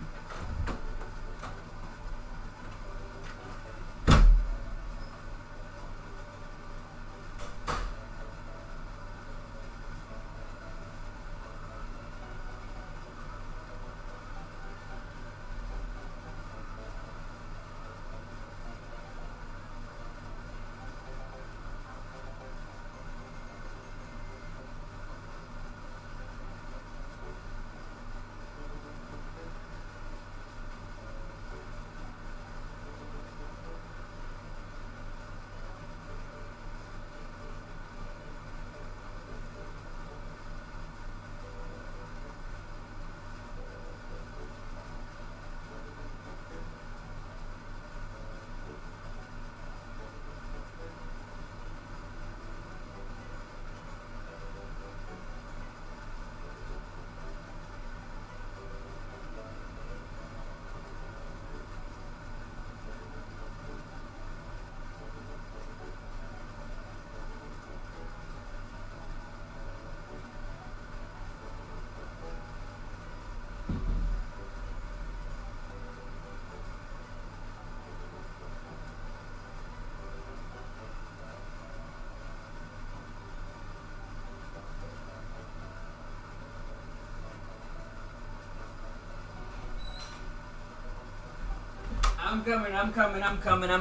A: I'm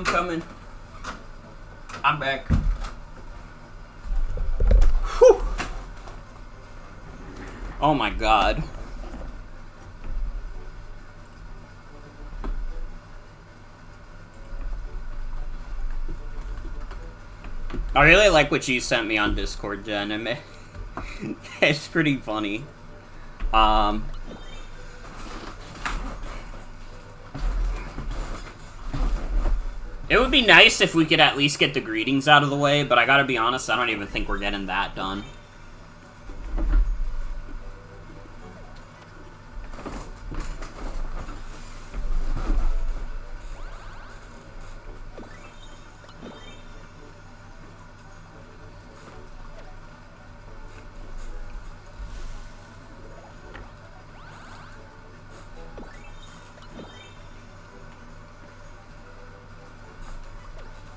A: coming. I'm back. Whew. Oh my god. I really like what you sent me on Discord, Jen. It's pretty funny. It would be nice if we could at least get the greetings out of the way, but I gotta be honest, I don't even think we're getting that done.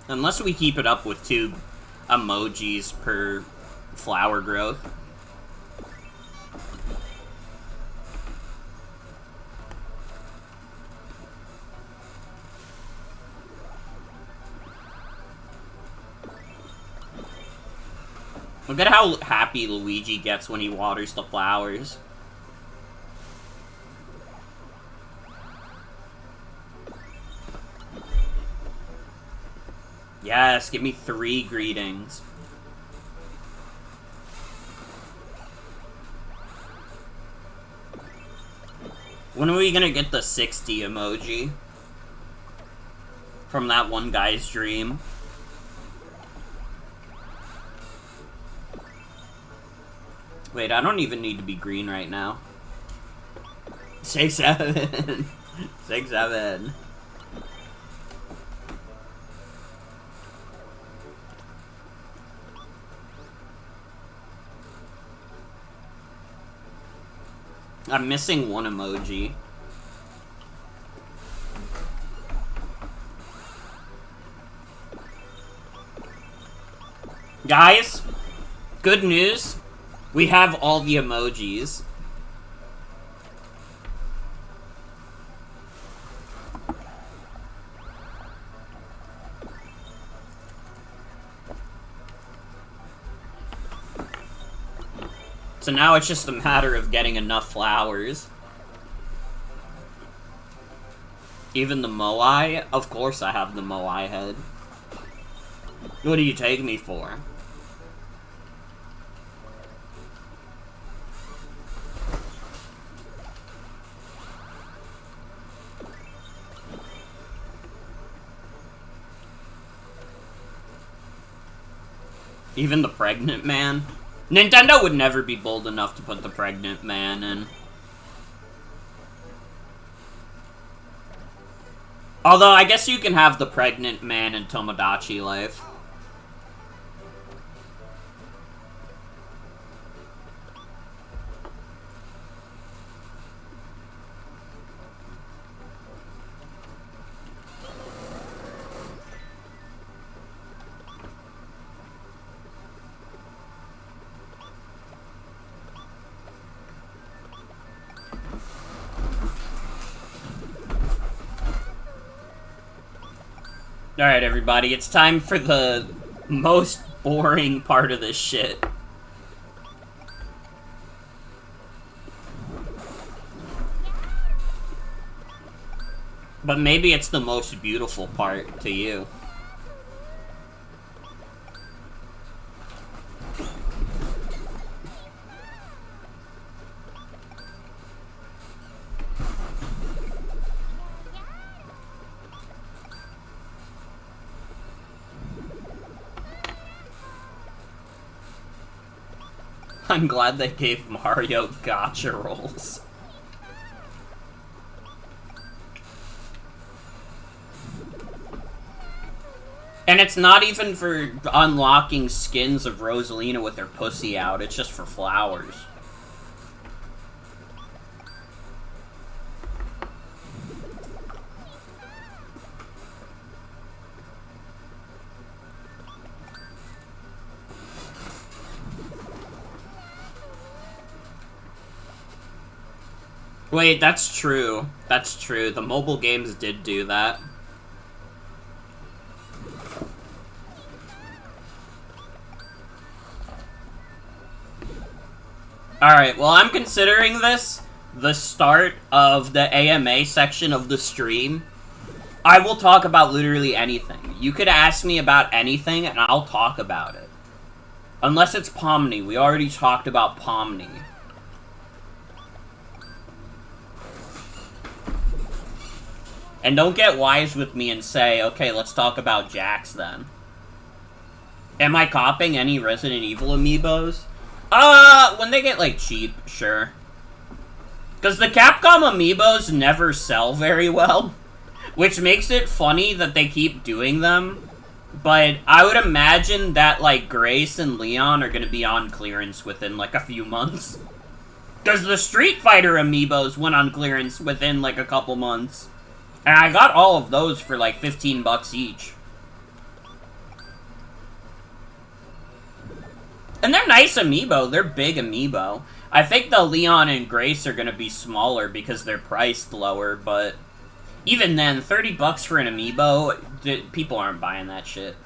A: Unless we keep it up with 2 emojis per flower growth. Look at how happy Luigi gets when he waters the flowers. Yes, give me 3 greetings. When are we gonna get the 60 emoji? From that one guy's dream. Wait, I don't even need to be green right now. 6-7. 6-7. I'm missing one emoji. Guys, good news. We have all the emojis. So now it's just a matter of getting enough flowers. Even the Moai? Of course I have the Moai head. What do you take me for? Even the pregnant man? Nintendo would never be bold enough to put the pregnant man in. Although, I guess you can have the pregnant man in Tomodachi Life. Alright, everybody, it's time for the most boring part of this shit. But maybe it's the most beautiful part to you. I'm glad they gave Mario gacha rolls. And it's not even for unlocking skins of Rosalina with her pussy out, it's just for flowers. Wait, that's true. That's true. The mobile games did do that. Alright, well, I'm considering this the start of the AMA section of the stream. I will talk about literally anything. You could ask me about anything, and I'll talk about it. Unless it's Pomni. We already talked about Pomni. And don't get wise with me and say, okay, let's talk about Jax then. Am I copying any Resident Evil amiibos? When they get, like, cheap, sure. Because the Capcom amiibos never sell very well. Which makes it funny that they keep doing them. But I would imagine that, like, Grace and Leon are gonna be on clearance within, like, a few months. Because the Street Fighter amiibos went on clearance within, like, a couple months. And I got all of those for like 15 bucks each. And they're nice amiibo. They're big amiibo. I think the Leon and Grace are going to be smaller because they're priced lower, but even then, 30 bucks for an amiibo, people aren't buying that shit.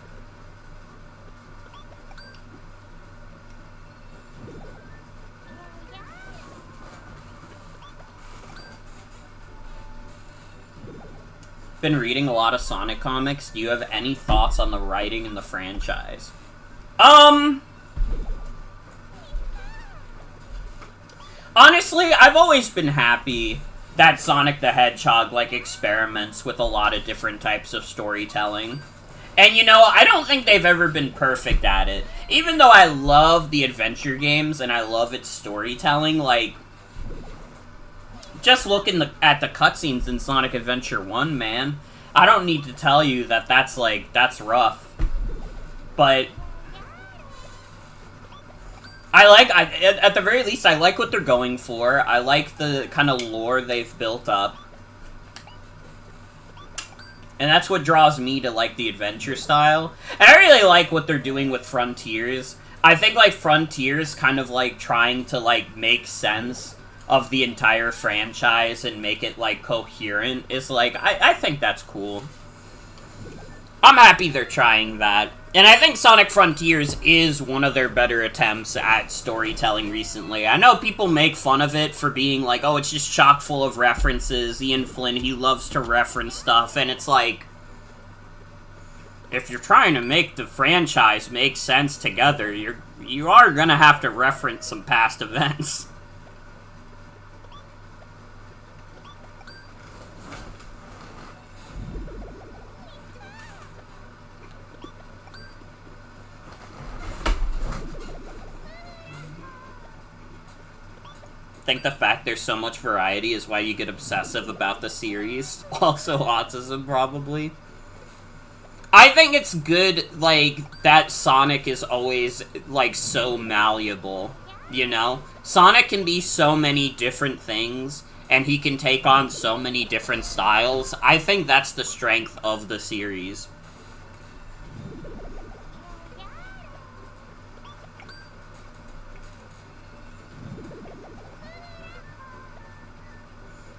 A: Been reading a lot of Sonic comics. Do you have any thoughts on the writing in the franchise? Honestly, I've always been happy that Sonic the Hedgehog, like, experiments with a lot of different types of storytelling. And you know, I don't think they've ever been perfect at it. Even though I love the adventure games and I love its storytelling, like, just looking at the cutscenes in Sonic Adventure 1, man, I don't need to tell you that that's rough. But at the very least, I like what they're going for. I like the kind of lore they've built up. And that's what draws me to, like, the adventure style. And I really like what they're doing with Frontiers. I think, like, Frontiers kind of, like, trying to, like, make sense of the entire franchise and make it, like, coherent is, like, I think that's cool. I'm happy they're trying that. And I think Sonic Frontiers is one of their better attempts at storytelling recently. I know people make fun of it for being like, oh, it's just chock full of references. Ian Flynn, he loves to reference stuff. And it's like, if you're trying to make the franchise make sense together, you are gonna have to reference some past events. I think the fact there's so much variety is why you get obsessive about the series. Also autism, probably. I think it's good, like, that Sonic is always, like, so malleable, you know? Sonic can be so many different things, and he can take on so many different styles. I think that's the strength of the series.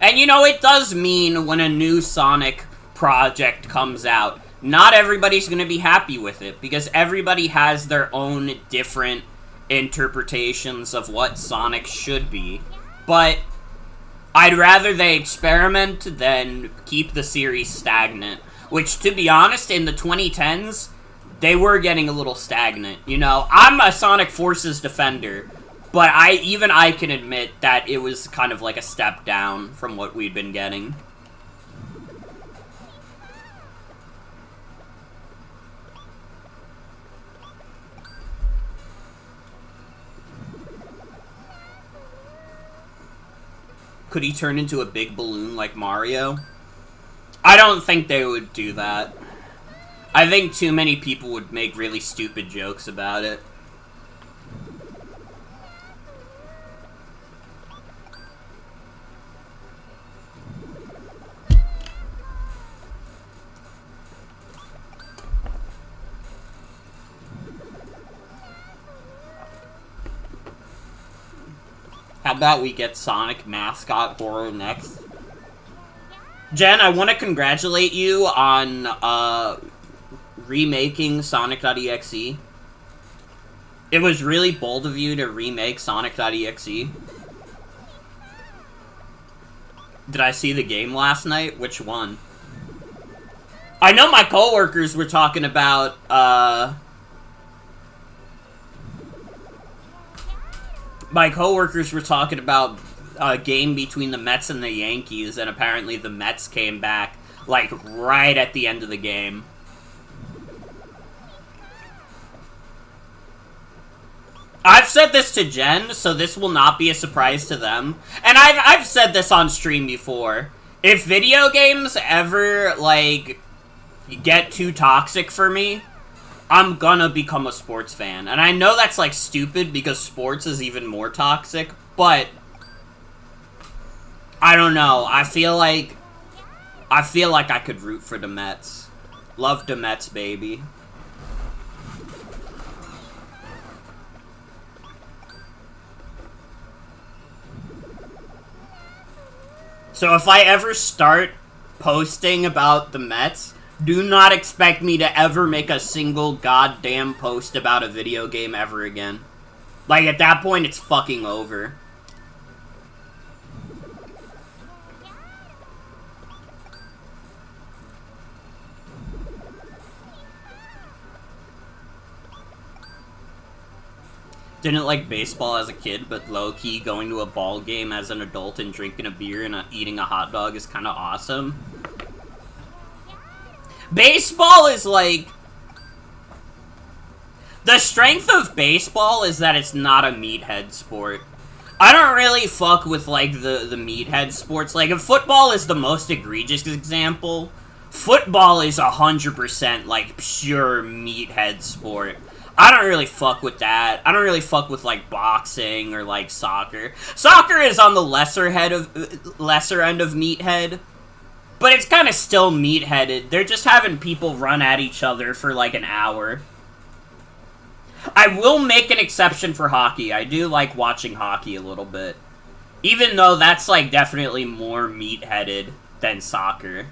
A: And you know, it does mean when a new Sonic project comes out, not everybody's going to be happy with it, because everybody has their own different interpretations of what Sonic should be. But I'd rather they experiment than keep the series stagnant. Which, to be honest, in the 2010s, they were getting a little stagnant. You know, I'm a Sonic Forces defender, but even I can admit that it was kind of like a step down from what we'd been getting. Could he turn into a big balloon like Mario? I don't think they would do that. I think too many people would make really stupid jokes about it. How about we get Sonic mascot horror next? Jen, I want to congratulate you on remaking Sonic.exe. It was really bold of you to remake Sonic.exe. Did I see the game last night? Which one? I know my coworkers were talking about, my coworkers were talking about a game between the Mets and the Yankees, and apparently the Mets came back, like, right at the end of the game. I've said this to Jen, so this will not be a surprise to them. And I've said this on stream before. If video games ever, like, get too toxic for me, I'm gonna become a sports fan. And I know that's, like, stupid because sports is even more toxic, but I don't know. I feel like I could root for the Mets. Love the Mets, baby. So if I ever start posting about the Mets, do not expect me to ever make a single goddamn post about a video game ever again. Like, at that point, it's fucking over. Didn't like baseball as a kid, but low-key going to a ball game as an adult and drinking a beer and eating a hot dog is kind of awesome. Baseball is like, The strength of baseball is that it's not a meathead sport. I don't really fuck with, like, the meathead sports. Like, if football is the most egregious example, football is 100%, like, pure meathead sport. I don't really fuck with that. I don't really fuck with, like, boxing or, like, soccer. Soccer is on the lesser end of meathead, but it's kind of still meatheaded. They're just having people run at each other for, like, an hour. I will make an exception for hockey. I do like watching hockey a little bit. Even though that's, like, definitely more meatheaded than soccer.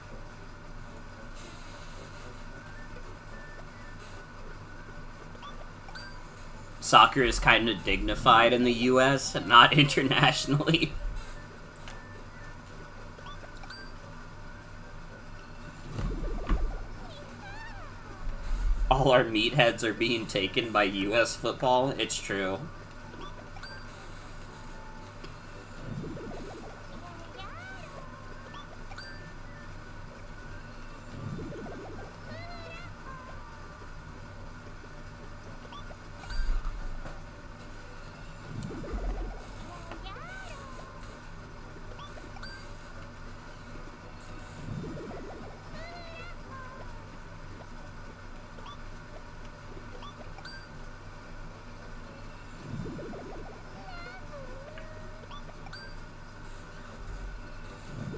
A: Soccer is kind of dignified in the US, not internationally. All our meatheads are being taken by US football. It's true.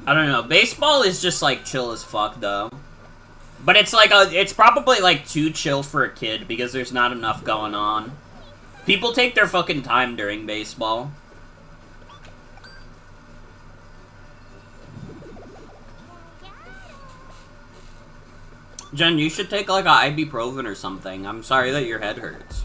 A: I don't know. Baseball is just, like, chill as fuck, though. But it's, like, it's probably, like, too chill for a kid because there's not enough going on. People take their fucking time during baseball. Jen, you should take, like, a ibuprofen or something. I'm sorry that your head hurts.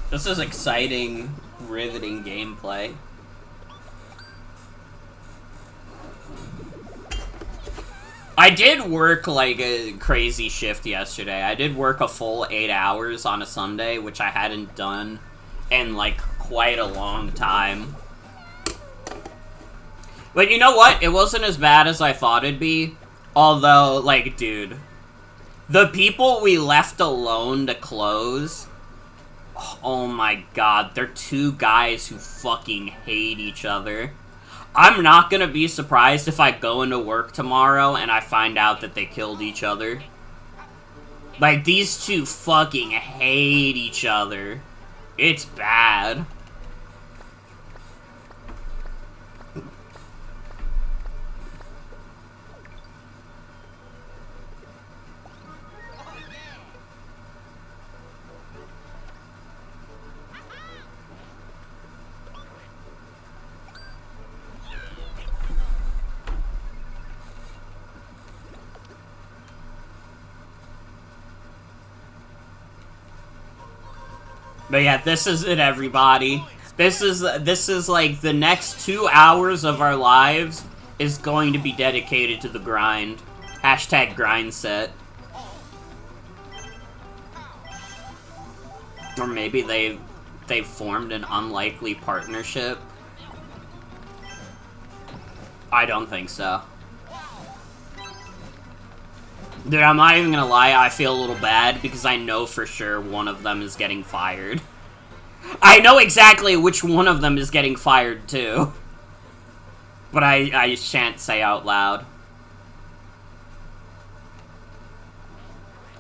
A: This is exciting, riveting gameplay. I did work, like, a crazy shift yesterday. I did work a full 8 hours on a Sunday, which I hadn't done in, like, quite a long time. But you know what? It wasn't as bad as I thought it'd be. Although, like, dude, the people we left alone to close... Oh my god, they're two guys who fucking hate each other. I'm not gonna be surprised if I go into work tomorrow and I find out that they killed each other. Like, these two fucking hate each other. It's bad. But yeah, this is it, everybody. This is like the next 2 hours of our lives is going to be dedicated to the grind. Hashtag grind set. Or maybe they've formed an unlikely partnership. I don't think so. Dude, I'm not even gonna lie, I feel a little bad because I know for sure one of them is getting fired. I know exactly which one of them is getting fired, too. But I shan't say out loud.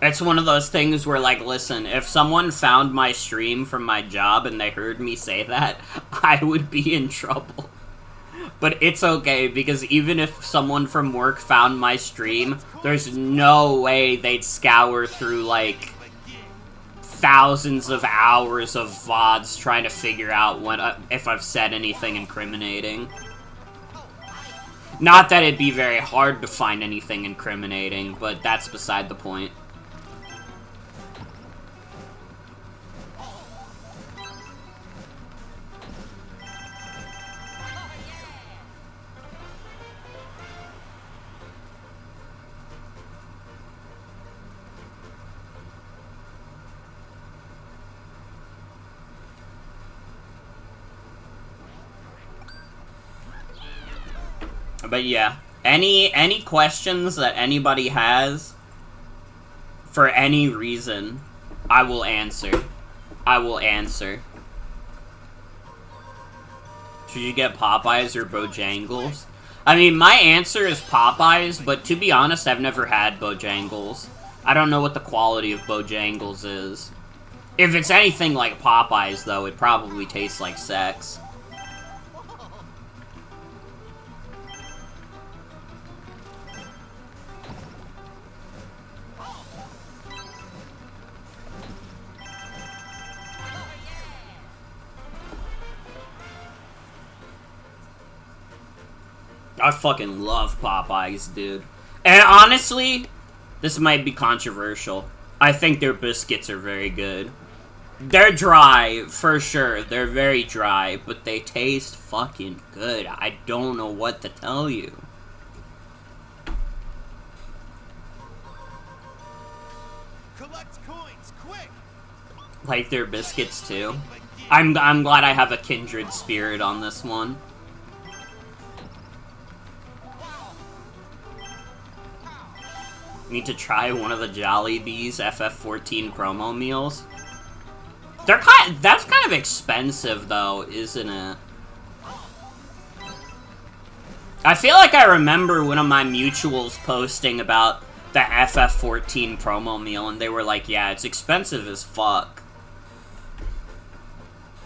A: It's one of those things where, like, listen, if someone found my stream from my job and they heard me say that, I would be in trouble. But it's okay, because even if someone from work found my stream, there's no way they'd scour through, like, thousands of hours of VODs trying to figure out if I've said anything incriminating. Not that it'd be very hard to find anything incriminating, but that's beside the point. But yeah, any questions that anybody has for any reason, I will answer. I will answer. Should you get Popeyes or Bojangles? I mean, my answer is Popeyes, but to be honest, I've never had Bojangles. I don't know what the quality of Bojangles is. If it's anything like Popeyes, though, it probably tastes like sex. I fucking love Popeyes, dude. And honestly, this might be controversial. I think their biscuits are very good. They're dry, for sure. They're very dry, but they taste fucking good. I don't know what to tell you.
B: Collect coins, quick!
A: Like their biscuits, too. I'm glad I have a kindred spirit on this one. Need to try one of the Jollibee's FF14 promo meals. That's kind of expensive, though, isn't it? I feel like I remember one of my mutuals posting about the FF14 promo meal, and they were like, yeah, it's expensive as fuck.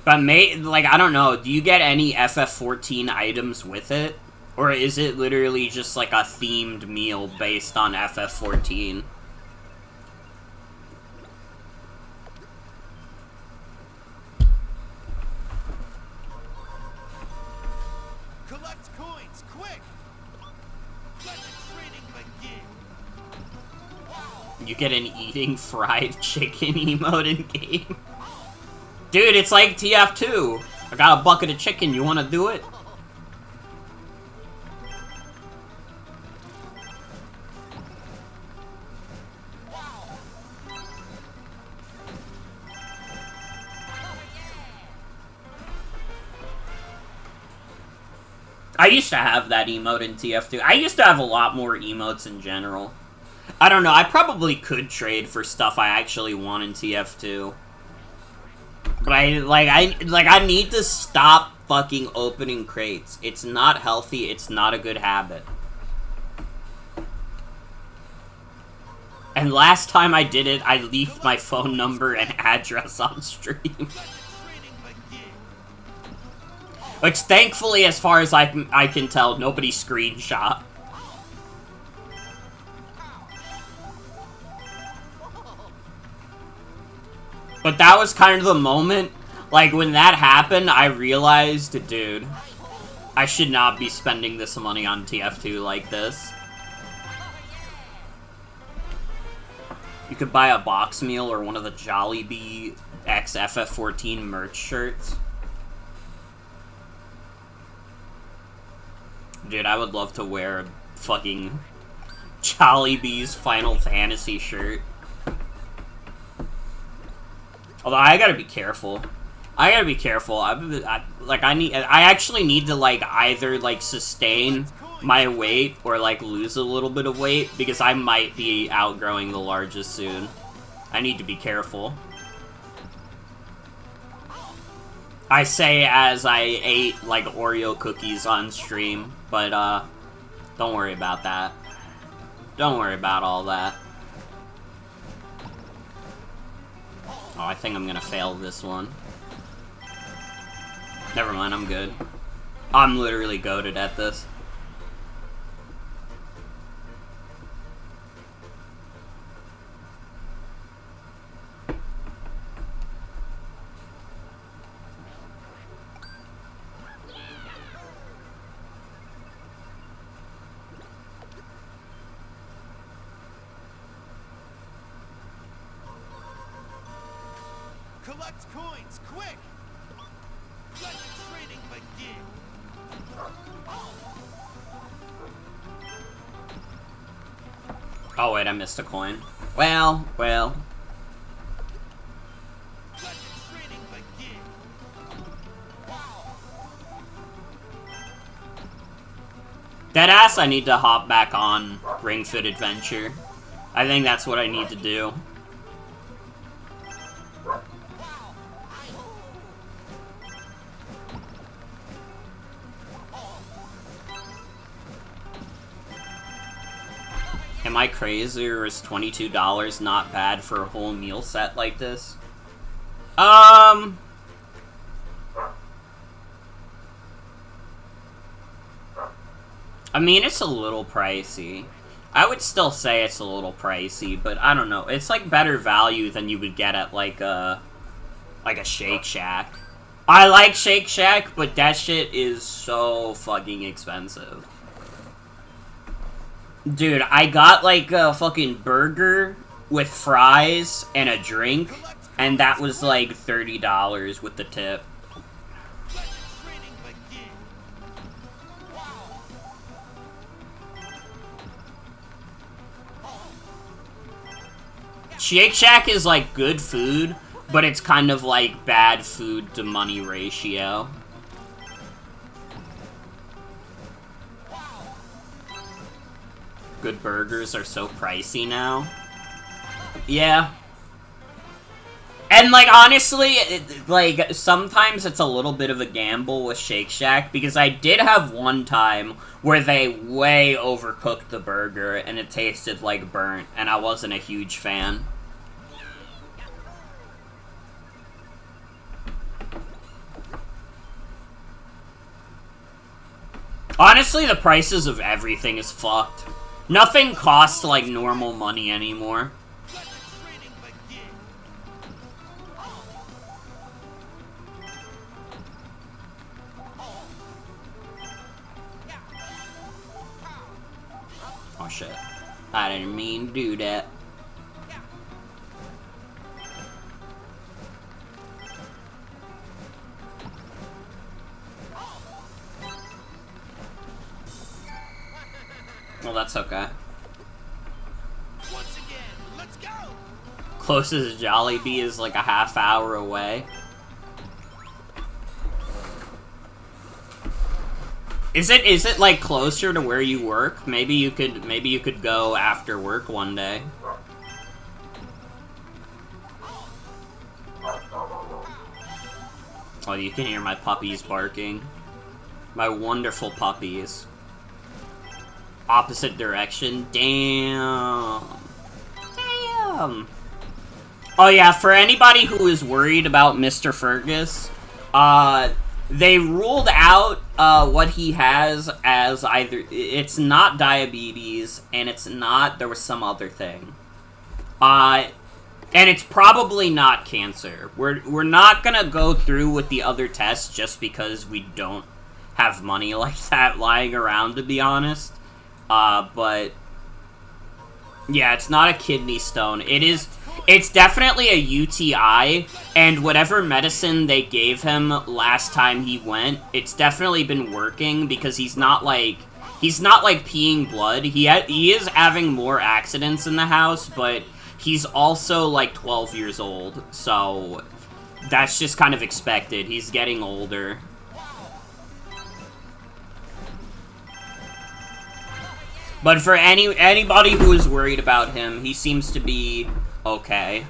A: But, like, I don't know, do you get any FF14 items with it? Or is it literally just, like, a themed meal based on FF14?
B: Collect coins, quick! Let the training begin!
A: You get an eating fried chicken emote in-game? Dude, it's like TF2! I got a bucket of chicken, you wanna do it? I used to have that emote in TF2. I used to have a lot more emotes in general. I don't know, I probably could trade for stuff I actually want in TF2. But I need to stop fucking opening crates. It's not healthy, it's not a good habit. And last time I did it, I leaked my phone number and address on stream. Which, thankfully, as far as I can tell, nobody screenshot. But that was kind of the moment, like, when that happened, I realized, dude, I should not be spending this money on TF2 like this. You could buy a box meal or one of the Jollibee X FF14 merch shirts. Dude, I would love to wear a fucking Jollibee's Final Fantasy shirt. Although, I gotta be careful. I actually need to, like, either, like, sustain my weight or, like, lose a little bit of weight, because I might be outgrowing the largest soon. I need to be careful. I say as I ate, like, Oreo cookies on stream, but, don't worry about that. Don't worry about all that. Oh, I think I'm gonna fail this one. Never mind, I'm good. I'm literally goated at this.
B: Collect coins, quick! Let the trading begin!
A: Oh wait, I missed a coin. Well.
B: Let the trading begin!
A: Deadass, I need to hop back on Ring Fit Adventure. I think that's what I need to do. Am I crazy, or is $22 not bad for a whole meal set like this? I mean, it's a little pricey. I would still say it's a little pricey, but I don't know. It's like better value than you would get at like a Shake Shack. I like Shake Shack, but that shit is so fucking expensive. Dude, I got like a fucking burger with fries and a drink, and that was like $30 with the tip.
B: Let the trading begin!
A: Shake Shack is like good food, but it's kind of like bad food to money ratio. Good burgers are so pricey now. Yeah. And, like, honestly, like, sometimes it's a little bit of a gamble with Shake Shack, because I did have one time where they way overcooked the burger, and it tasted like burnt, and I wasn't a huge fan. Honestly, the prices of everything is fucked. Nothing costs like normal money anymore.
B: Let the trading begin!
A: Oh shit. I didn't mean to do that. Well, that's okay.
B: Once again, let's go!
A: Closest Jollibee is like a half hour away. Is it like closer to where you work? Maybe you could go after work one day. Oh, you can hear my puppies barking. My wonderful puppies. Opposite direction. Damn. Damn. Oh yeah, for anybody who is worried about Mr. Fergus, they ruled out what he has as either it's not diabetes and it's not, there was some other thing. And it's probably not cancer. We're not gonna go through with the other tests just because we don't have money like that lying around, to be honest. But yeah, it's not a kidney stone. It's definitely a UTI, and whatever medicine they gave him last time he went, it's definitely been working, because he's not like peeing blood. He is having more accidents in the house, but he's also like 12 years old, so that's just kind of expected. He's getting older. But for anybody who is worried about him, he seems to be okay.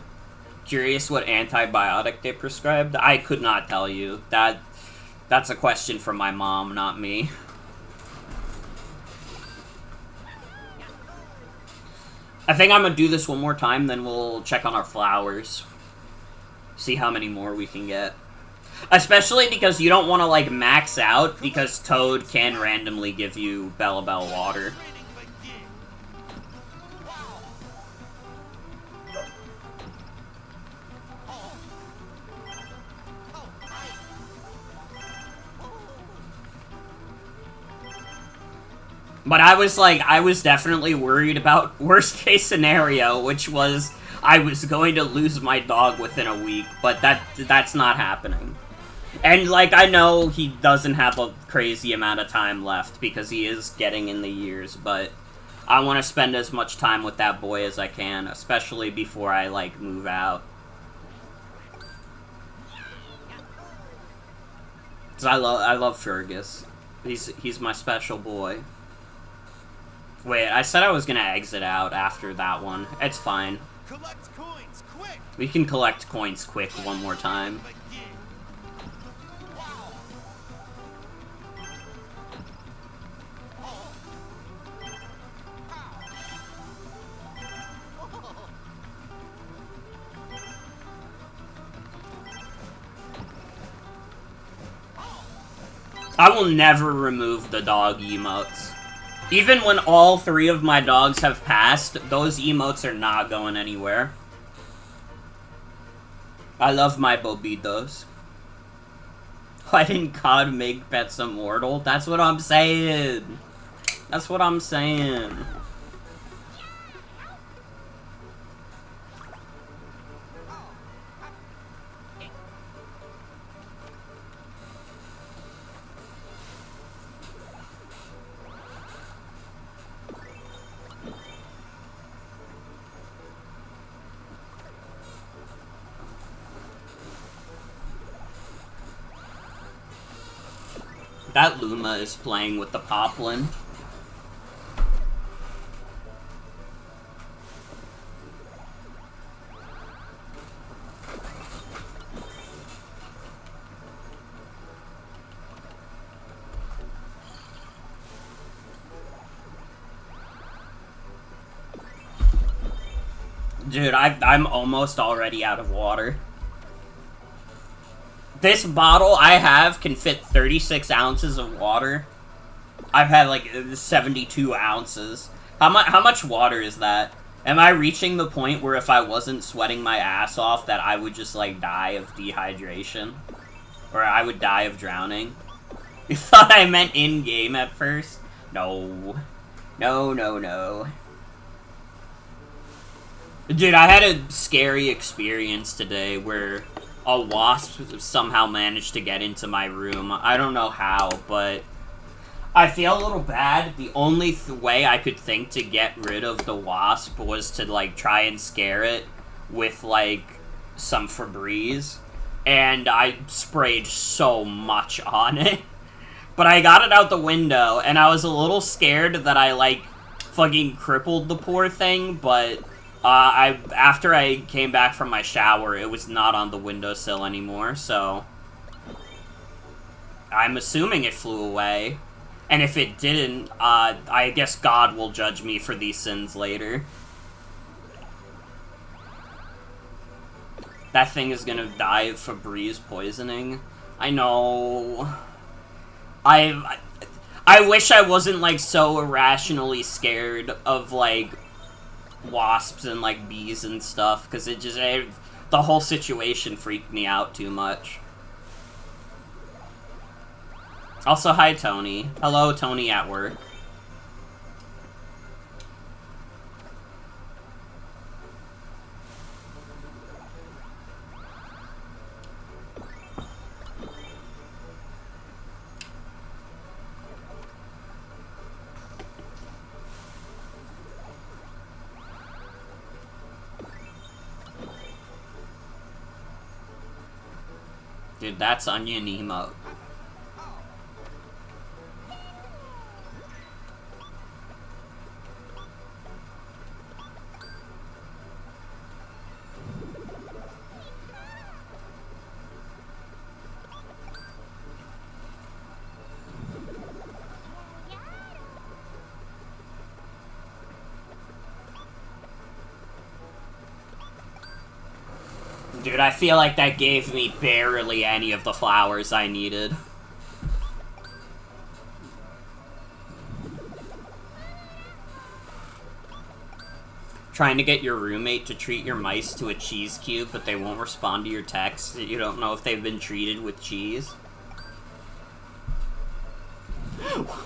A: Curious what antibiotic they prescribed? I could not tell you. That's a question from my mom, not me. I think I'm gonna do this one more time, then we'll check on our flowers. See how many more we can get. Especially because you don't want to, like, max out, because Toad can randomly give you Bellabel water. But I was definitely worried about worst case scenario, which was I was going to lose my dog within a week, but that's not happening. And, like, I know he doesn't have a crazy amount of time left because he is getting in the years, but I want to spend as much time with that boy as I can, especially before I, like, move out. Cause I love Fergus. He's my special boy. Wait, I said I was gonna exit out after that one. It's fine.
B: Collect coins, quick!
A: We can collect coins quick one more time. I will never remove the dog emotes. Even when all 3 of my dogs have passed, those emotes are not going anywhere. I love my bobitos. Why didn't God make pets immortal? That's what I'm saying. That's what I'm saying. That Luma is playing with the poplin. Dude, I'm almost already out of water. This bottle I have can fit 36 ounces of water. I've had like 72 ounces. How much water is that? Am I reaching the point where if I wasn't sweating my ass off that I would just like die of dehydration? Or I would die of drowning? You thought I meant in-game at first? No. No, no, no. Dude, I had a scary experience today where a wasp somehow managed to get into my room. I don't know how, but I feel a little bad. The only way I could think to get rid of the wasp was to, like, try and scare it with, like, some Febreze. And I sprayed so much on it. But I got it out the window, and I was a little scared that I, like, fucking crippled the poor thing, but after I came back from my shower, it was not on the windowsill anymore, so I'm assuming it flew away. And if it didn't, I guess God will judge me for these sins later. That thing is gonna die of Febreze poisoning. I know. I wish I wasn't, like, so irrationally scared of, like, wasps and, like, bees and stuff, because the whole situation freaked me out too much. Also, hi, Tony. Hello, Tony at work. Dude, that's onion emote. Dude, I feel like that gave me barely any of the flowers I needed. Trying to get your roommate to treat your mice to a cheese cube, but they won't respond to your texts. You don't know if they've been treated with cheese.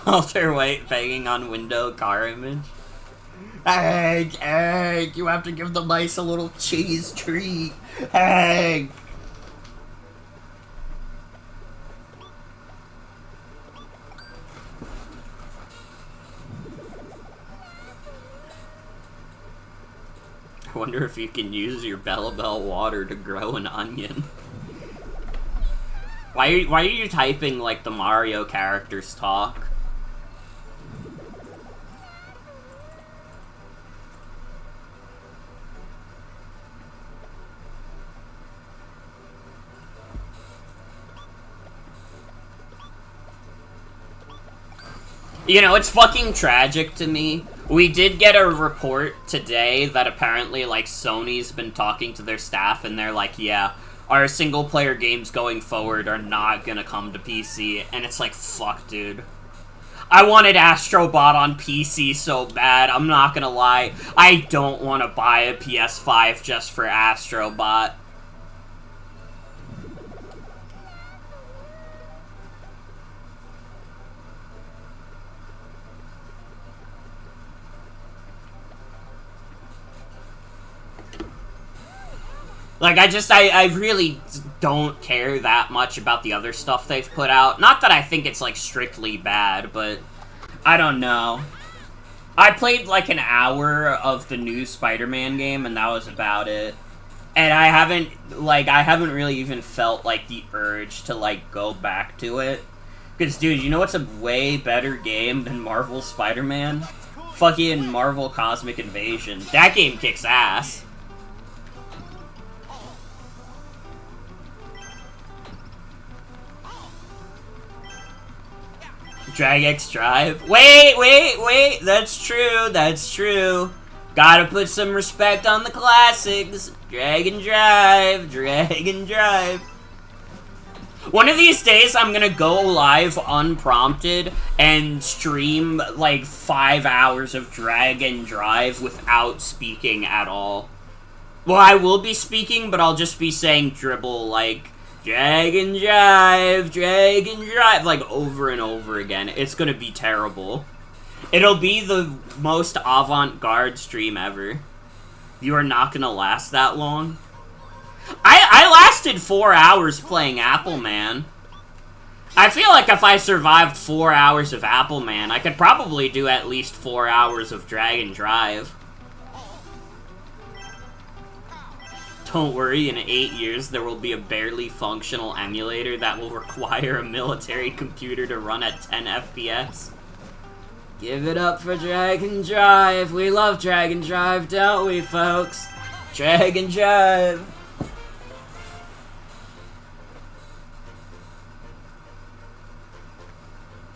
A: Walter White banging on window car image. Hank, Hank, you have to give the mice a little cheese treat. Hank! I wonder if you can use your Bellabel water to grow an onion. Why are you typing like the Mario characters talk? You know, it's fucking tragic to me. We did get a report today that apparently, like, Sony's been talking to their staff and they're like, yeah, our single-player games going forward are not gonna come to PC. And it's like, fuck, dude. I wanted Astro Bot on PC so bad, I'm not gonna lie. I don't want to buy a PS5 just for Astro Bot. Like, I really don't care that much about the other stuff they've put out. Not that I think it's, like, strictly bad, but I don't know. I played, like, an hour of the new Spider-Man game, and that was about it. And I haven't really even felt, like, the urge to, like, go back to it. Because, dude, you know what's a way better game than Marvel Spider-Man? Fucking Marvel Cosmic Invasion. That game kicks ass. Drag X Drive. Wait, that's true. Gotta put some respect on the classics. Drag and Drive. One of these days, I'm gonna go live unprompted and stream, like, 5 hours of Drag and Drive without speaking at all. Well, I will be speaking, but I'll just be saying dribble, like, Drag and Drive, like, over and over again. It's gonna be terrible. It'll be the most avant-garde stream ever. You are not gonna last that long. I lasted 4 hours playing Appleman. I feel like if I survived 4 hours of Appleman, I could probably do at least 4 hours of Drag and Drive. Don't worry, in 8 years there will be a barely functional emulator that will require a military computer to run at 10 FPS. Give it up for Drag and Drive. We love Drag and Drive, don't we, folks? Drag and Drive.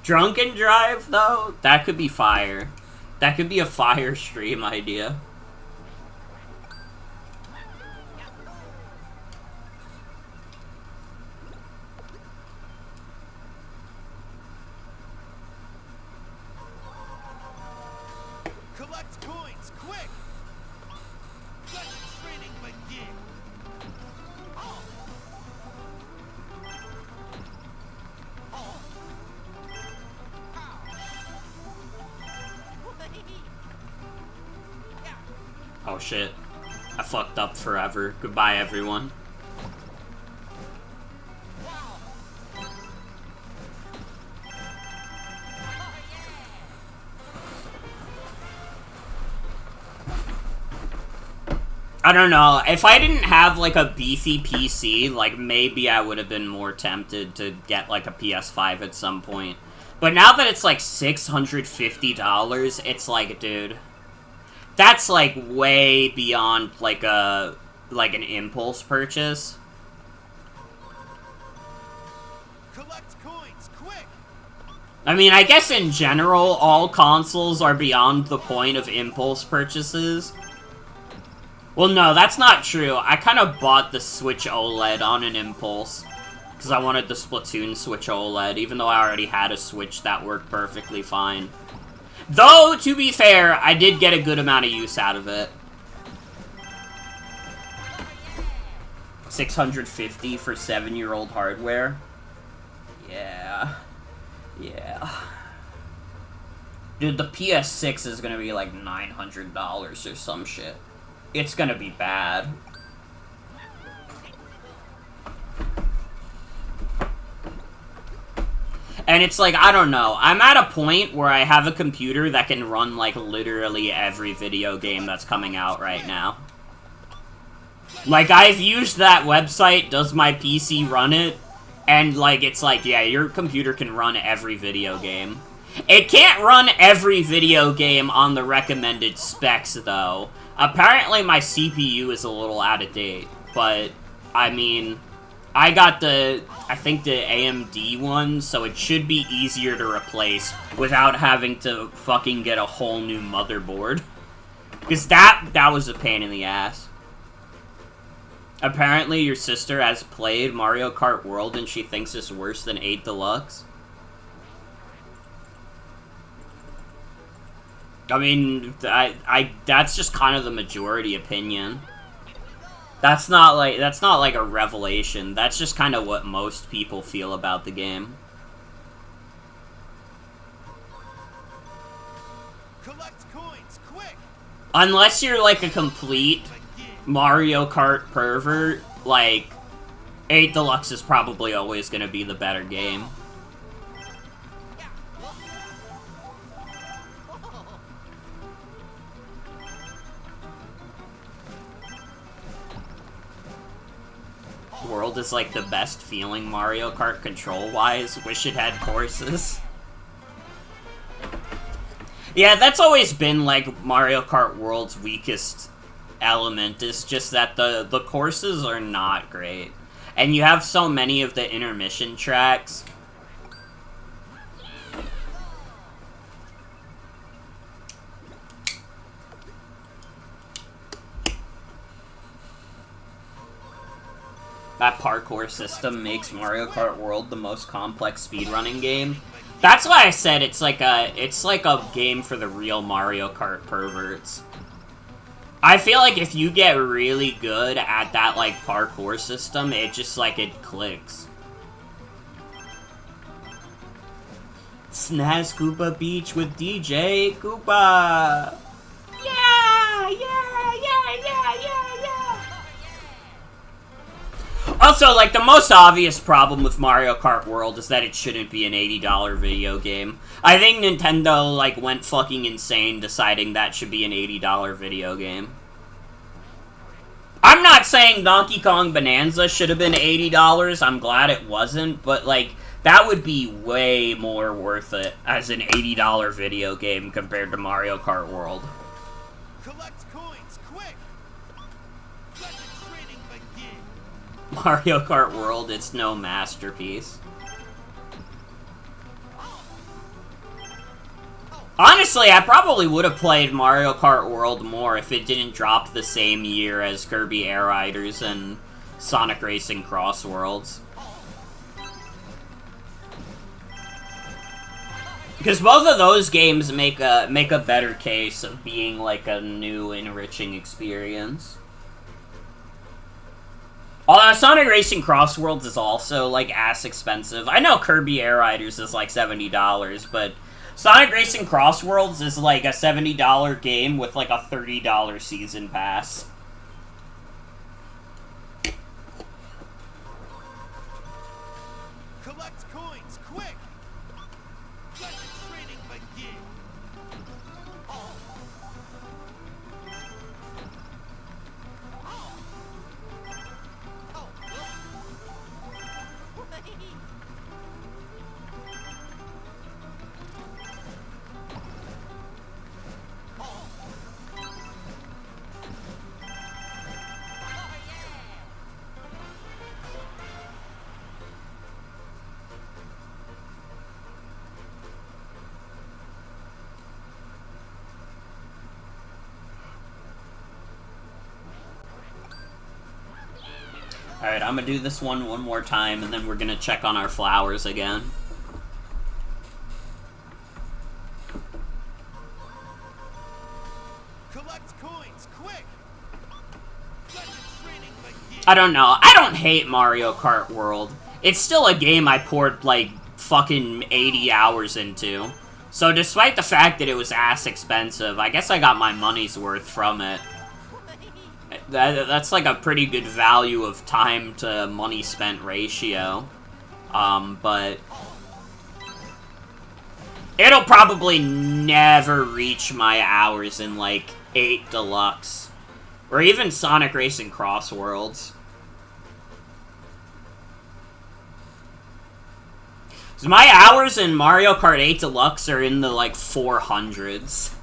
A: Drunk and Drive, though? That could be fire. That could be a fire stream idea.
B: Collect coins, quick! Let the training begin!
A: Oh shit. I fucked up forever. Goodbye, everyone. I don't know. If I didn't have, like, a beefy PC, like, maybe I would have been more tempted to get, like, a PS5 at some point. But now that it's, like, $650, it's like, dude, that's, like, way beyond, like, an impulse purchase.
B: Collect coins, quick!
A: I mean, I guess in general, all consoles are beyond the point of impulse purchases. Well, no, that's not true. I kind of bought the Switch OLED on an impulse. Because I wanted the Splatoon Switch OLED, even though I already had a Switch that worked perfectly fine. Though, to be fair, I did get a good amount of use out of it. 650 for 7-year-old hardware. Yeah. Yeah. Dude, the PS6 is gonna be like $900 or some shit. It's gonna be bad. And it's like, I don't know. I'm at a point where I have a computer that can run, like, literally every video game that's coming out right now. Like, I've used that website, does my PC run it? And, like, it's like, yeah, your computer can run every video game. It can't run every video game on the recommended specs, though. Apparently my CPU is a little out of date, but, I mean, I got I think the AMD one, so it should be easier to replace without having to fucking get a whole new motherboard. Because that was a pain in the ass. Apparently your sister has played Mario Kart World and she thinks it's worse than 8 Deluxe. I mean, that's just kind of the majority opinion. That's not like a revelation. That's just kind of what most people feel about the game.
B: Collect coins, quick!
A: Unless you're like a complete Mario Kart pervert, like 8 Deluxe is probably always going to be the better game. World is like the best feeling Mario Kart control-wise. Wish it had courses. Yeah, that's always been like Mario Kart World's weakest element, is just that the courses are not great. And you have so many of the intermission tracks. That parkour system makes Mario Kart World the most complex speedrunning game. That's why I said it's like a game for the real Mario Kart perverts. I feel like if you get really good at that like parkour system, it just like it clicks. Snaz Koopa Beach with DJ Koopa. Yeah, yeah, yeah, yeah, yeah, yeah. Also, like, the most obvious problem with Mario Kart World is that it shouldn't be an $80 video game. I think Nintendo, like, went fucking insane deciding that should be an $80 video game. I'm not saying Donkey Kong Bonanza should have been $80, I'm glad it wasn't, but, like, that would be way more worth it as an $80 video game compared to Mario Kart World.
B: Collect coins, quick! Let the training begin!
A: Mario Kart World, it's no masterpiece. Honestly, I probably would have played Mario Kart World more if it didn't drop the same year as Kirby Air Riders and Sonic Racing Cross Worlds. Because both of those games make a better case of being like a new, enriching experience. Although Sonic Racing Cross Worlds is also like ass expensive. I know Kirby Air Riders is like $70, but Sonic Racing Cross Worlds is like a $70 game with like a $30 season pass.
B: Collect coins, quick! Let the training begin!
A: Alright, I'm gonna do this one more time, and then we're gonna check on our flowers again.
B: Collect coins, quick! Let the training begin.
A: I don't know. I don't hate Mario Kart World. It's still a game I poured, like, fucking 80 hours into. So despite the fact that it was ass expensive, I guess I got my money's worth from it. That's like a pretty good value of time to money spent ratio. But it'll probably never reach my hours in, like, 8 Deluxe. Or even Sonic Racing Cross Worlds. So my hours in Mario Kart 8 Deluxe are in the, like, 400s.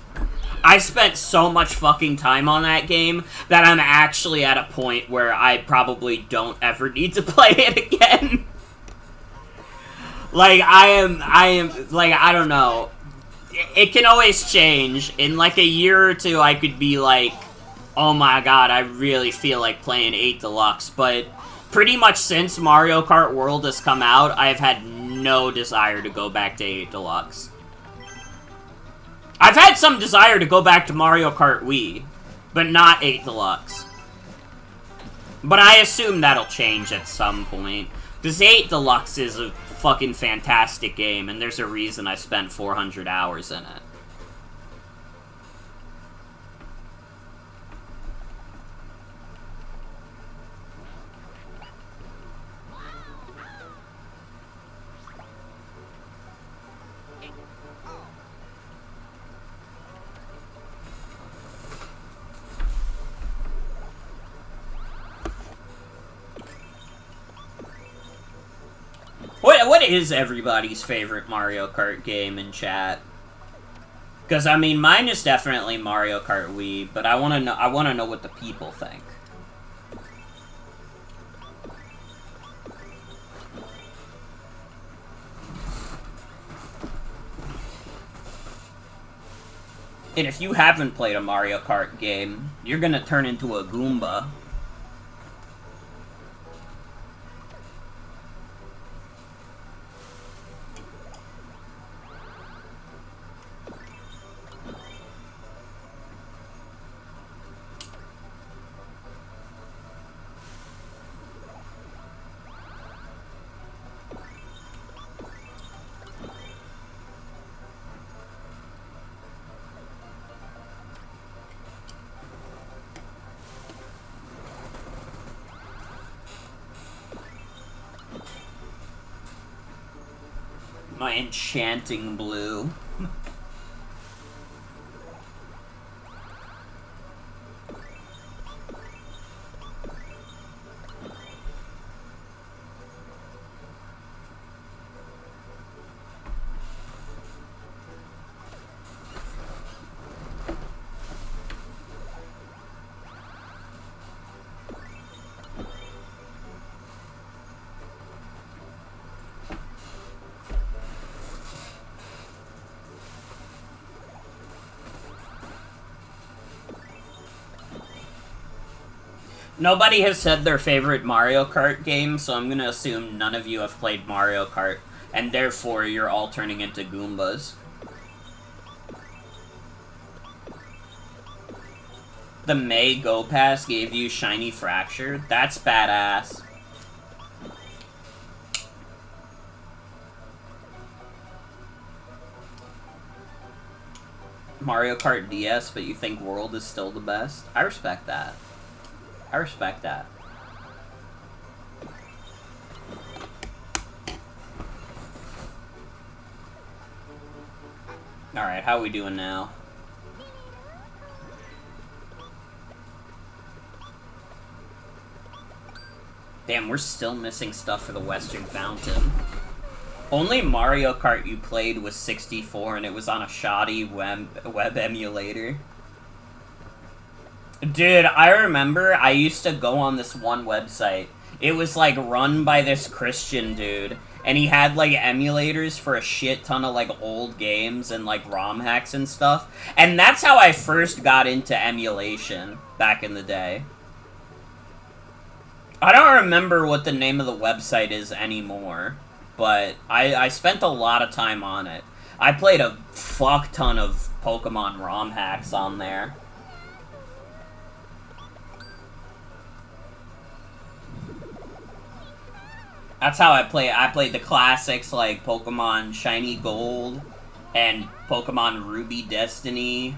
A: I spent so much fucking time on that game that I'm actually at a point where I probably don't ever need to play it again. Like, I am, like, I don't know. It can always change. In, like, a year or two, I could be like, oh my god, I really feel like playing 8 Deluxe. But pretty much since Mario Kart World has come out, I've had no desire to go back to 8 Deluxe. I've had some desire to go back to Mario Kart Wii, but not 8 Deluxe. But I assume that'll change at some point, because 8 Deluxe is a fucking fantastic game, and there's a reason I spent 400 hours in it. What is everybody's favorite Mario Kart game in chat? Because, I mean, mine is definitely Mario Kart Wii, but I want to know what the people think. And if you haven't played a Mario Kart game, you're gonna turn into a Goomba. My enchanting blue. Nobody has said their favorite Mario Kart game, so I'm gonna assume none of you have played Mario Kart, and therefore you're all turning into Goombas. The May Go Pass gave you Shiny Fracture? That's badass. Mario Kart DS, but you think World is still the best? I respect that. I respect that. Alright, how are we doing now? Damn, we're still missing stuff for the Western Fountain. Only Mario Kart you played was 64, and it was on a shoddy web emulator. Dude, I remember I used to go on this one website. It was, like, run by this Christian dude, and he had, like, emulators for a shit ton of, like, old games and, like, ROM hacks and stuff. And that's how I first got into emulation back in the day. I don't remember what the name of the website is anymore, but I spent a lot of time on it. I played a fuck ton of Pokemon ROM hacks on there. That's how I play. I played the classics like Pokemon Shiny Gold and Pokemon Ruby Destiny.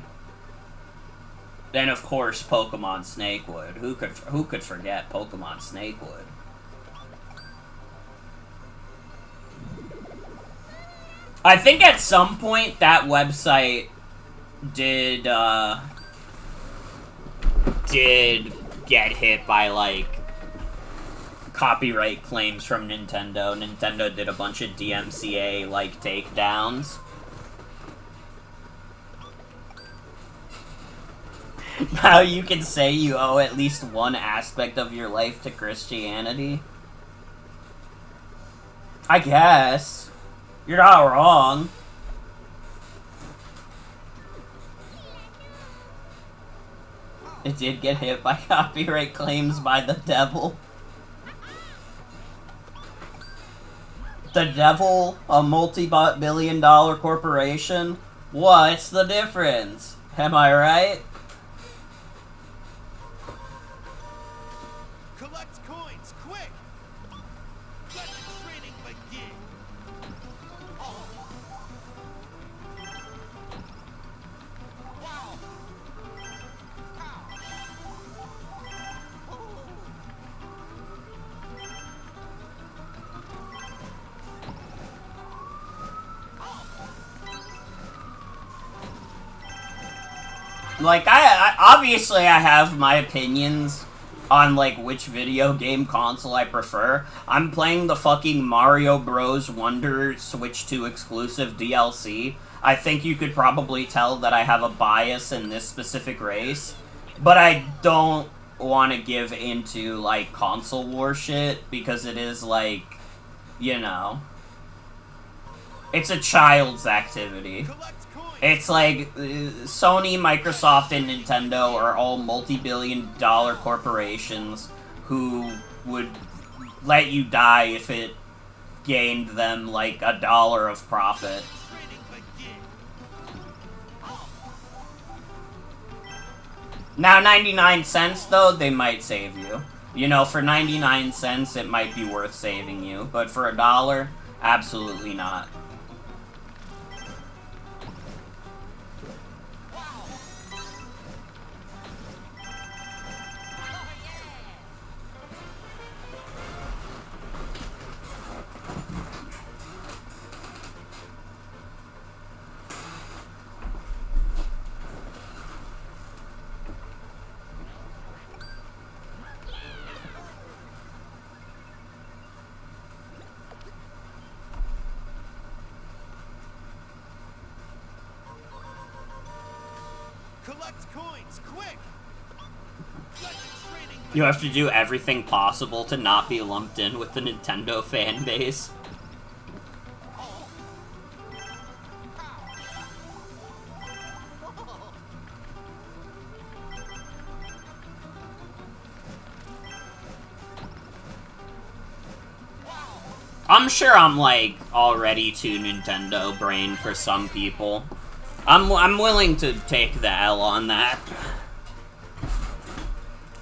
A: Then of course Pokemon Snakewood. Who could forget Pokemon Snakewood? I think at some point that website did get hit by like copyright claims from Nintendo. Nintendo did a bunch of DMCA like takedowns. Now you can say you owe at least one aspect of your life to Christianity. I guess. You're not wrong. It did get hit by copyright claims by the devil. The devil, a multi-billion-dollar corporation? What's the difference? Am I right?
B: Collect coins, quick! Let the training begin! Wow!
A: Like, I obviously I have my opinions on, like, which video game console I prefer. I'm playing the fucking Mario Bros. Wonder Switch 2 exclusive DLC. I think you could probably tell that I have a bias in this specific race. But I don't want to give into, like, console war shit, because it is, like, you know, it's a child's activity. It's like, Sony, Microsoft, and Nintendo are all multi-billion-dollar corporations who would let you die if it gained them, like, $1 of profit. Now, 99 cents, though, they might save you. You know, for 99 cents, it might be worth saving you. But for $1, absolutely not.
B: Collect coins, quick! Let the training
A: You have to do everything possible to not be lumped in with the Nintendo fan base. I'm sure I'm, like, already too Nintendo brain for some people. I'm willing to take the L on that.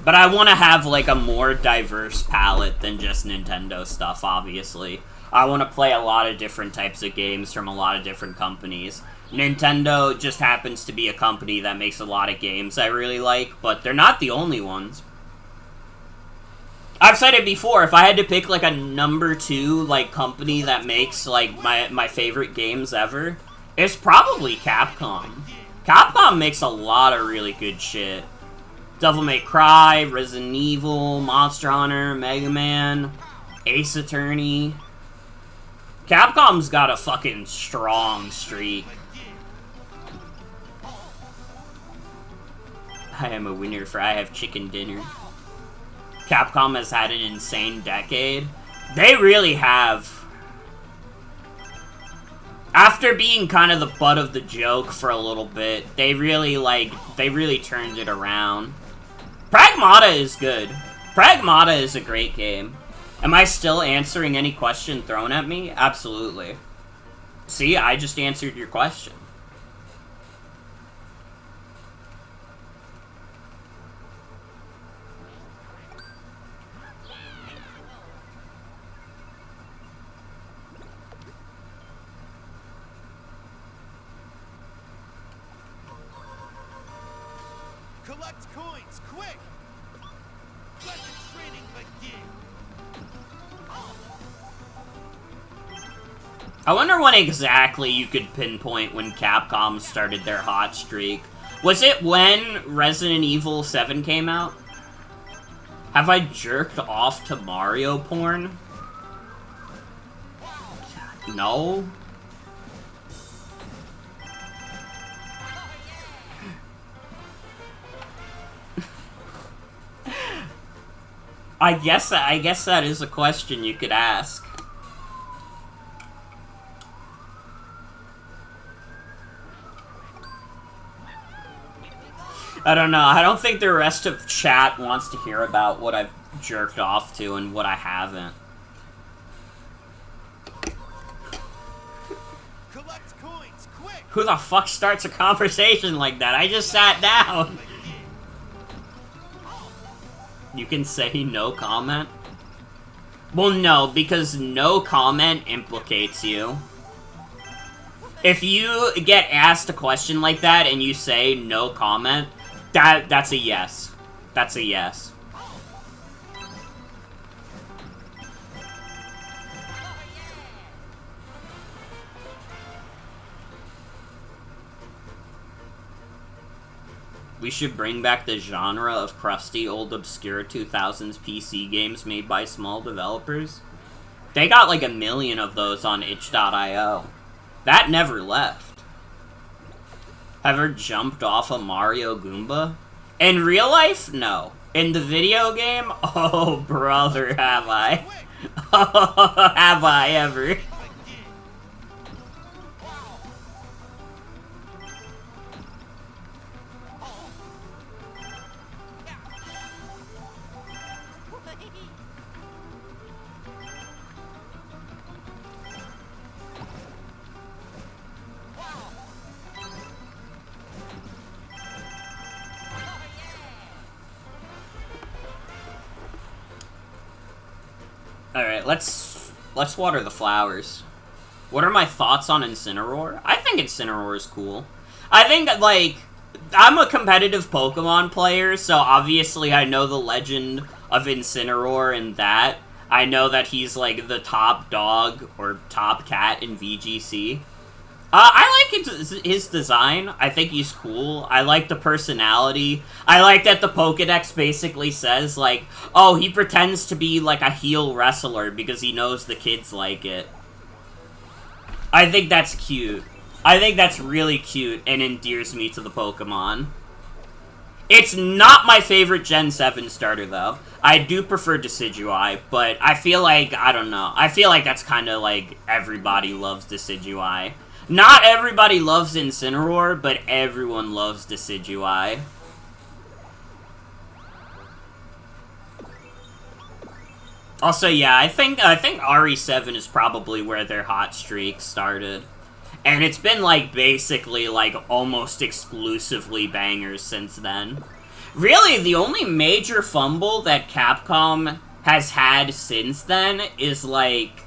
A: But I want to have, like, a more diverse palette than just Nintendo stuff, obviously. I want to play a lot of different types of games from a lot of different companies. Nintendo just happens to be a company that makes a lot of games I really like, but they're not the only ones. I've said it before, if I had to pick, like, a number 2, like, company that makes, like, my favorite games ever, it's probably Capcom. Capcom makes a lot of really good shit. Devil May Cry, Resident Evil, Monster Hunter, Mega Man, Ace Attorney. Capcom's got a fucking strong streak. I am a winner for I have chicken dinner. Capcom has had an insane decade. They really have. After being kind of the butt of the joke for a little bit, they really turned it around. Pragmata is good. Pragmata is a great game. Am I still answering any question thrown at me? Absolutely. See, I just answered your question.
B: Collect coins, quick! Let the training begin!
A: I wonder when exactly you could pinpoint when Capcom started their hot streak. Was it when Resident Evil 7 came out? Have I jerked off to Mario porn? No? I guess that is a question you could ask. I don't know. I don't think the rest of chat wants to hear about what I've jerked off to and what I haven't.
B: Collect coins, quick!
A: Who the fuck starts a conversation like that? I just sat down. You can say no comment? Well, no, because no comment implicates you. If you get asked a question like that and you say no comment, that's a yes. That's a yes. We should bring back the genre of crusty, old, obscure 2000s PC games made by small developers. They got like 1 million of those on itch.io. That never left. Ever jumped off a Mario Goomba? In real life? No. In the video game? Oh, brother, have I. Oh, have I ever. Alright, let's water the flowers. What are my thoughts on Incineroar? I think Incineroar is cool. I think, like, I'm a competitive Pokemon player, so obviously I know the legend of Incineroar and that. I know that he's, like, the top dog or top cat in VGC. I like his design. I think he's cool. I like the personality. I like that the Pokedex basically says, like, oh, he pretends to be, like, a heel wrestler because he knows the kids like it. I think that's cute. I think that's really cute and endears me to the Pokemon. It's not my favorite Gen 7 starter, though. I do prefer Decidueye, but I feel like, I don't know. I feel like that's kind of like everybody loves Decidueye. Not everybody loves Incineroar, but everyone loves Decidueye. Also, yeah, I think RE7 is probably where their hot streak started. And it's been, like, basically, like, almost exclusively bangers since then. Really, the only major fumble that Capcom has had since then is, like,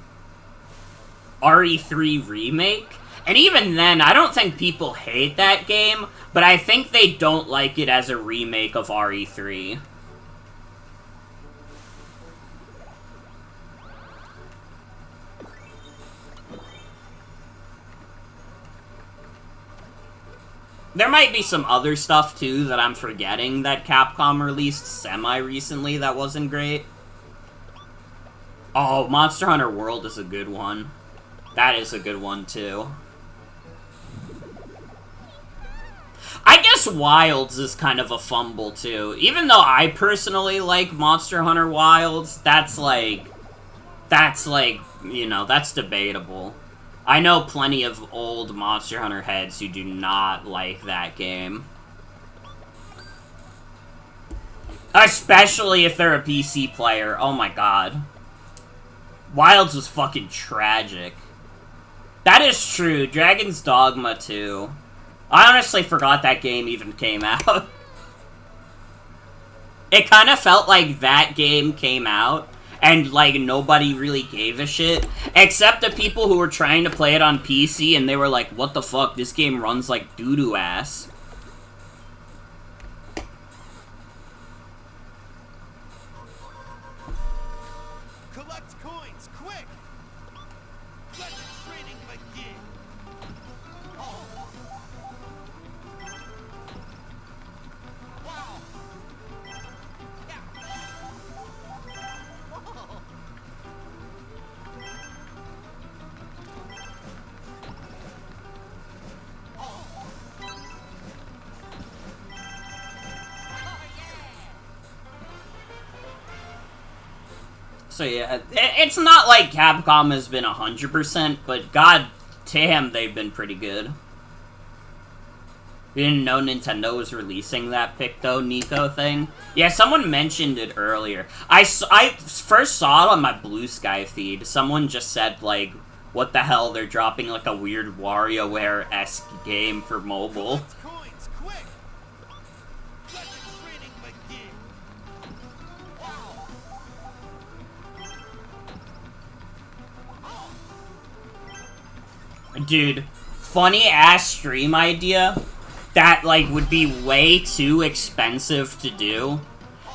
A: RE3 Remake. And even then, I don't think people hate that game, but I think they don't like it as a remake of RE3. There might be some other stuff, too, that I'm forgetting that Capcom released semi-recently that wasn't great. Oh, Monster Hunter World is a good one. That is a good one, too. I guess Wilds is kind of a fumble, too. Even though I personally like Monster Hunter Wilds, that's like, you know, that's debatable. I know plenty of old Monster Hunter heads who do not like that game. Especially if they're a PC player. Oh my god. Wilds was fucking tragic. That is true. Dragon's Dogma 2. I honestly forgot that game even came out. It kind of felt like that game came out, and, like, nobody really gave a shit, except the people who were trying to play it on PC, and they were like, what the fuck, this game runs like doo-doo ass.
B: Collect coins, quick! Let the training begin! Oh. Wow! Yeah. Whoa.
A: So yeah, it's not like Capcom has been 100%, but god damn, they've been pretty good. You didn't know Nintendo was releasing that Picto Nico thing? Yeah, someone mentioned it earlier. I first saw it on my Blue Sky feed. Someone just said, like, what the hell, they're dropping, like, a weird WarioWare-esque game for mobile.
B: Coins, quick! Let the training begin! Wow!
A: Dude, funny-ass stream idea that, like, would be way too expensive to do.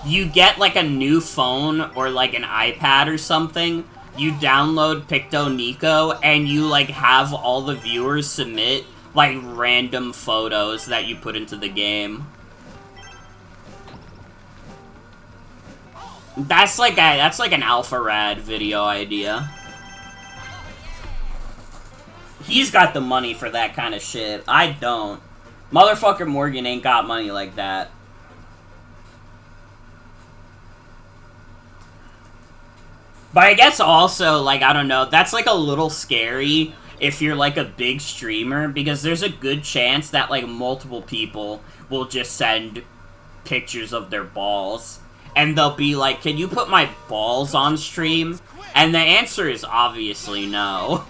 A: You get, like, a new phone or, like, an iPad or something, you download Picto Nico, and you, like, have all the viewers submit, like, random photos that you put into the game. That's like an Alpha Rad video idea. He's got the money for that kind of shit. I don't. Motherfucker Morgan ain't got money like that. But I guess also, like, I don't know, that's, like, a little scary if you're, like, a big streamer, because there's a good chance that, like, multiple people will just send pictures of their balls. And they'll be like, can you put my balls on stream? And the answer is obviously no.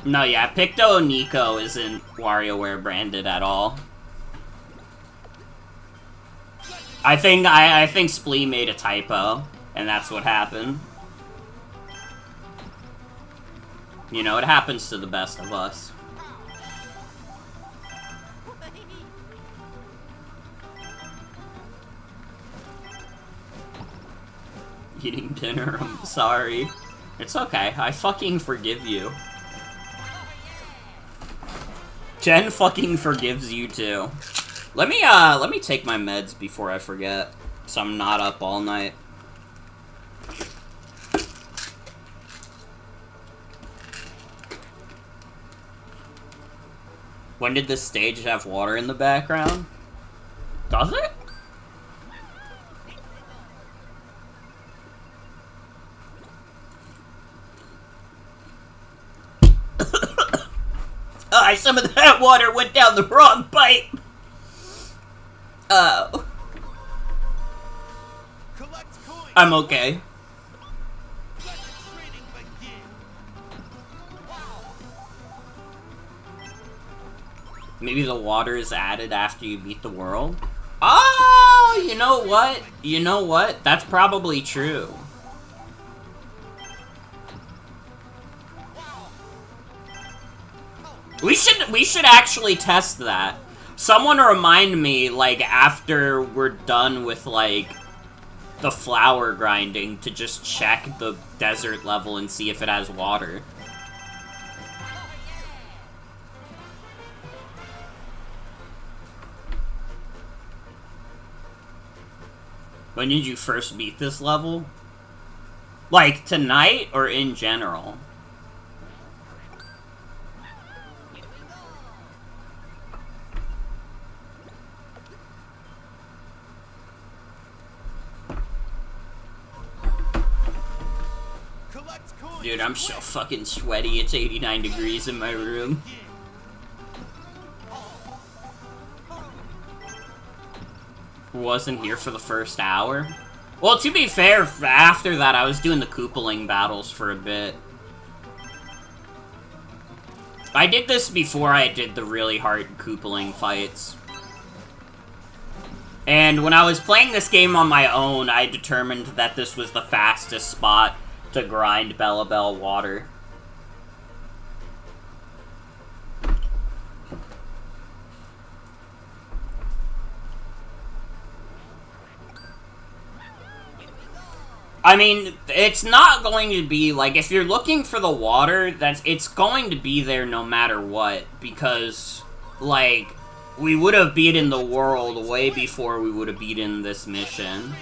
A: No, yeah, Picto Nico isn't WarioWare branded at all. I think Splee made a typo, and that's what happened. You know, it happens to the best of us. Eating dinner, I'm sorry. It's okay, I fucking forgive you. Jen fucking forgives you too. Let me take my meds before I forget, so I'm not up all night. When did this stage have water in the background? Does it? Some of that water went down the wrong pipe. Oh. I'm okay. Maybe the water is added after you beat the world? Oh, you know what? You know what? That's probably true. We should actually test that. Someone remind me, like, after we're done with, like, the flour grinding, to just check the desert level and see if it has water. When did you first beat this level? Like, tonight or in general? Dude, I'm so fucking sweaty. It's 89 degrees in my room. Wasn't here for the first hour. Well, to be fair, after that, I was doing the Koopaling battles for a bit. I did this before I did the really hard Koopaling fights. And when I was playing this game on my own, I determined that this was the fastest spot to grind Bellabel water. I mean, it's not going to be, like, if you're looking for the water, it's going to be there no matter what, because, like, we would have beaten the world way before we would have beaten this mission.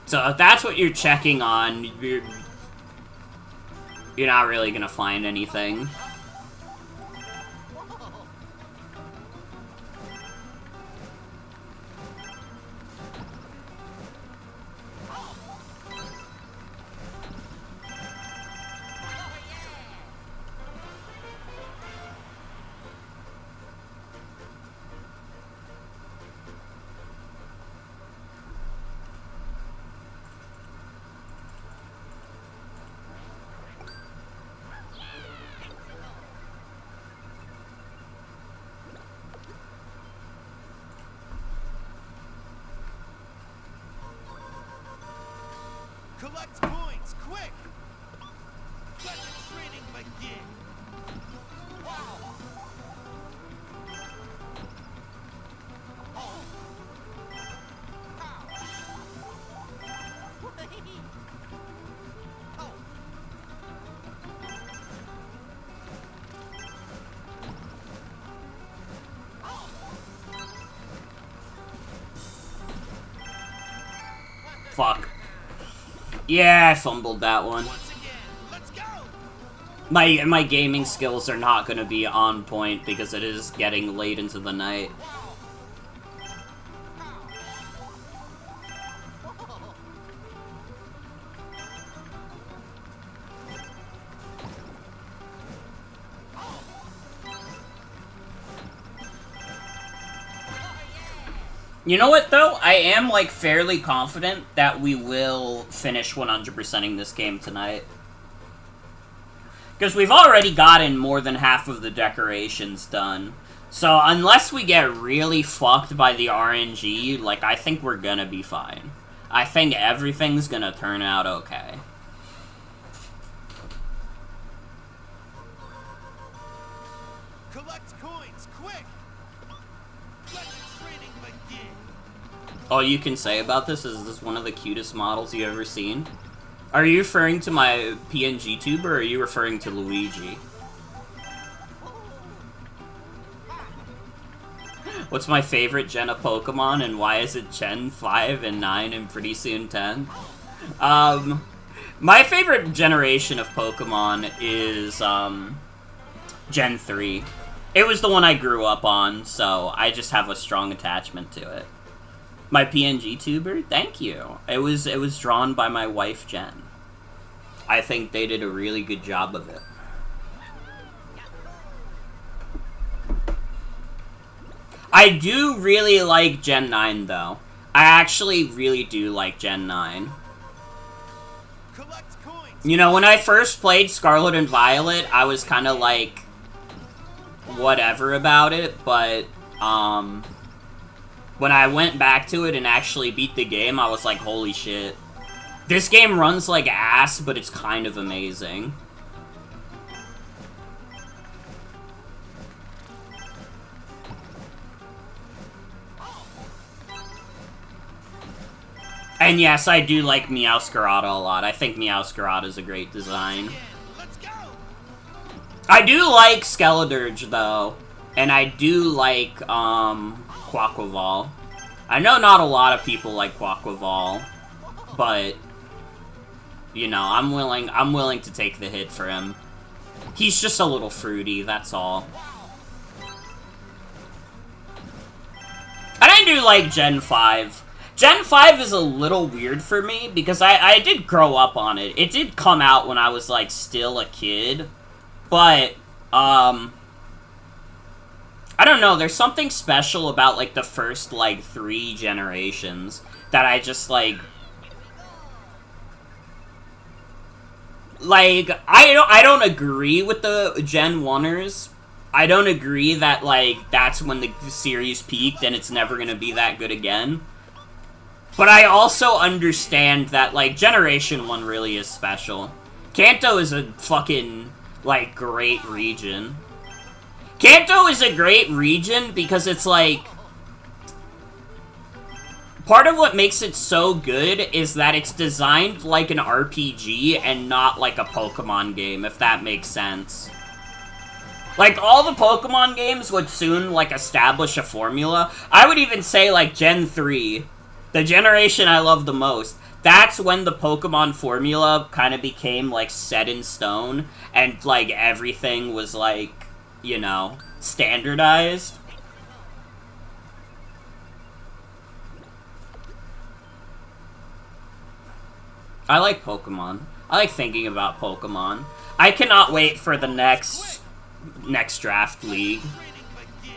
A: So if that's what you're checking on, you're not really gonna find anything.
B: Collect coins, quick! Let the training begin! Wow! Oh. Oh.
A: Fuck. Yeah, I fumbled that one.
B: Let's go.
A: My gaming skills are not going to be on point because it is getting late into the night. You know what, though? I am, like, fairly confident that we will finish 100%ing this game tonight. Because we've already gotten more than half of the decorations done. So, unless we get really fucked by the RNG, like, I think we're gonna be fine. I think everything's gonna turn out okay.
B: Collect coins, quick! Let the training begin!
A: All you can say about this is one of the cutest models you've ever seen? Are you referring to my PNG tuber, or are you referring to Luigi? What's my favorite gen of Pokemon, and why is it Gen 5 and 9 and pretty soon 10? My favorite generation of Pokemon is, Gen 3. It was the one I grew up on, so I just have a strong attachment to it. My PNG tuber? Thank you. It was drawn by my wife, Jen. I think they did a really good job of it. I do really like Gen 9, though. I actually really do like Gen 9. You know, when I first played Scarlet and Violet, I was kind of like, whatever about it, but, when I went back to it and actually beat the game, I was like, holy shit. This game runs like ass, but it's kind of amazing. And yes, I do like Meowscarada a lot. I think Meowscarada is a great design. I do like Skeledirge, though. And I do like, Quaquaval. I know not a lot of people like Quaquaval, but, you know, I'm willing to take the hit for him. He's just a little fruity, that's all. And I do like Gen 5. Gen 5 is a little weird for me because I did grow up on it. It did come out when I was, like, still a kid. But, I don't know, there's something special about, like, the first, like, 3 generations that I just, like, I don't agree with the Gen 1ers. I don't agree that, like, that's when the series peaked and it's never gonna be that good again. But I also understand that, like, Generation 1 really is special. Kanto is a fucking, like, great region. Kanto is a great region because it's, like... Part of what makes it so good is that it's designed like an RPG and not like a Pokemon game, if that makes sense. Like, all the Pokemon games would soon, like, establish a formula. I would even say, like, Gen 3... the generation I love the most, that's when the Pokemon formula kind of became, like, set in stone, and, like, everything was, like, you know, standardized. I like Pokemon. I like thinking about Pokemon. I cannot wait for the next draft league.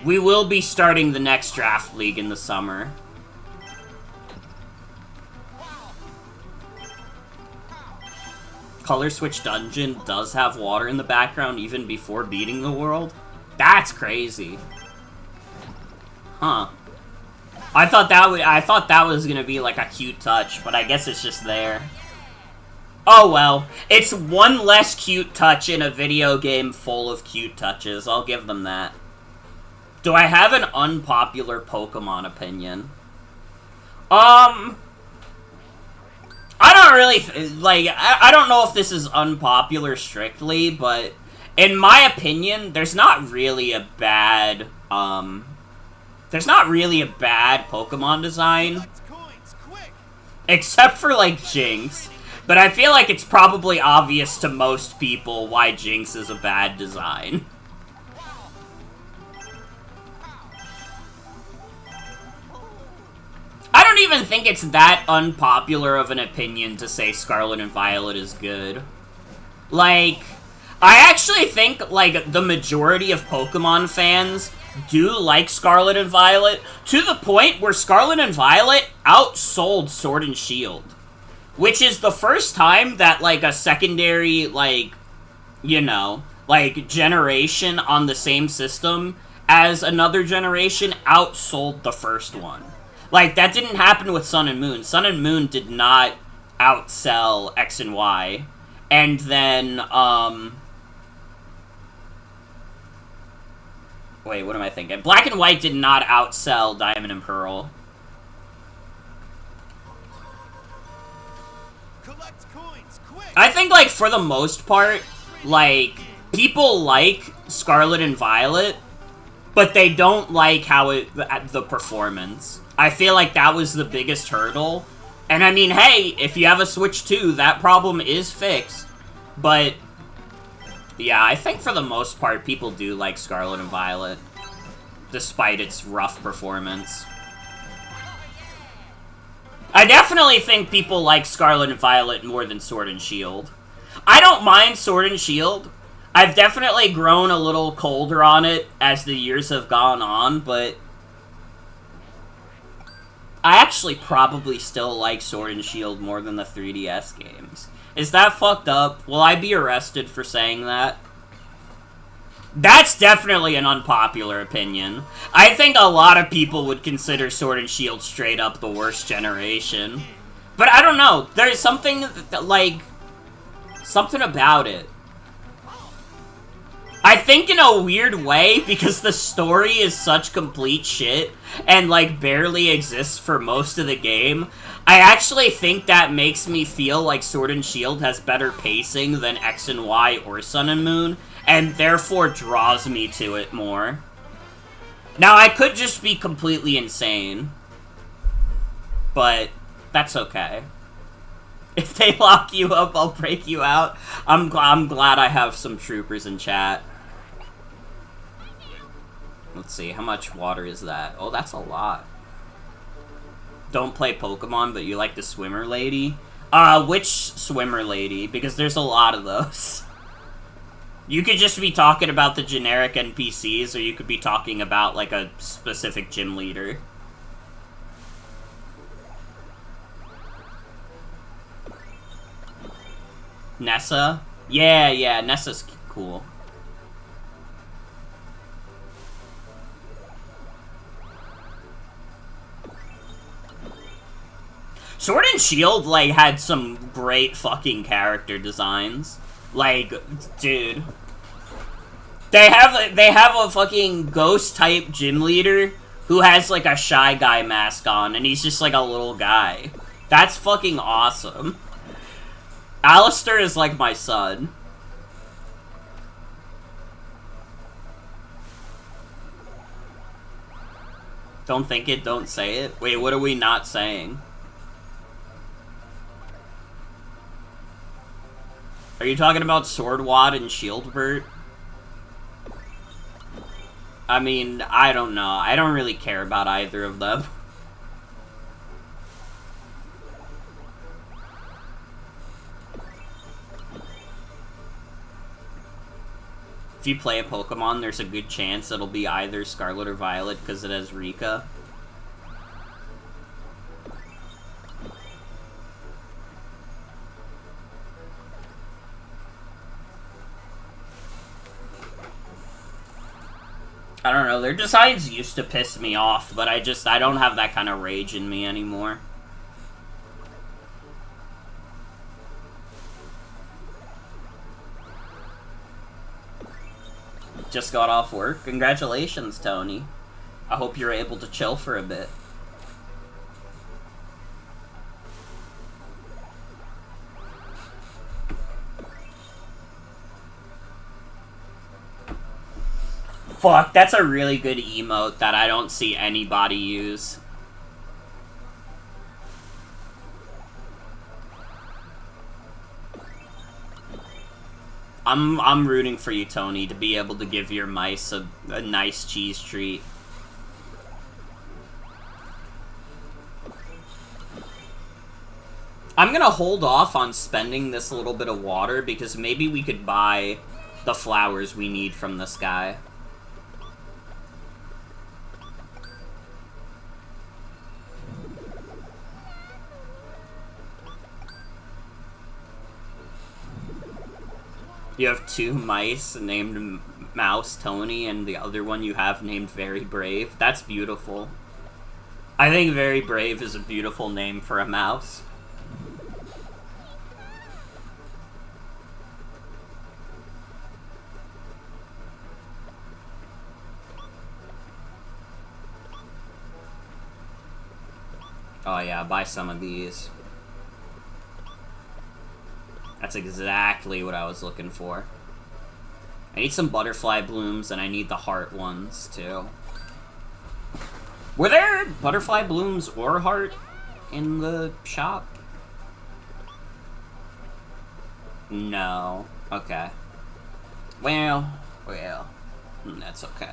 A: We will be starting the next draft league in the summer. Color Switch Dungeon does have water in the background even before beating the world? That's crazy. Huh. I thought that was gonna be like a cute touch, but I guess it's just there. Oh well. It's one less cute touch in a video game full of cute touches. I'll give them that. Do I have an unpopular Pokemon opinion? I don't really, like, I don't know if this is unpopular strictly, but in my opinion, there's not really a bad Pokemon design. Except for, like, Jinx. But I feel like it's probably obvious to most people why Jinx is a bad design. I don't even think it's that unpopular of an opinion to say Scarlet and Violet is good. Like, I actually think, like, the majority of Pokemon fans do like Scarlet and Violet, to the point where Scarlet and Violet outsold Sword and Shield. Which is the first time that, like, a secondary, like, you know, like, generation on the same system as another generation outsold the first one. Like, that didn't happen with Sun and Moon. Sun and Moon did not outsell X and Y. And then, wait, what am I thinking? Black and White did not outsell Diamond and Pearl. I think, like, for the most part, like, people like Scarlet and Violet, but they don't like how the performance. I feel like that was the biggest hurdle. And I mean, hey, if you have a Switch 2, that problem is fixed. But, yeah, I think for the most part, people do like Scarlet and Violet, despite its rough performance. I definitely think people like Scarlet and Violet more than Sword and Shield. I don't mind Sword and Shield. I've definitely grown a little colder on it as the years have gone on, but I actually probably still like Sword and Shield more than the 3DS games. Is that fucked up? Will I be arrested for saying that? That's definitely an unpopular opinion. I think a lot of people would consider Sword and Shield straight up the worst generation. But I don't know. There's something, like, something about it. I think in a weird way, because the story is such complete shit, and, like, barely exists for most of the game, I actually think that makes me feel like Sword and Shield has better pacing than X and Y or Sun and Moon, and therefore draws me to it more. Now, I could just be completely insane, but that's okay. If they lock you up, I'll break you out. I'm glad I have some troopers in chat. Let's see, how much water is that? Oh, that's a lot. don't play Pokemon, but you like the swimmer lady. Which swimmer lady? Because there's a lot of those. You could just be talking about the generic NPCs, or you could be talking about, like, a specific gym leader. Nessa? Yeah, Nessa's cool. Sword and Shield, like, had some great fucking character designs. Like, dude. They have a fucking ghost-type gym leader who has, like, a Shy Guy mask on, and he's just, like, a little guy. That's fucking awesome. Alistair is like my son. Don't think it, don't say it. Wait, what are we not saying? Are you talking about Swordwad and Shieldbert? I mean, I don't know. I don't really care about either of them. If you play a Pokemon, there's a good chance it'll be either Scarlet or Violet because it has Rika. I don't know, their designs used to piss me off, but I don't have that kind of rage in me anymore. Just got off work? Congratulations, Tony. I hope you're able to chill for a bit. Fuck, that's a really good emote that I don't see anybody use. I'm rooting for you, Tony, to be able to give your mice a nice cheese treat. I'm gonna hold off on spending this little bit of water because maybe we could buy the flowers we need from this guy. You have two mice named Mouse Tony, and the other one you have named Very Brave. That's beautiful. I think Very Brave is a beautiful name for a mouse. Oh yeah, buy some of these. That's exactly what I was looking for. I need some butterfly blooms, and I need the heart ones, too. Were there butterfly blooms or heart in the shop? No. Okay. Well, that's okay.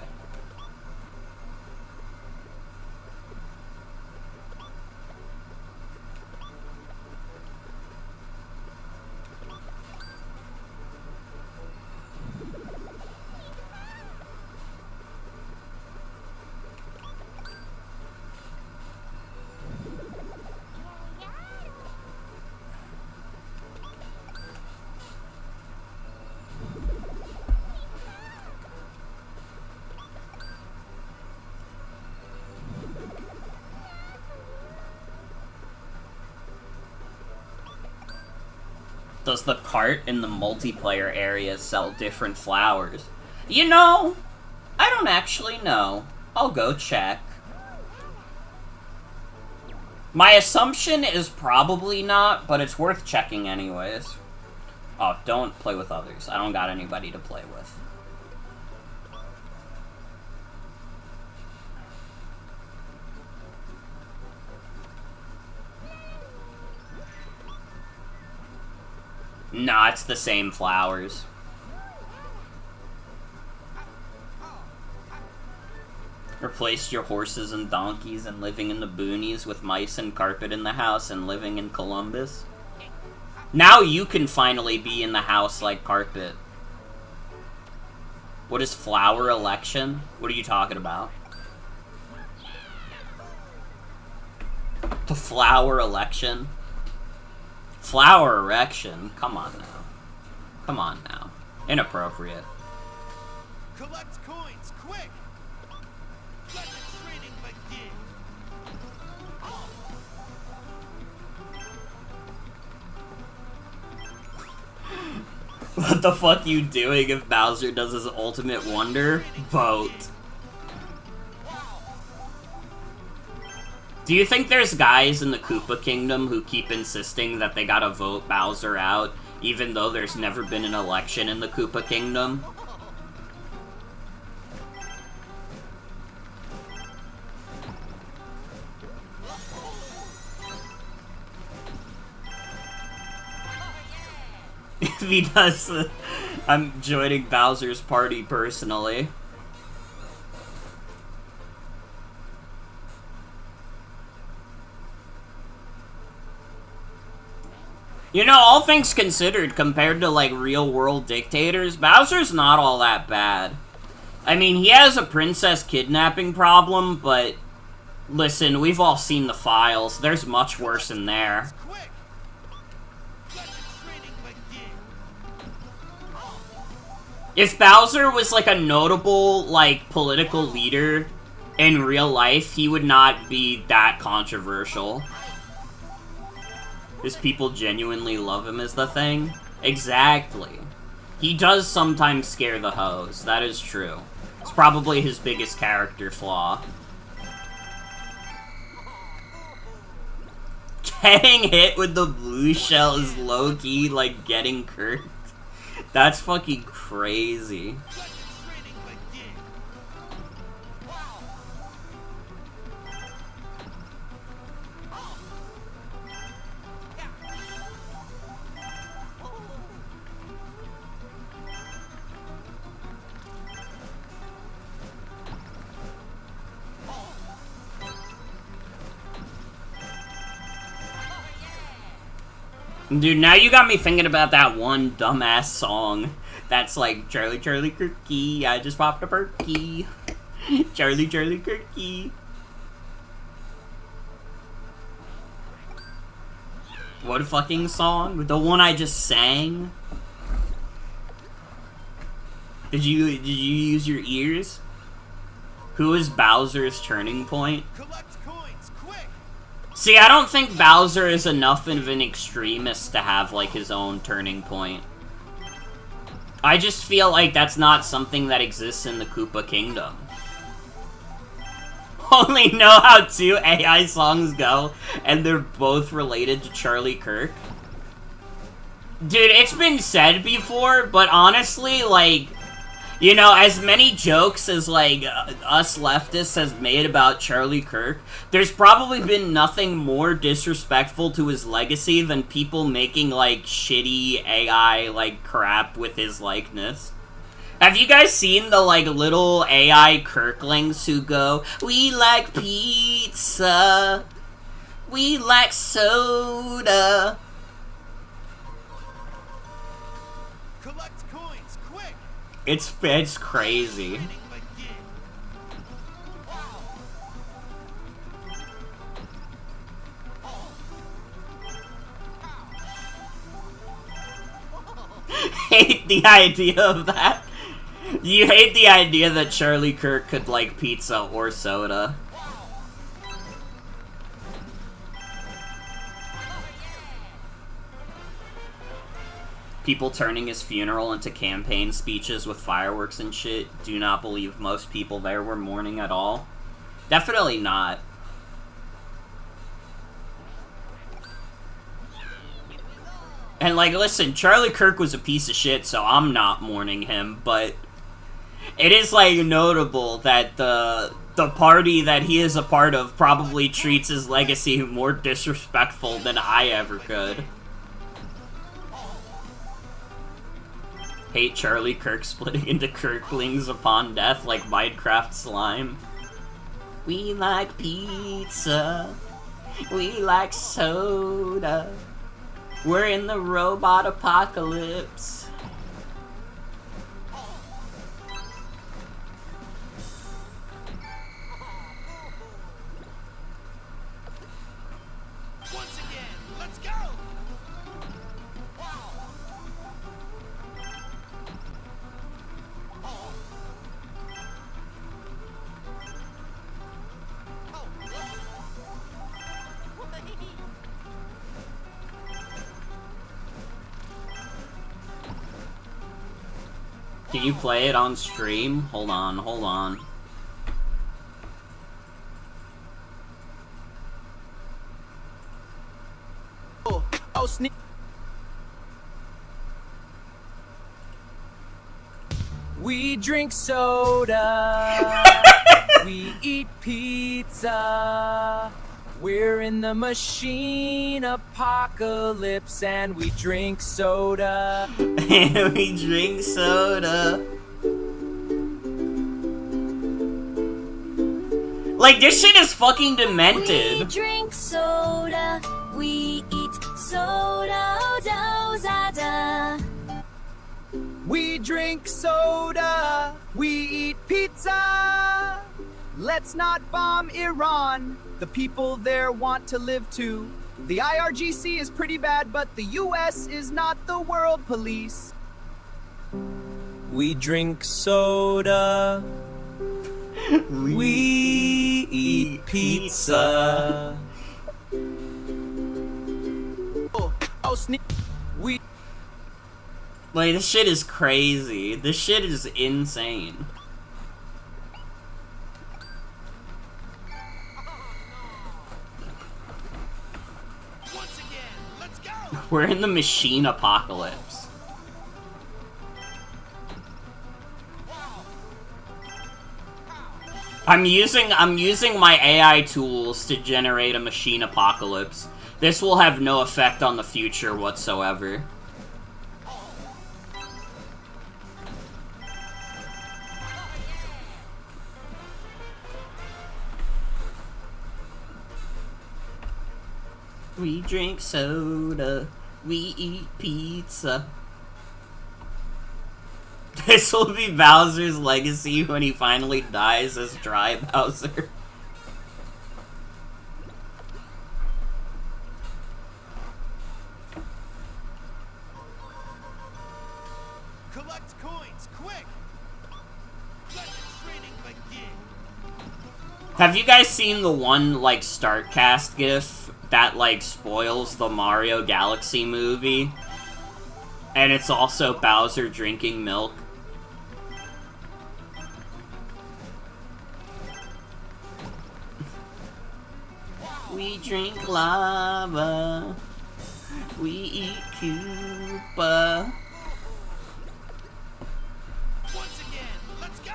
A: Does the cart in the multiplayer area sell different flowers? You know, I don't actually know. I'll go check. My assumption is probably not, but it's worth checking anyways. Oh, don't play with others. I don't got anybody to play with. Nah, it's the same flowers. Replaced your horses and donkeys and living in the boonies with mice and carpet in the house and living in Columbus. Now you can finally be in the house like carpet. What is flower election? What are you talking about? The flower election? Flower erection? Come on now. Come on now. Inappropriate.
B: Collect coins, quick! Let the training begin!
A: What the fuck you doing if Bowser does his ultimate wonder? Vote. Do you think there's guys in the Koopa Kingdom who keep insisting that they gotta vote Bowser out, even though there's never been an election in the Koopa Kingdom? If he does, I'm joining Bowser's party personally. You know, all things considered, compared to, like, real-world dictators, Bowser's not all that bad. I mean, he has a princess kidnapping problem, but listen, we've all seen the files. There's much worse in there. If Bowser was, like, a notable, like, political leader in real life, he would not be that controversial. Because people genuinely love him is the thing? Exactly. He does sometimes scare the hoes, that is true. It's probably his biggest character flaw. Getting hit with the blue shell is low-key like getting curved. That's fucking crazy. Dude, now you got me thinking about that one dumbass song that's like, Charlie, Charlie, Kirky, I just popped a perky. Charlie, Charlie, Kirky. What fucking song? The one I just sang? Did you use your ears? Who is Bowser's turning point? See, I don't think Bowser is enough of an extremist to have, like, his own turning point. I just feel like that's not something that exists in the Koopa Kingdom. Only know how two AI songs go, and they're both related to Charlie Kirk. Dude, it's been said before, but honestly, like, you know, as many jokes as, like, us leftists has made about Charlie Kirk, there's probably been nothing more disrespectful to his legacy than people making, like, shitty AI, like, crap with his likeness. Have you guys seen the, like, little AI Kirklings who go, "We like pizza, we like soda"? It's crazy. Hate the idea of that. You hate the idea that Charlie Kirk could like pizza or soda. People turning his funeral into campaign speeches with fireworks and shit. Do not believe most people there were mourning at all. Definitely not. And, like, listen, Charlie Kirk was a piece of shit, so I'm not mourning him, but it is, like, notable that the party that he is a part of probably treats his legacy more disrespectful than I ever could. Hate Charlie Kirk splitting into Kirklings upon death like Minecraft slime. We like pizza. We like soda. We're in the robot apocalypse.
B: Once again, let's go.
A: Can you play it on stream? Hold on, hold on.
B: Oh, sneak. We drink soda. We eat pizza. We're in the machine apocalypse and we drink soda.
A: And we drink soda. Like, this shit is fucking demented.
C: We drink soda, we eat soda, da da da.
B: We drink soda. We eat pizza. Let's not bomb Iran. The people there want to live too. The IRGC is pretty bad, but the US is not the world police. We drink soda. We eat pizza. Oh, sneak. We.
A: Like, this shit is crazy. This shit is insane.
B: Once again, let's go.
A: We're in the machine apocalypse. I'm using my AI tools to generate a machine apocalypse. This will have no effect on the future whatsoever. We drink soda. We eat pizza. This will be Bowser's legacy when he finally dies as Dry Bowser.
B: Collect coins, quick. Let the training begin.
A: Have you guys seen the one, like, StartCast gif that, like, spoils the Mario Galaxy movie? And it's also Bowser drinking milk. We drink lava. We eat Koopa.
B: Once again, let's go.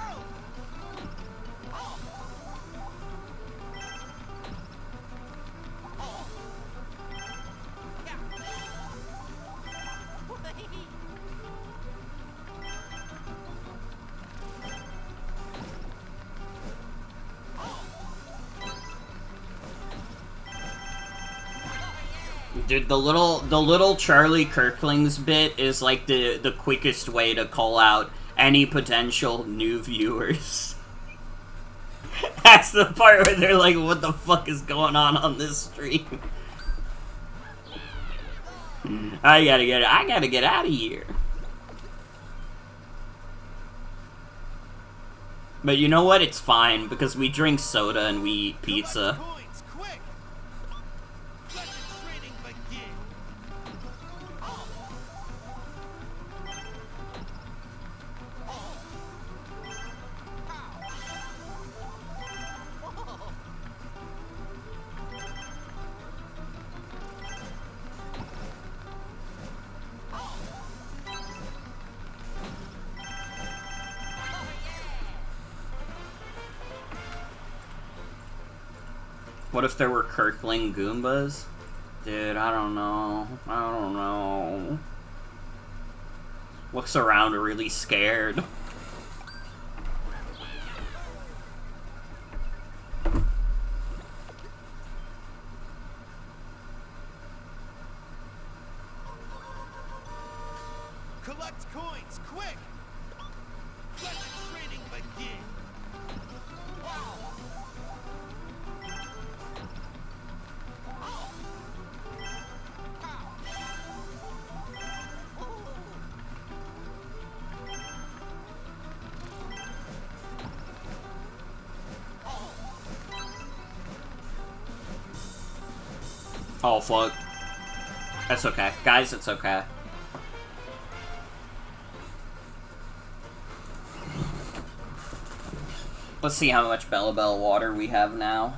A: Dude, the little Charlie Kirkling's bit is like the quickest way to call out any potential new viewers. That's the part where they're like, what the fuck is going on this stream? I gotta get out of here. But you know what? It's fine, because we drink soda and we eat pizza.
B: Coins, quick. Let the training begin.
A: What if there were Kirkling Goombas? Dude, I don't know. I don't know. Looks around really scared. Oh, fuck. That's okay. Guys, it's okay. Let's see how much Bellabel water we have now.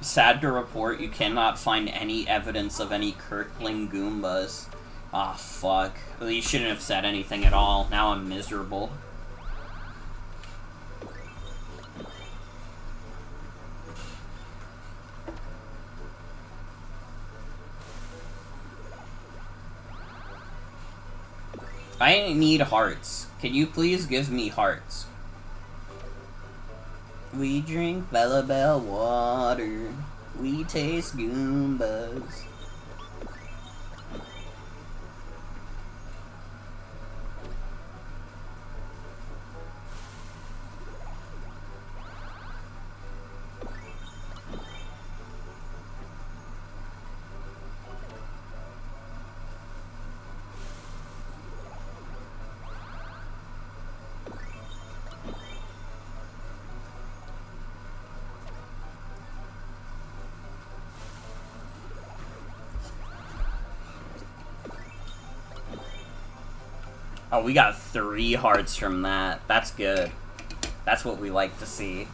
A: Sad to report, you cannot find any evidence of any Kirkling Goombas. Ah, fuck. Well, you shouldn't have said anything at all. Now I'm miserable. I need hearts. Can you please give me hearts? We drink Bellabel water. We taste Goombas. Oh, we got 3 hearts from that. That's good. That's what we like to see.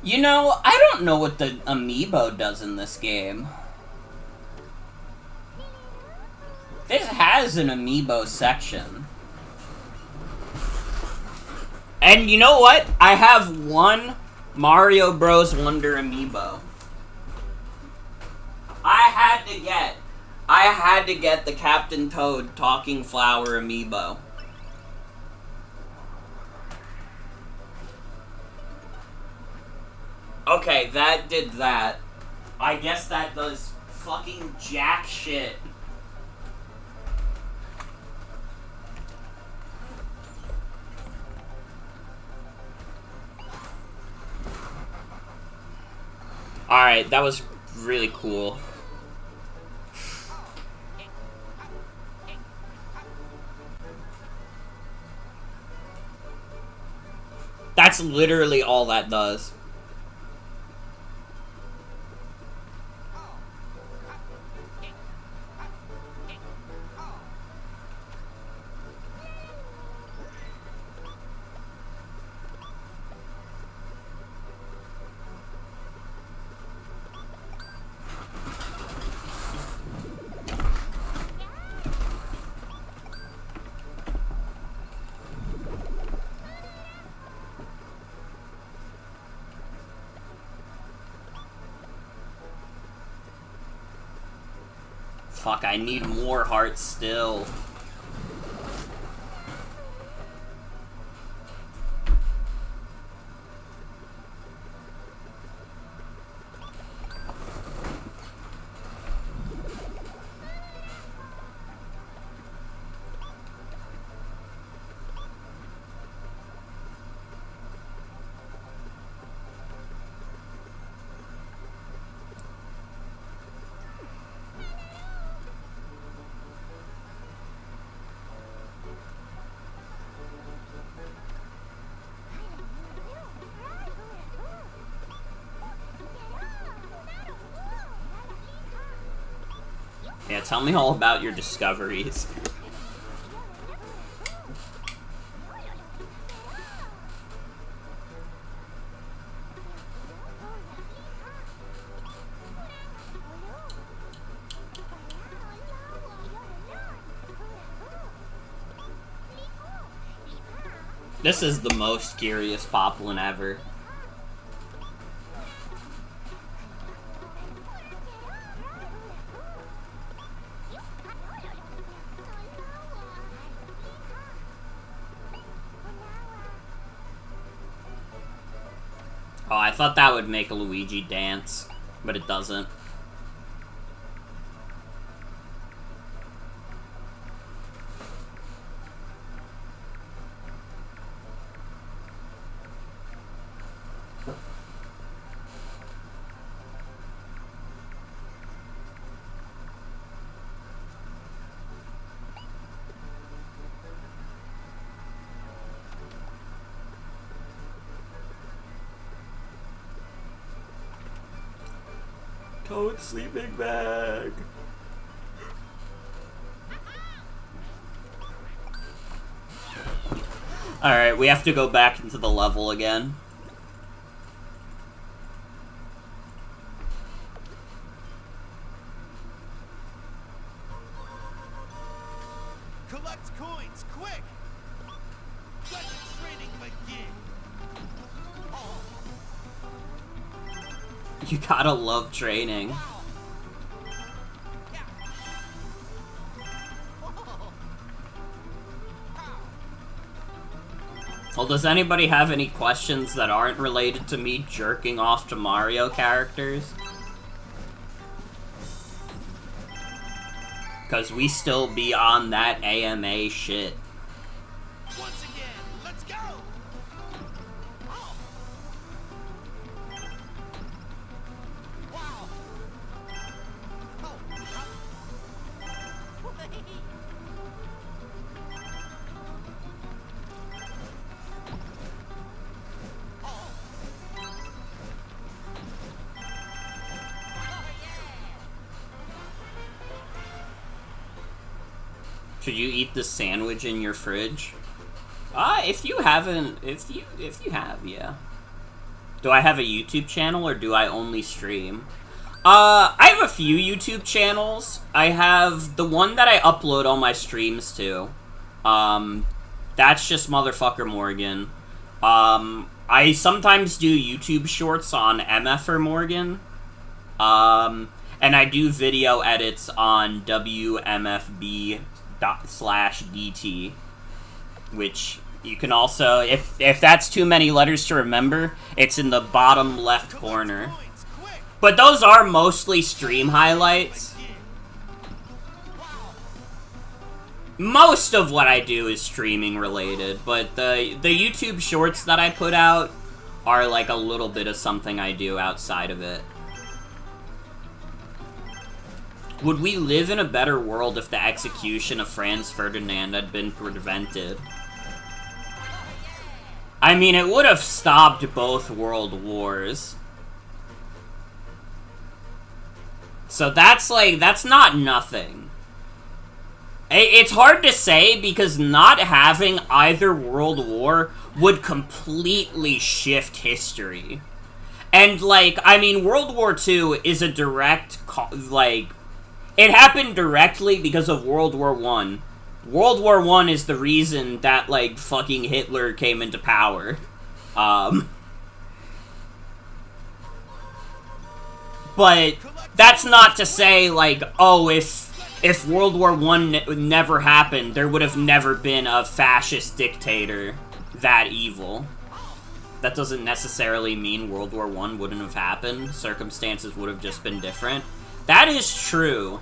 A: You know, I don't know what the amiibo does in this game. This has an amiibo section. And you know what? I have 1 Mario Bros. Wonder amiibo. I had to get the Captain Toad Talking Flower amiibo. Okay, that did that. I guess that does fucking jack shit. Alright, that was really cool. That's literally all that does. Fuck, I need more hearts still. Yeah, tell me all about your discoveries. This is the most curious Poplin ever. Oh, I thought that would make Luigi dance, but it doesn't. Toad's sleeping bag. Alright, we have to go back into the level again.
D: Collect coins, quick! Let the training begin!
A: You gotta love training. Well, does anybody have any questions that aren't related to me jerking off to Mario characters? Because we still be on that AMA shit.
D: Once again, let's go!
A: Should you eat the sandwich in your fridge? If you haven't, if you have, yeah. Do I have a YouTube channel or do I only stream? I have a few YouTube channels. I have the one that I upload all my streams to. That's just Motherfucker Morgan. I sometimes do YouTube shorts on MFer Morgan. And I do video edits on WMFB./DT, which you can also, if that's too many letters to remember, it's in the bottom left corner. But those are mostly stream highlights. Most of what I do is streaming related, but the YouTube shorts that I put out are like a little bit of something I do outside of it. Would we live in a better world if the execution of Franz Ferdinand had been prevented? I mean, it would have stopped both world wars. So that's like, that's not nothing. It's hard to say because not having either world war would completely shift history. And like, I mean, World War II is a direct, like, it happened directly because of World War I. World War I is the reason that, like, fucking Hitler came into power. But that's not to say, like, oh, if World War I never happened, there would have never been a fascist dictator that evil. That doesn't necessarily mean World War I wouldn't have happened. Circumstances would have just been different. That is true.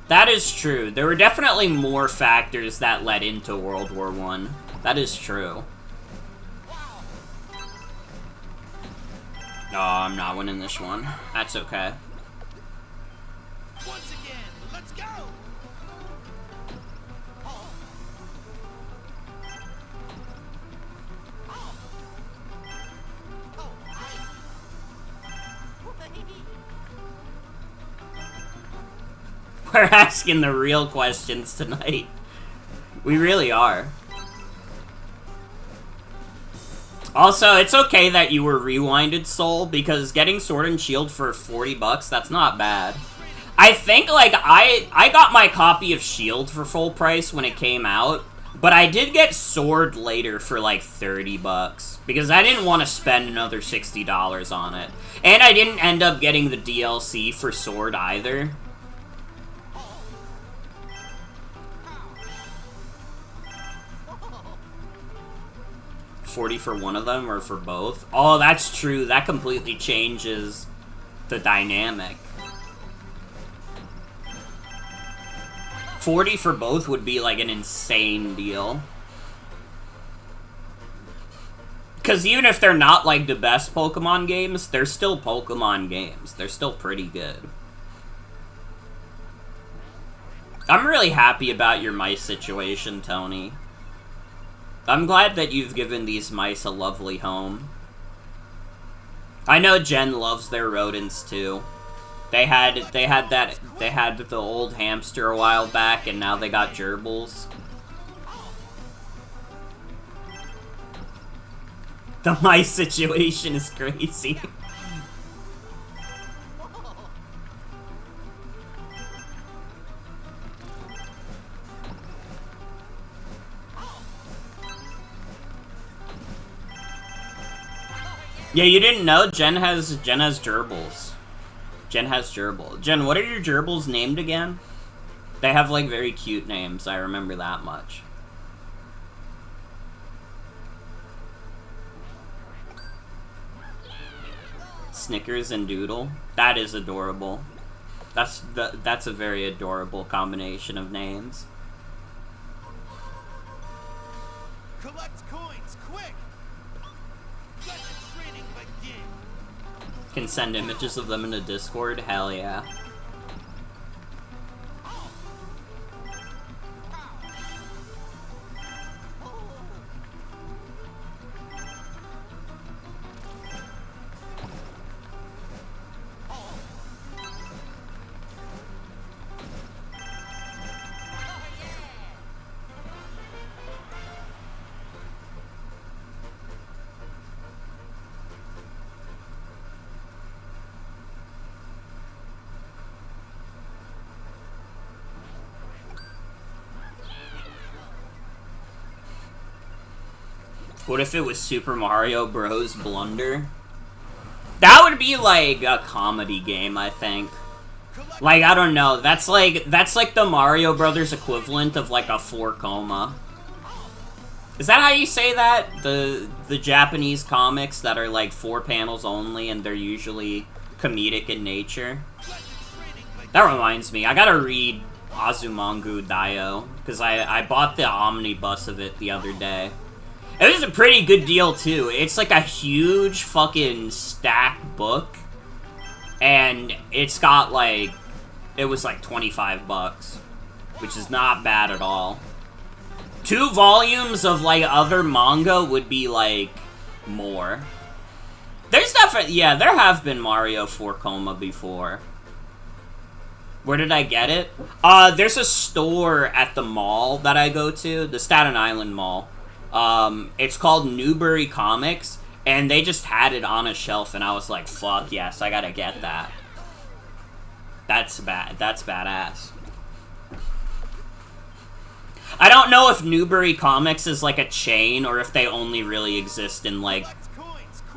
A: That is true. There were definitely more factors that led into World War I. That is true. Oh, I'm not winning this one. That's okay.
D: Once again, let's go!
A: We're asking the real questions tonight. We really are. Also, it's okay that you were rewinded, Soul, because getting Sword and Shield for $40, that's not bad. I think, like, I got my copy of Shield for full price when it came out, but I did get Sword later for, like, $30, because I didn't want to spend another $60 on it. And I didn't end up getting the DLC for Sword either. 40 for one of them or for both? Oh, that's true. That completely changes the dynamic. 40 for both would be like an insane deal. Because even if they're not like the best Pokemon games, they're still Pokemon games. They're still pretty good. I'm really happy about your mice situation, Tony. I'm glad that you've given these mice a lovely home. I know Jen loves their rodents too. They had the old hamster a while back, and now they got gerbils. The mice situation is crazy. Yeah, you didn't know? Jen has gerbils. Jen has gerbil. Jen, what are your gerbils named again? They have like very cute names, I remember that much. Snickers and Doodle. That is adorable. That's a very adorable combination of names.
D: Collect coins, quick! Let the training begin.
A: Can send images of them in a Discord? Hell yeah. What if it was Super Mario Bros. Blunder? That would be like a comedy game, I think. Like, I don't know. That's like the Mario Brothers equivalent of like a 4-coma. Is that how you say that? The Japanese comics that are like 4 panels only and they're usually comedic in nature. That reminds me, I gotta read Azumanga Daioh, because I bought the omnibus of it the other day. It was a pretty good deal, too. It's like a huge fucking stacked book. And it's got like... It was like 25 bucks. Which is not bad at all. 2 volumes of like other manga would be like... more. There's definitely... Yeah, there have been Mario 4-coma before. Where did I get it? There's a store at the mall that I go to. The Staten Island Mall. It's called Newbury Comics, and they just had it on a shelf, and I was like, fuck yes, I gotta get that. That's badass. I don't know if Newbury Comics is like a chain, or if they only really exist in, like,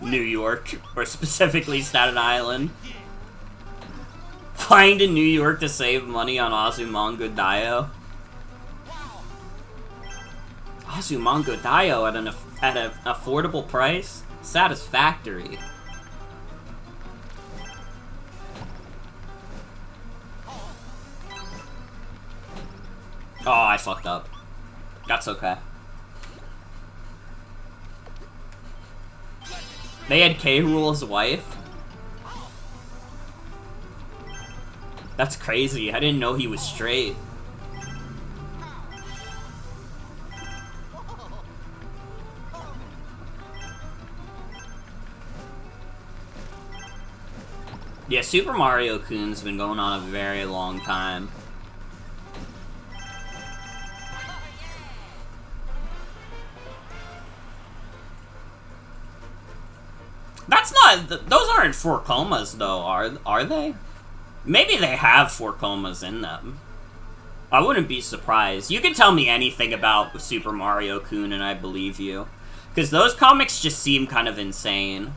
A: New York, or specifically Staten Island. Flying to New York to save money on Azumanga Daioh. Azumanga Daioh at an affordable price? Satisfactory. Oh, I fucked up. That's okay. They had K. Rool's wife? That's crazy. I didn't know he was straight. Yeah, Super Mario Kun's been going on a very long time. That's not... Those aren't 4-comas, though, are they? Maybe they have 4-comas in them. I wouldn't be surprised. You can tell me anything about Super Mario Kun and I believe you. Because those comics just seem kind of insane.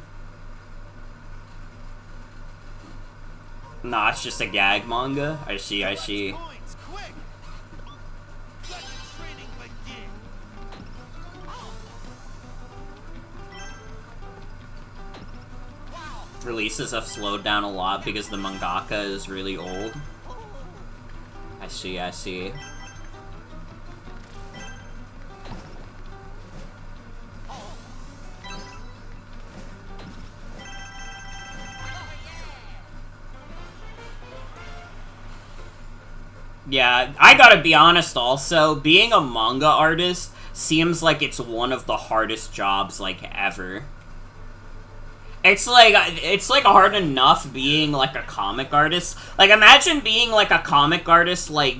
A: Nah, it's just a gag manga. I see, I see. Releases have slowed down a lot because the mangaka is really old. I see, I see. Yeah, I gotta be honest also, being a manga artist seems like it's one of the hardest jobs, like, ever. It's like hard enough being, like, a comic artist. Like, imagine being, like, a comic artist, like,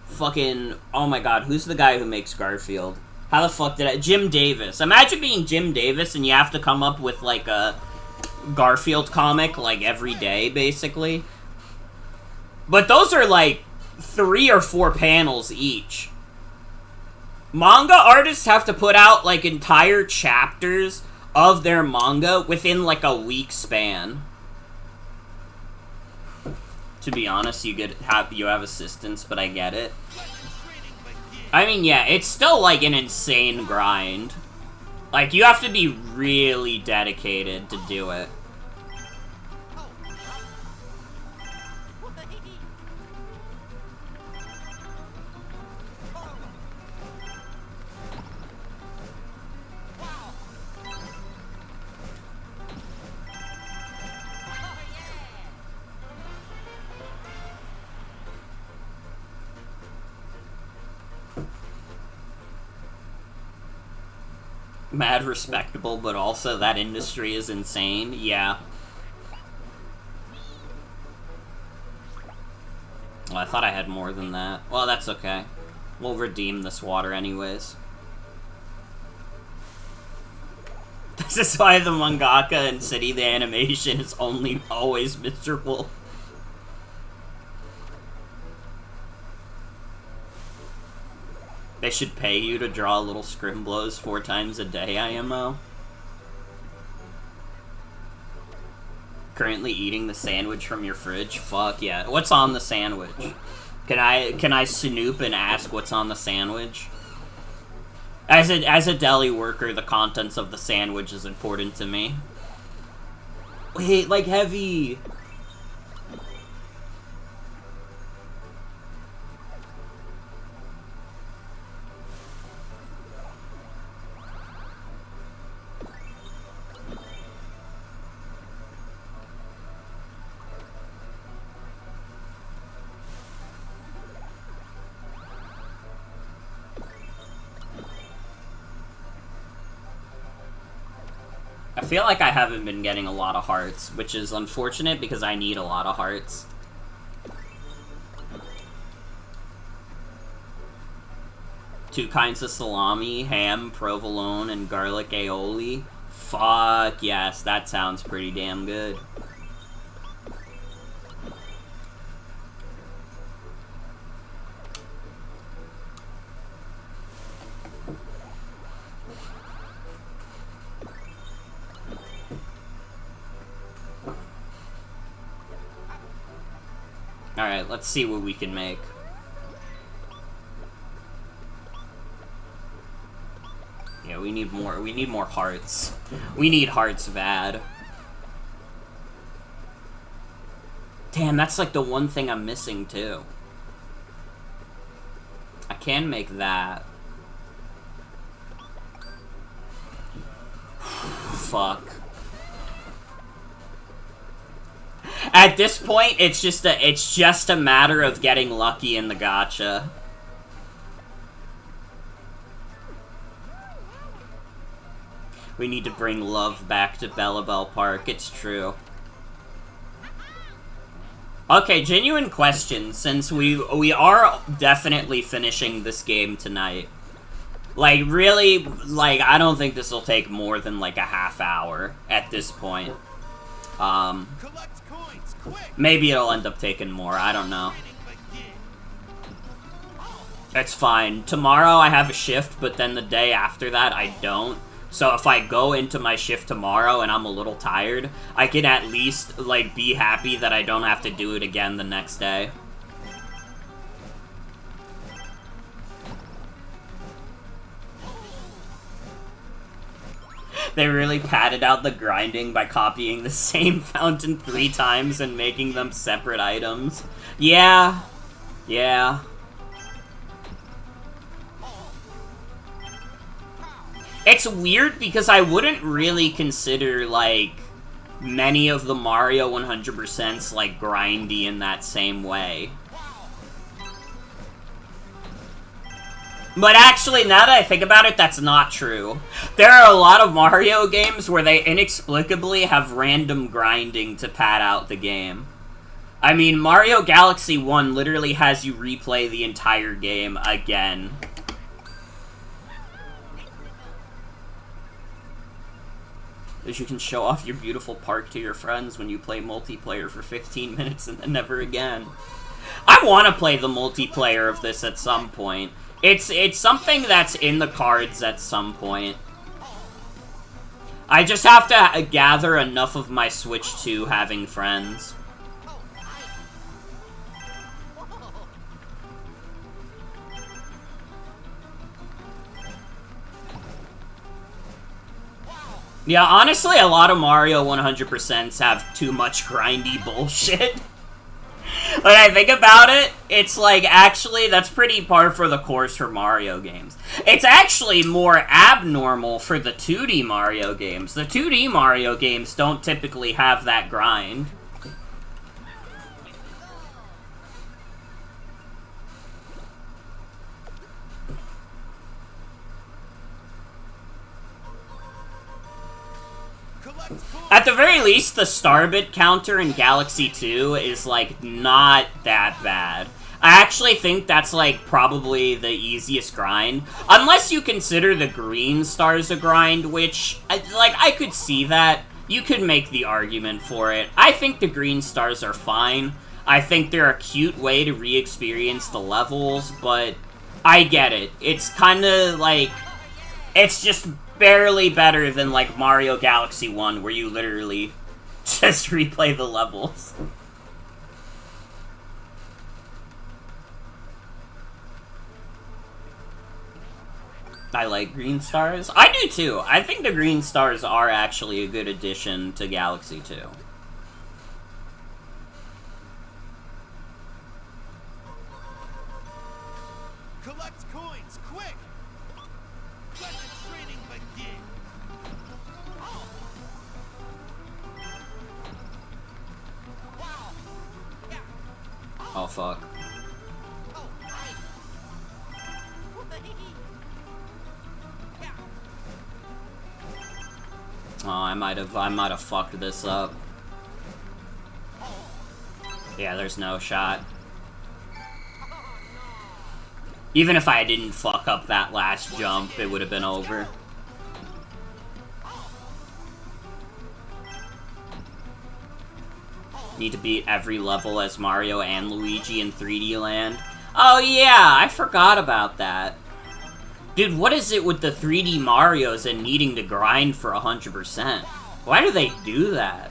A: fucking, oh my god, who's the guy who makes Garfield? How the fuck did I, Jim Davis. Imagine being Jim Davis and you have to come up with, like, a Garfield comic, like, every day, basically. But those are, like, 3 or 4 panels each. Manga artists have to put out, like, entire chapters of their manga within, like, a week span. To be honest, you have assistants, but I get it. I mean, yeah, it's still, like, an insane grind. Like, you have to be really dedicated to do it. Mad respectable, but also that industry is insane. Yeah. Well, I thought I had more than that. Well, that's okay. We'll redeem this water anyways. This is why the mangaka and City the animation is always miserable. They should pay you to draw little scrimblows 4 times a day, IMO. Currently eating the sandwich from your fridge? Fuck yeah. What's on the sandwich? Can I snoop and ask what's on the sandwich? As a deli worker, the contents of the sandwich is important to me. Wait, like heavy. I feel like I haven't been getting a lot of hearts, which is unfortunate because I need a lot of hearts. Two kinds of salami, ham, provolone, and garlic aioli. Fuck yes, that sounds pretty damn good. Alright, let's see what we can make. Yeah, we need more hearts. We need hearts bad. Damn, that's like the one thing I'm missing too. I can make that. Fuck. At this point, it's just a matter of getting lucky in the gacha. We need to bring love back to Bellabel Park. It's true. Okay, genuine question, since we are definitely finishing this game tonight. Like, really, like, I don't think this will take more than, like, a half hour at this point. Maybe it'll end up taking more, I don't know. It's fine. Tomorrow I have a shift, but then the day after that I don't. So if I go into my shift tomorrow and I'm a little tired, I can at least, like, be happy that I don't have to do it again the next day. They really padded out the grinding by copying the same fountain 3 times and making them separate items. Yeah. Yeah. It's weird because I wouldn't really consider, like, many of the Mario 100%s, like, grindy in that same way. But actually, now that I think about it, that's not true. There are a lot of Mario games where they inexplicably have random grinding to pad out the game. I mean, Mario Galaxy 1 literally has you replay the entire game again. As you can show off your beautiful park to your friends when you play multiplayer for 15 minutes and then never again. I want to play the multiplayer of this at some point. It's something that's in the cards at some point. I just have to gather enough of my Switch 2 having friends. Yeah, honestly, a lot of Mario 100%s have too much grindy bullshit. When I think about it, it's like, actually, that's pretty par for the course for Mario games. It's actually more abnormal for the 2D Mario games. The 2D Mario games don't typically have that grind. At the very least, the Starbit counter in Galaxy 2 is, like, not that bad. I actually think that's, like, probably the easiest grind. Unless you consider the green stars a grind, which, like, I could see that. You could make the argument for it. I think the green stars are fine. I think they're a cute way to re-experience the levels, but I get it. It's kinda, like, it's just barely better than, like, Mario Galaxy 1, where you literally just replay the levels. I like green stars. I do too. I think the green stars are actually a good addition to Galaxy 2.
D: Collect coins, quick! Let the training begin!
A: Oh, fuck. Oh, I might have fucked this up. Yeah, there's no shot. Even if I didn't fuck up that last jump, it would have been over. Need to beat every level as Mario and Luigi in 3D Land. Oh yeah, I forgot about that. Dude, what is it with the 3D Marios and needing to grind for 100%? Why do they do that?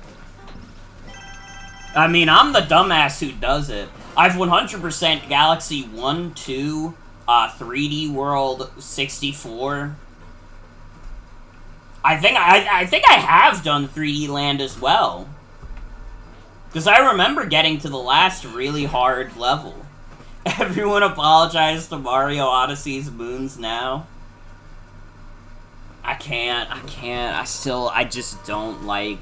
A: I mean, I'm the dumbass who does it. I've 100% Galaxy 1, 2, 3D World 64. I think I have done 3D Land as well. Because I remember getting to the last really hard level. Everyone apologize to Mario Odyssey's moons now. I can't. I just don't like...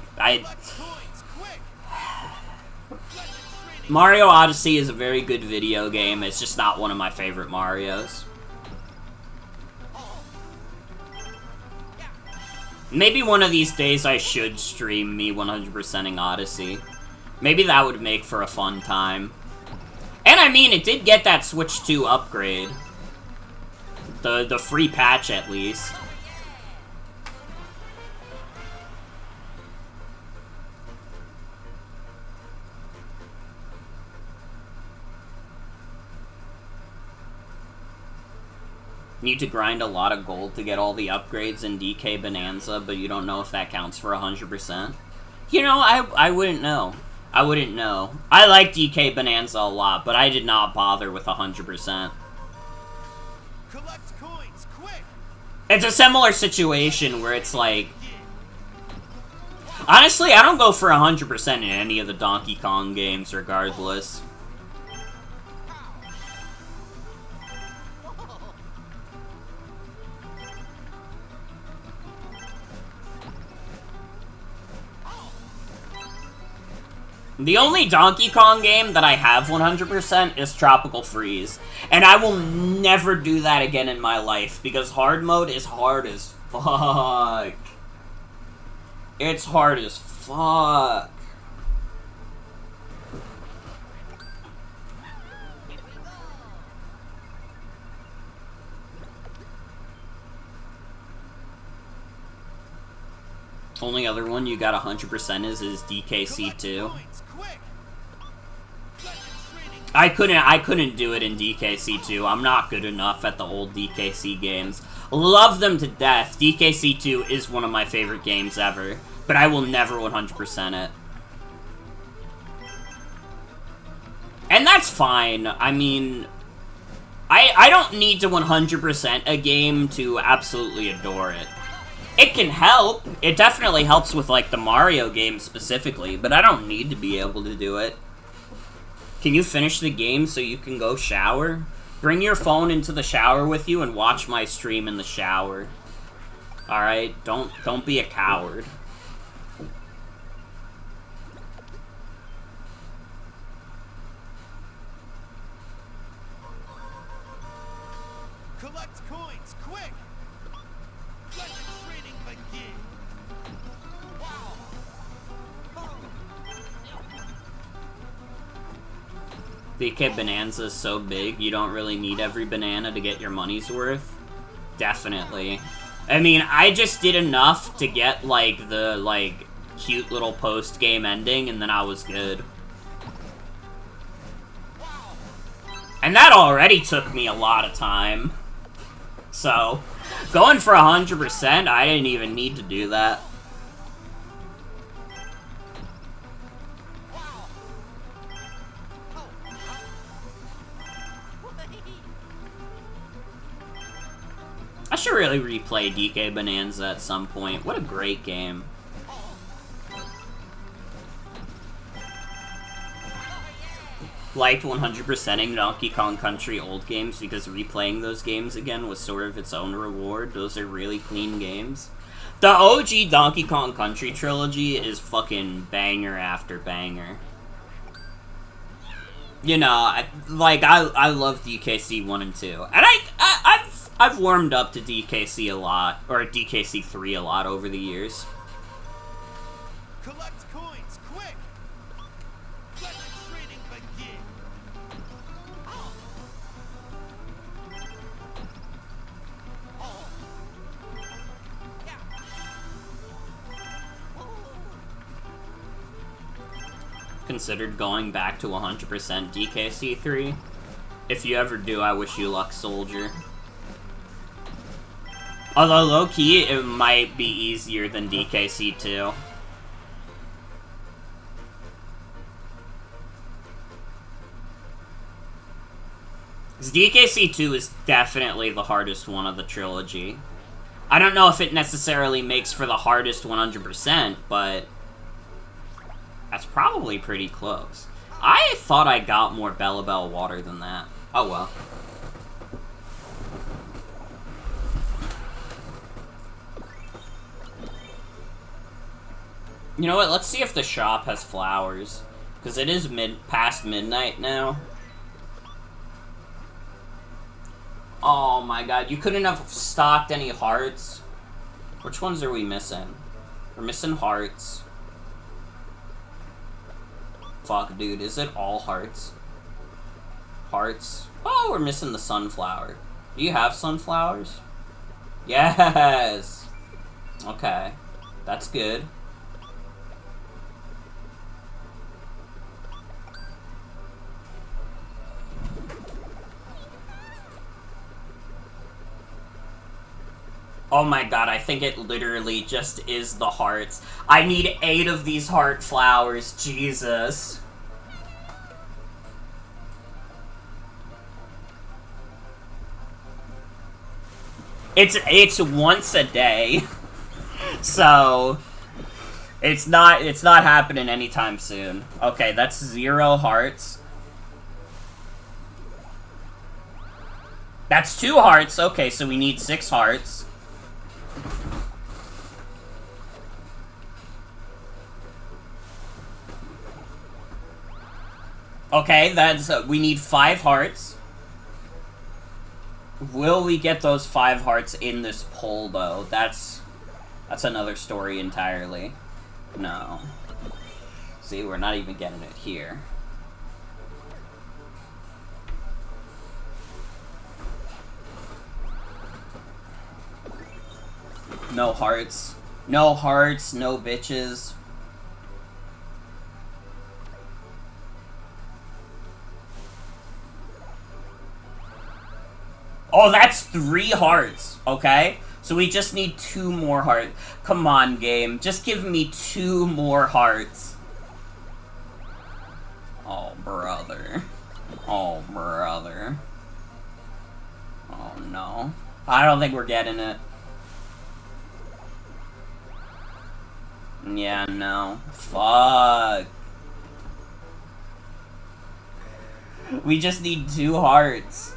A: Mario Odyssey is a very good video game. It's just not one of my favorite Marios. Maybe one of these days I should stream me 100%ing Odyssey. Maybe that would make for a fun time. And I mean, it did get that Switch 2 upgrade. The free patch, at least. Need to grind a lot of gold to get all the upgrades in DK Bonanza, but you don't know if that counts for 100%. You know, I wouldn't know. I wouldn't know. I like DK Bonanza a lot, but I did not bother with 100%.
D: Collect coins, quick!
A: It's a similar situation where it's like, Honestly, I don't go for 100% in any of the Donkey Kong games, regardless. The only Donkey Kong game that I have 100% is Tropical Freeze. And I will never do that again in my life, because hard mode is hard as fuck. It's hard as fuck. Only other one you got 100% is DKC2. I couldn't do it in DKC2. I'm not good enough at the old DKC games. Love them to death. DKC2 is one of my favorite games ever, but I will never 100% it. And that's fine. I mean, I don't need to 100% a game to absolutely adore it. It can help. It definitely helps with, like, the Mario games specifically, but I don't need to be able to do it. Can you finish the game so you can go shower? Bring your phone into the shower with you and watch my stream in the shower. Alright? Don't be a coward.
D: Collect coins, quick! Let the training begin! Wow!
A: DK Bonanza is so big, you don't really need every banana to get your money's worth. Definitely. I mean, I just did enough to get, like, the, like, cute little post-game ending, and then I was good. And that already took me a lot of time. So, going for 100%, I didn't even need to do that. I should really replay DK Bonanza at some point. What a great game. Liked 100%ing Donkey Kong Country old games because replaying those games again was sort of its own reward. Those are really clean games. The OG Donkey Kong Country trilogy is fucking banger after banger. You know, I love DKC 1 and 2. And I've warmed up to DKC a lot, or DKC 3 a lot over the years.
D: Collect coins, quick! Let the training begin!
A: Considered going back to 100% DKC 3. If you ever do, I wish you luck, soldier. Although, low-key, it might be easier than DKC 2. DKC 2 is definitely the hardest one of the trilogy. I don't know if it necessarily makes for the hardest 100%, but that's probably pretty close. I thought I got more Bellabel water than that. Oh well. You know what, let's see if the shop has flowers. Because it is past midnight now. Oh my god, you couldn't have stocked any hearts? Which ones are we missing? We're missing hearts. Fuck, dude, is it all hearts? Hearts? Oh, we're missing the sunflower. Do you have sunflowers? Yes! Okay, that's good. Oh my god, I think it literally just is the hearts. I need 8 of these heart flowers, Jesus. It's once a day. So It's not happening anytime soon. Okay, that's 0 hearts. That's 2 hearts. Okay, so we need 6 hearts. Okay, that's we need 5 hearts. Will we get those 5 hearts in this poll though? That's another story entirely. No. See, we're not even getting it here. No hearts. No hearts, no bitches. Oh, that's 3 hearts, okay? So we just need 2 more hearts. Come on, game. Just give me 2 more hearts. Oh, brother. Oh, brother. Oh, no. I don't think we're getting it. Yeah, no. Fuck. We just need 2 hearts.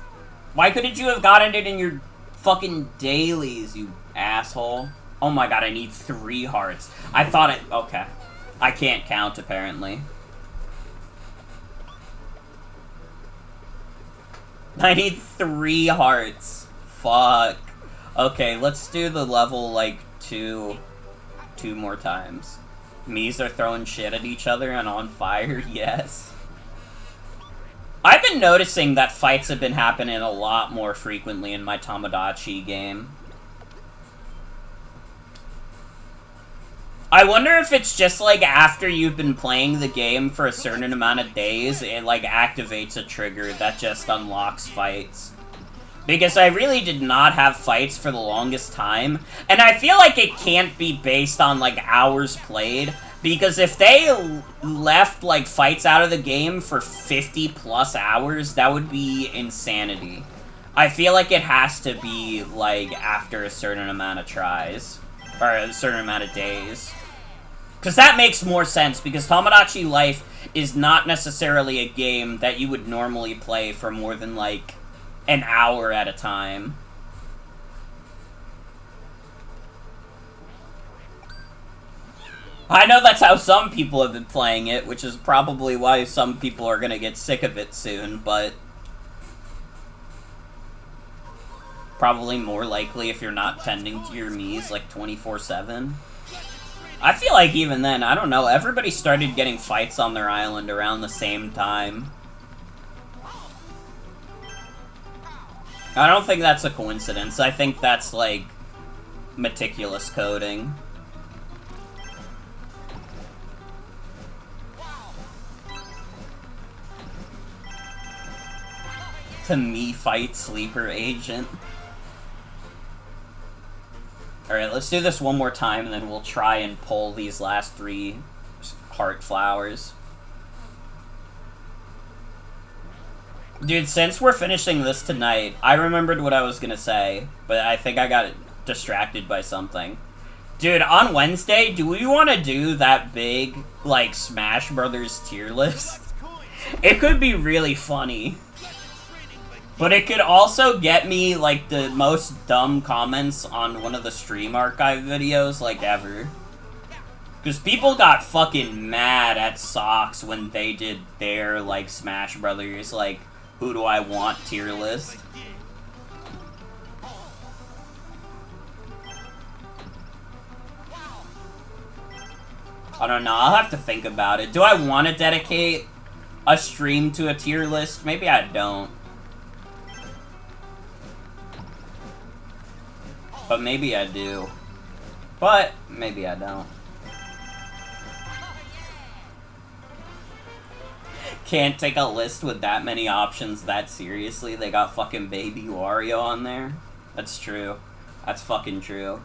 A: Why couldn't you have gotten it in your fucking dailies, you asshole? Oh my god, I need 3 hearts. I thought it... Okay. I can't count, apparently. I need 3 hearts. Fuck. Okay, let's do the level, like, 2 more times. Me's are throwing shit at each other and on fire, yes. I've been noticing that fights have been happening a lot more frequently in my Tamagotchi game. I wonder if it's just like after you've been playing the game for a certain amount of days, it like activates a trigger that just unlocks fights. Because I really did not have fights for the longest time, and I feel like it can't be based on like hours played. Because if they left, like, fights out of the game for 50+ hours, that would be insanity. I feel like it has to be, like, after a certain amount of tries. Or a certain amount of days. Because that makes more sense, because Tomodachi Life is not necessarily a game that you would normally play for more than, like, an hour at a time. I know that's how some people have been playing it, which is probably why some people are gonna get sick of it soon, but... probably more likely if you're not tending to your Miis, like, 24/7. I feel like even then, I don't know, everybody started getting fights on their island around the same time. I don't think that's a coincidence. I think that's, like, meticulous coding. To me fight sleeper agent. Alright, let's do this one more time and then we'll try and pull these last 3 heart flowers. Dude, since we're finishing this tonight, I remembered what I was gonna say, but I think I got distracted by something. Dude, on Wednesday, do we want to do that big, like, Smash Brothers tier list? It could be really funny. But it could also get me, like, the most dumb comments on one of the stream archive videos, like, ever. Because people got fucking mad at Socks when they did their, like, Smash Brothers, like, who do I want tier list. I don't know, I'll have to think about it. Do I want to dedicate a stream to a tier list? Maybe I don't. But maybe I do. But maybe I don't. Can't take a list with that many options that seriously. They got fucking Baby Wario on there. That's true. That's fucking true.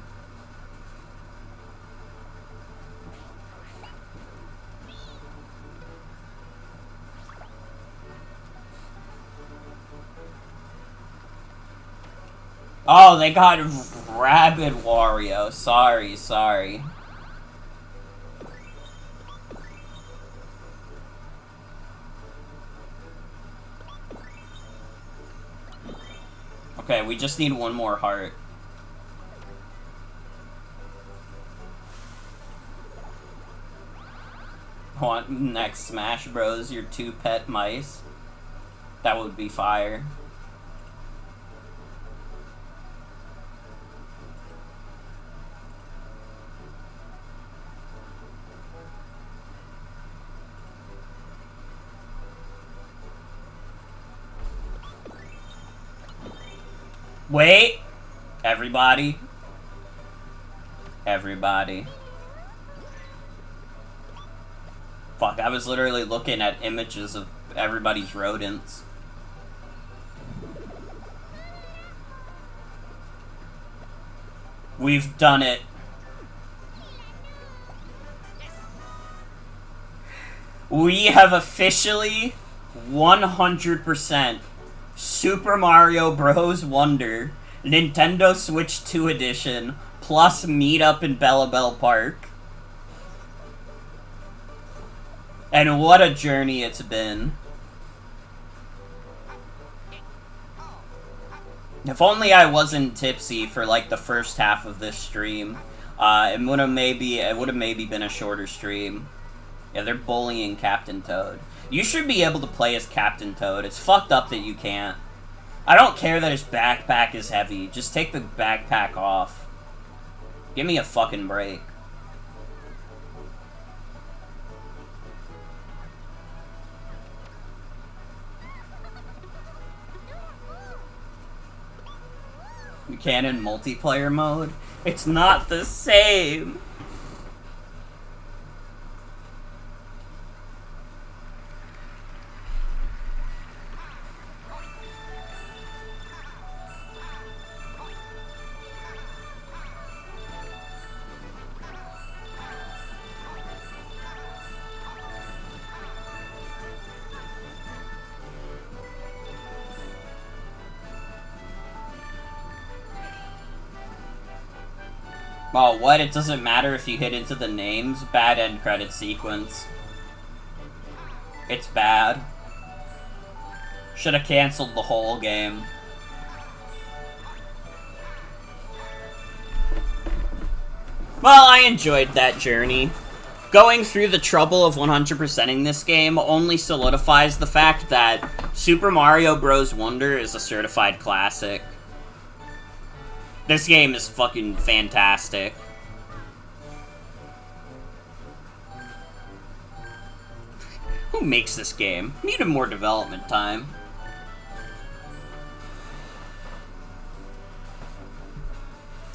A: Oh, they got Rabid Wario. Sorry. Okay, we just need one more heart. Want next Smash Bros. Your 2 pet mice? That would be fire. Wait! Everybody. Everybody. Fuck, I was literally looking at images of everybody's rodents. We've done it. We have officially 100% Super Mario Bros. Wonder, Nintendo Switch 2 Edition, plus Meetup in Bellabel Park. And what a journey it's been. If only I wasn't tipsy for like the first half of this stream, it would have maybe been a shorter stream. Yeah, they're bullying Captain Toad. You should be able to play as Captain Toad. It's fucked up that you can't. I don't care that his backpack is heavy. Just take the backpack off. Give me a fucking break. You can in multiplayer mode? It's not the same! Oh, what? It doesn't matter if you hit into the names? Bad end credit sequence. It's bad. Should've canceled the whole game. Well, I enjoyed that journey. Going through the trouble of 100%ing this game only solidifies the fact that Super Mario Bros. Wonder is a certified classic. This game is fucking fantastic. Who makes this game? Needed more development time.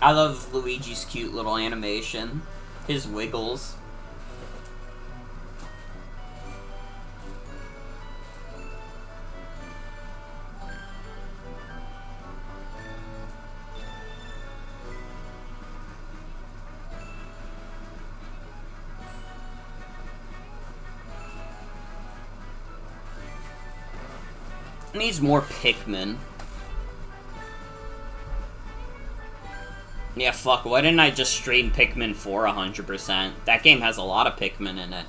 A: I love Luigi's cute little animation. His wiggles. Needs more Pikmin. Yeah, fuck, why didn't I just stream Pikmin 4 100%? That game has a lot of Pikmin in it.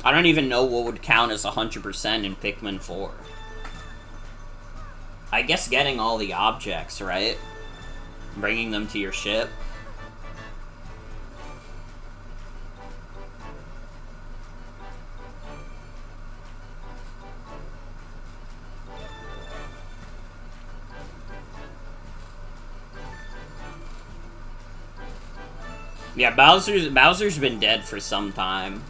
A: I don't even know what would count as 100% in Pikmin 4. I guess getting all the objects, right? Bringing them to your ship. Yeah, Bowser's been dead for some time.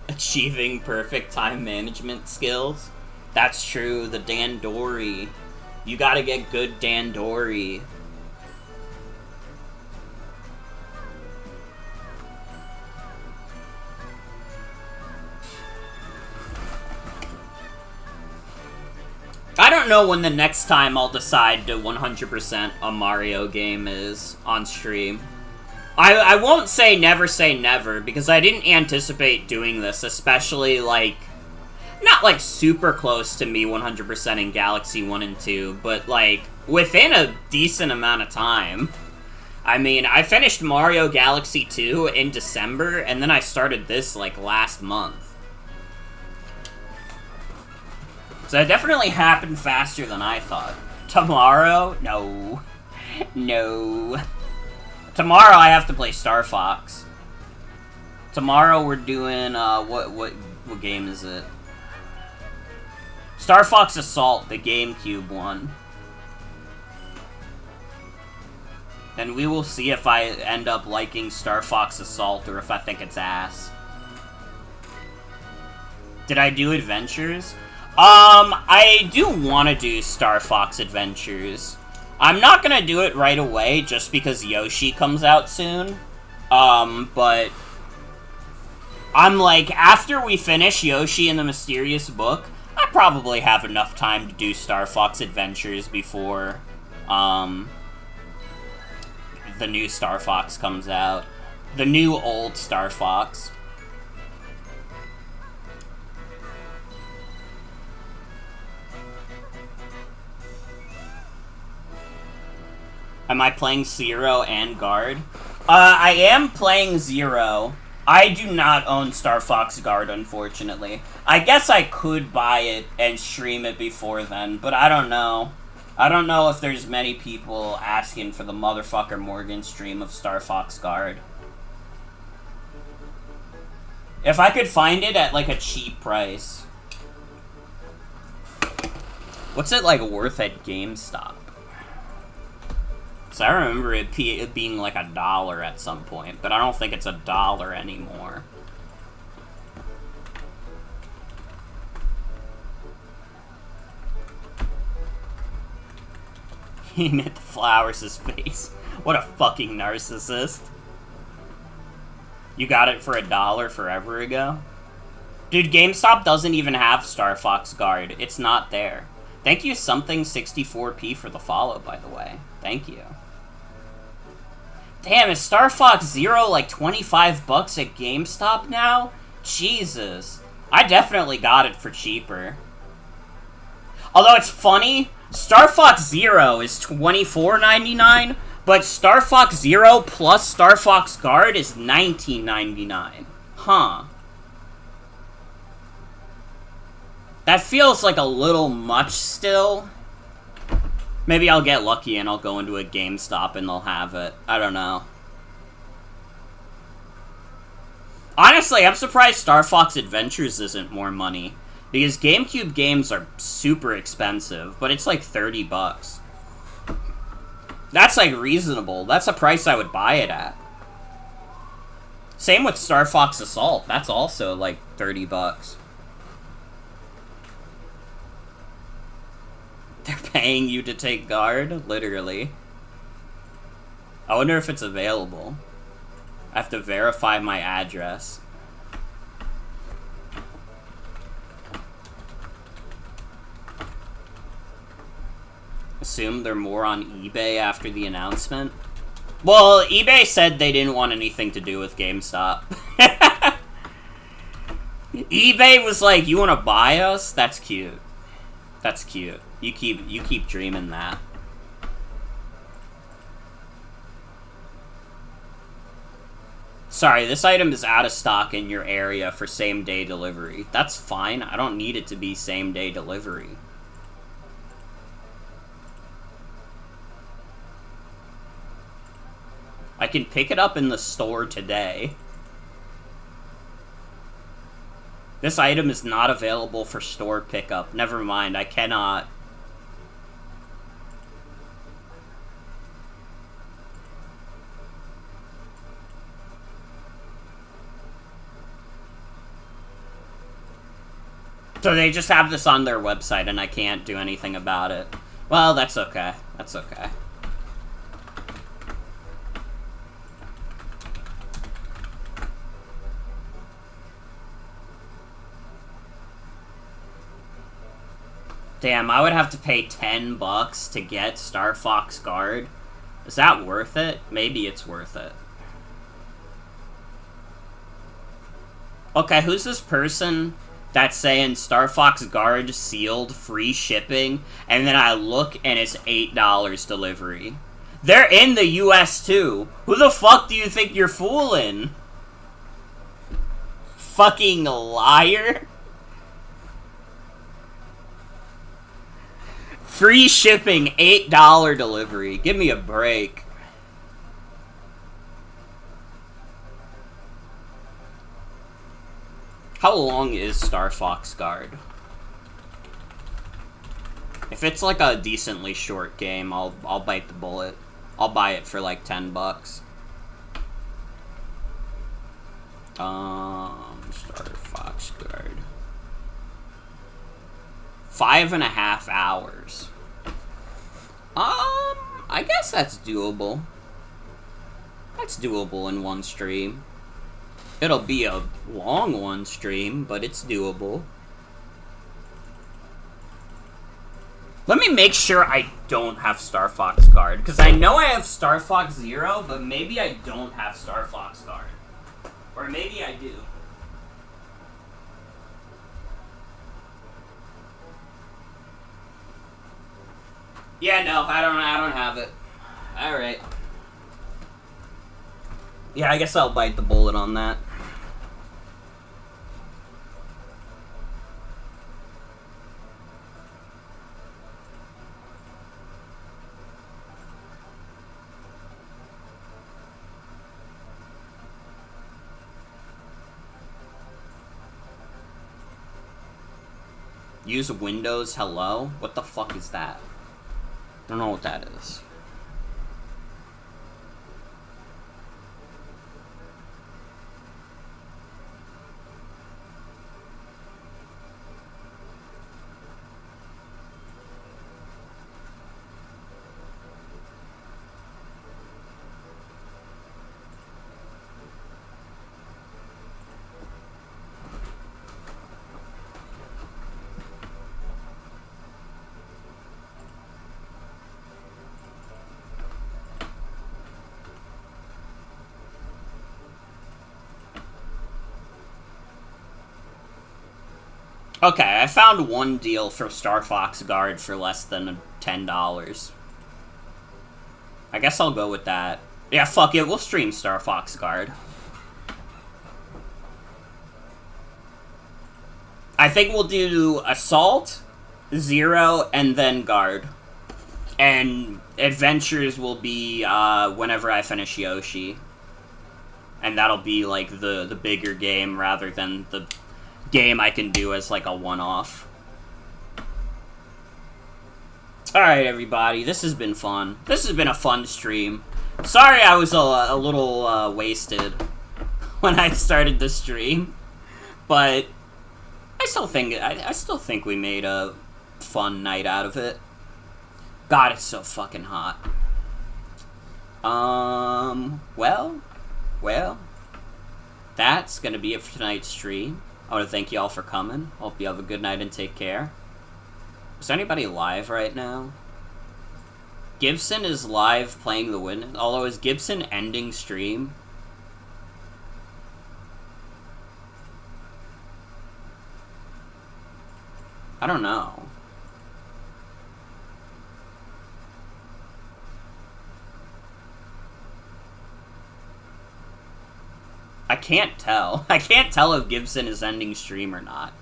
A: Achieving perfect time management skills? That's true, the Dandori. You gotta get good Dandori. I don't know when the next time I'll decide to 100% a Mario game is on stream. I won't say never, because I didn't anticipate doing this, especially, like, not, like, super close to me 100% in Galaxy 1 and 2, but, like, within a decent amount of time. I mean, I finished Mario Galaxy 2 in December, and then I started this, like, last month. So it definitely happened faster than I thought. Tomorrow? No. No. Tomorrow I have to play Star Fox. Tomorrow we're doing, what game is it? Star Fox Assault, the GameCube one. And we will see if I end up liking Star Fox Assault or if I think it's ass. Did I do Adventures? I do want to do Star Fox Adventures. I'm not gonna do it right away just because Yoshi comes out soon. But I'm like, after we finish Yoshi and the Mysterious Book, I probably have enough time to do Star Fox Adventures before, the new Star Fox comes out. The new old Star Fox. Am I playing Zero and Guard? I am playing Zero. I do not own Star Fox Guard, unfortunately. I guess I could buy it and stream it before then, but I don't know. I don't know if there's many people asking for the motherfucker Morgan stream of Star Fox Guard. If I could find it at, like, a cheap price. What's it, like, worth at GameStop? So I remember it being like $1 at some point, but I don't think it's $1 anymore. He hit the flowers' face. What a fucking narcissist. You got it for $1 forever ago? Dude, GameStop doesn't even have Star Fox Guard. It's not there. Thank you, something 64p, for the follow, by the way. Thank you. Damn, is Star Fox Zero like 25 bucks at GameStop now? Jesus. I definitely got it for cheaper. Although it's funny, Star Fox Zero is $24.99, but Star Fox Zero plus Star Fox Guard is $19.99. Huh. That feels like a little much still. Maybe I'll get lucky and I'll go into a GameStop and they'll have it. I don't know. Honestly, I'm surprised Star Fox Adventures isn't more money. Because GameCube games are super expensive, but it's like 30 bucks. That's like reasonable. That's a price I would buy it at. Same with Star Fox Assault. That's also like 30 bucks. They're paying you to take Guard? Literally. I wonder if it's available. I have to verify my address. Assume they're more on eBay after the announcement? Well, eBay said they didn't want anything to do with GameStop. eBay was like, you want to buy us? That's cute. That's cute. You keep dreaming that. Sorry, this item is out of stock in your area for same-day delivery. That's fine. I don't need it to be same-day delivery. I can pick it up in the store today. This item is not available for store pickup. Never mind, I cannot. So they just have this on their website and I can't do anything about it. Well, that's okay. That's okay. Damn, I would have to pay 10 bucks to get Star Fox Guard. Is that worth it? Maybe it's worth it. Okay, who's this person that's saying Star Fox Guard sealed, free shipping, and then I look and it's $8 delivery? They're in the US too. Who the fuck do you think you're fooling? Fucking liar. Free shipping, $8 delivery. Give me a break. How long is Star Fox Guard? If it's like a decently short game, I'll bite the bullet. I'll buy it for like $10. Star Fox Guard. 5.5 hours. I guess that's doable. That's doable in one stream. It'll be a long one stream, but it's doable. Let me make sure I don't have Star Fox Guard, because I know I have Star Fox Zero, but maybe I don't have Star Fox Guard. Or maybe I do. Yeah, no, I don't have it. Alright. Yeah, I guess I'll bite the bullet on that. Use Windows Hello? What the fuck is that? I don't know what that is. Okay, I found one deal for Star Fox Guard for less than $10. I guess I'll go with that. Yeah, fuck it, we'll stream Star Fox Guard. I think we'll do Assault, Zero, and then Guard. And Adventures will be whenever I finish Yoshi. And that'll be like the bigger game rather than the game I can do as like a one-off. Alright, everybody, this has been fun. This has been a fun stream. Sorry I was a little wasted when I started the stream, but I still think we made a fun night out of it. God, it's so fucking hot. Well, that's gonna be it for tonight's stream. I want to thank you all for coming. Hope you have a good night and take care. Is anybody live right now? Gibson is live playing the win. Although, is Gibson ending stream? I don't know. I can't tell. I can't tell if Gibson is ending stream or not.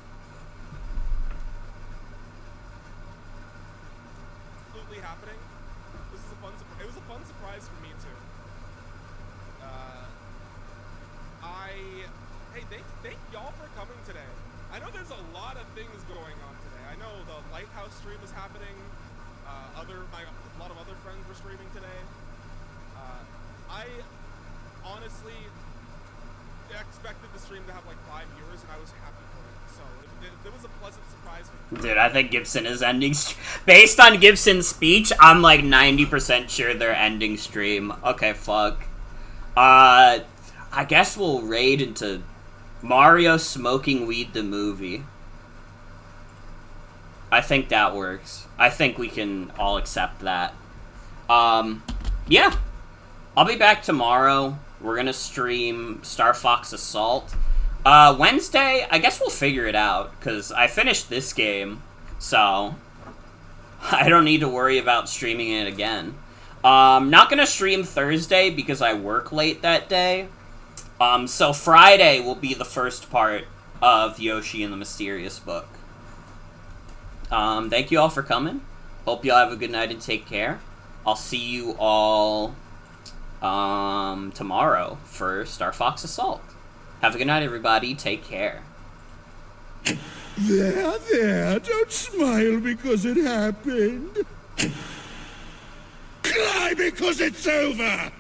E: Absolutely happening. This is a fun surprise. It was a fun surprise for me too. Hey, thank y'all for coming today. I know there's a lot of things going on today. I know the Lighthouse stream is happening. A lot of other friends were streaming today. I honestly expected the stream to have like 5 viewers, and I was happy for it. So it was a pleasant surprise for me.
A: Dude, I think Gibson is ending based on Gibson's speech, I'm like 90% sure they're ending stream. Okay, fuck. I guess we'll raid into Mario Smoking Weed the movie. I think that works. I think we can all accept that. Yeah. I'll be back tomorrow. We're gonna stream Star Fox Assault. Wednesday, I guess we'll figure it out, because I finished this game, so I don't need to worry about streaming it again. Not gonna stream Thursday because I work late that day. So Friday will be the first part of Yoshi and the Mysterious Book. Thank you all for coming. Hope you all have a good night and take care. I'll see you all tomorrow for Star Fox Assault. Have a good night, everybody. Take care.
F: There, don't smile because it happened. Cry because it's over!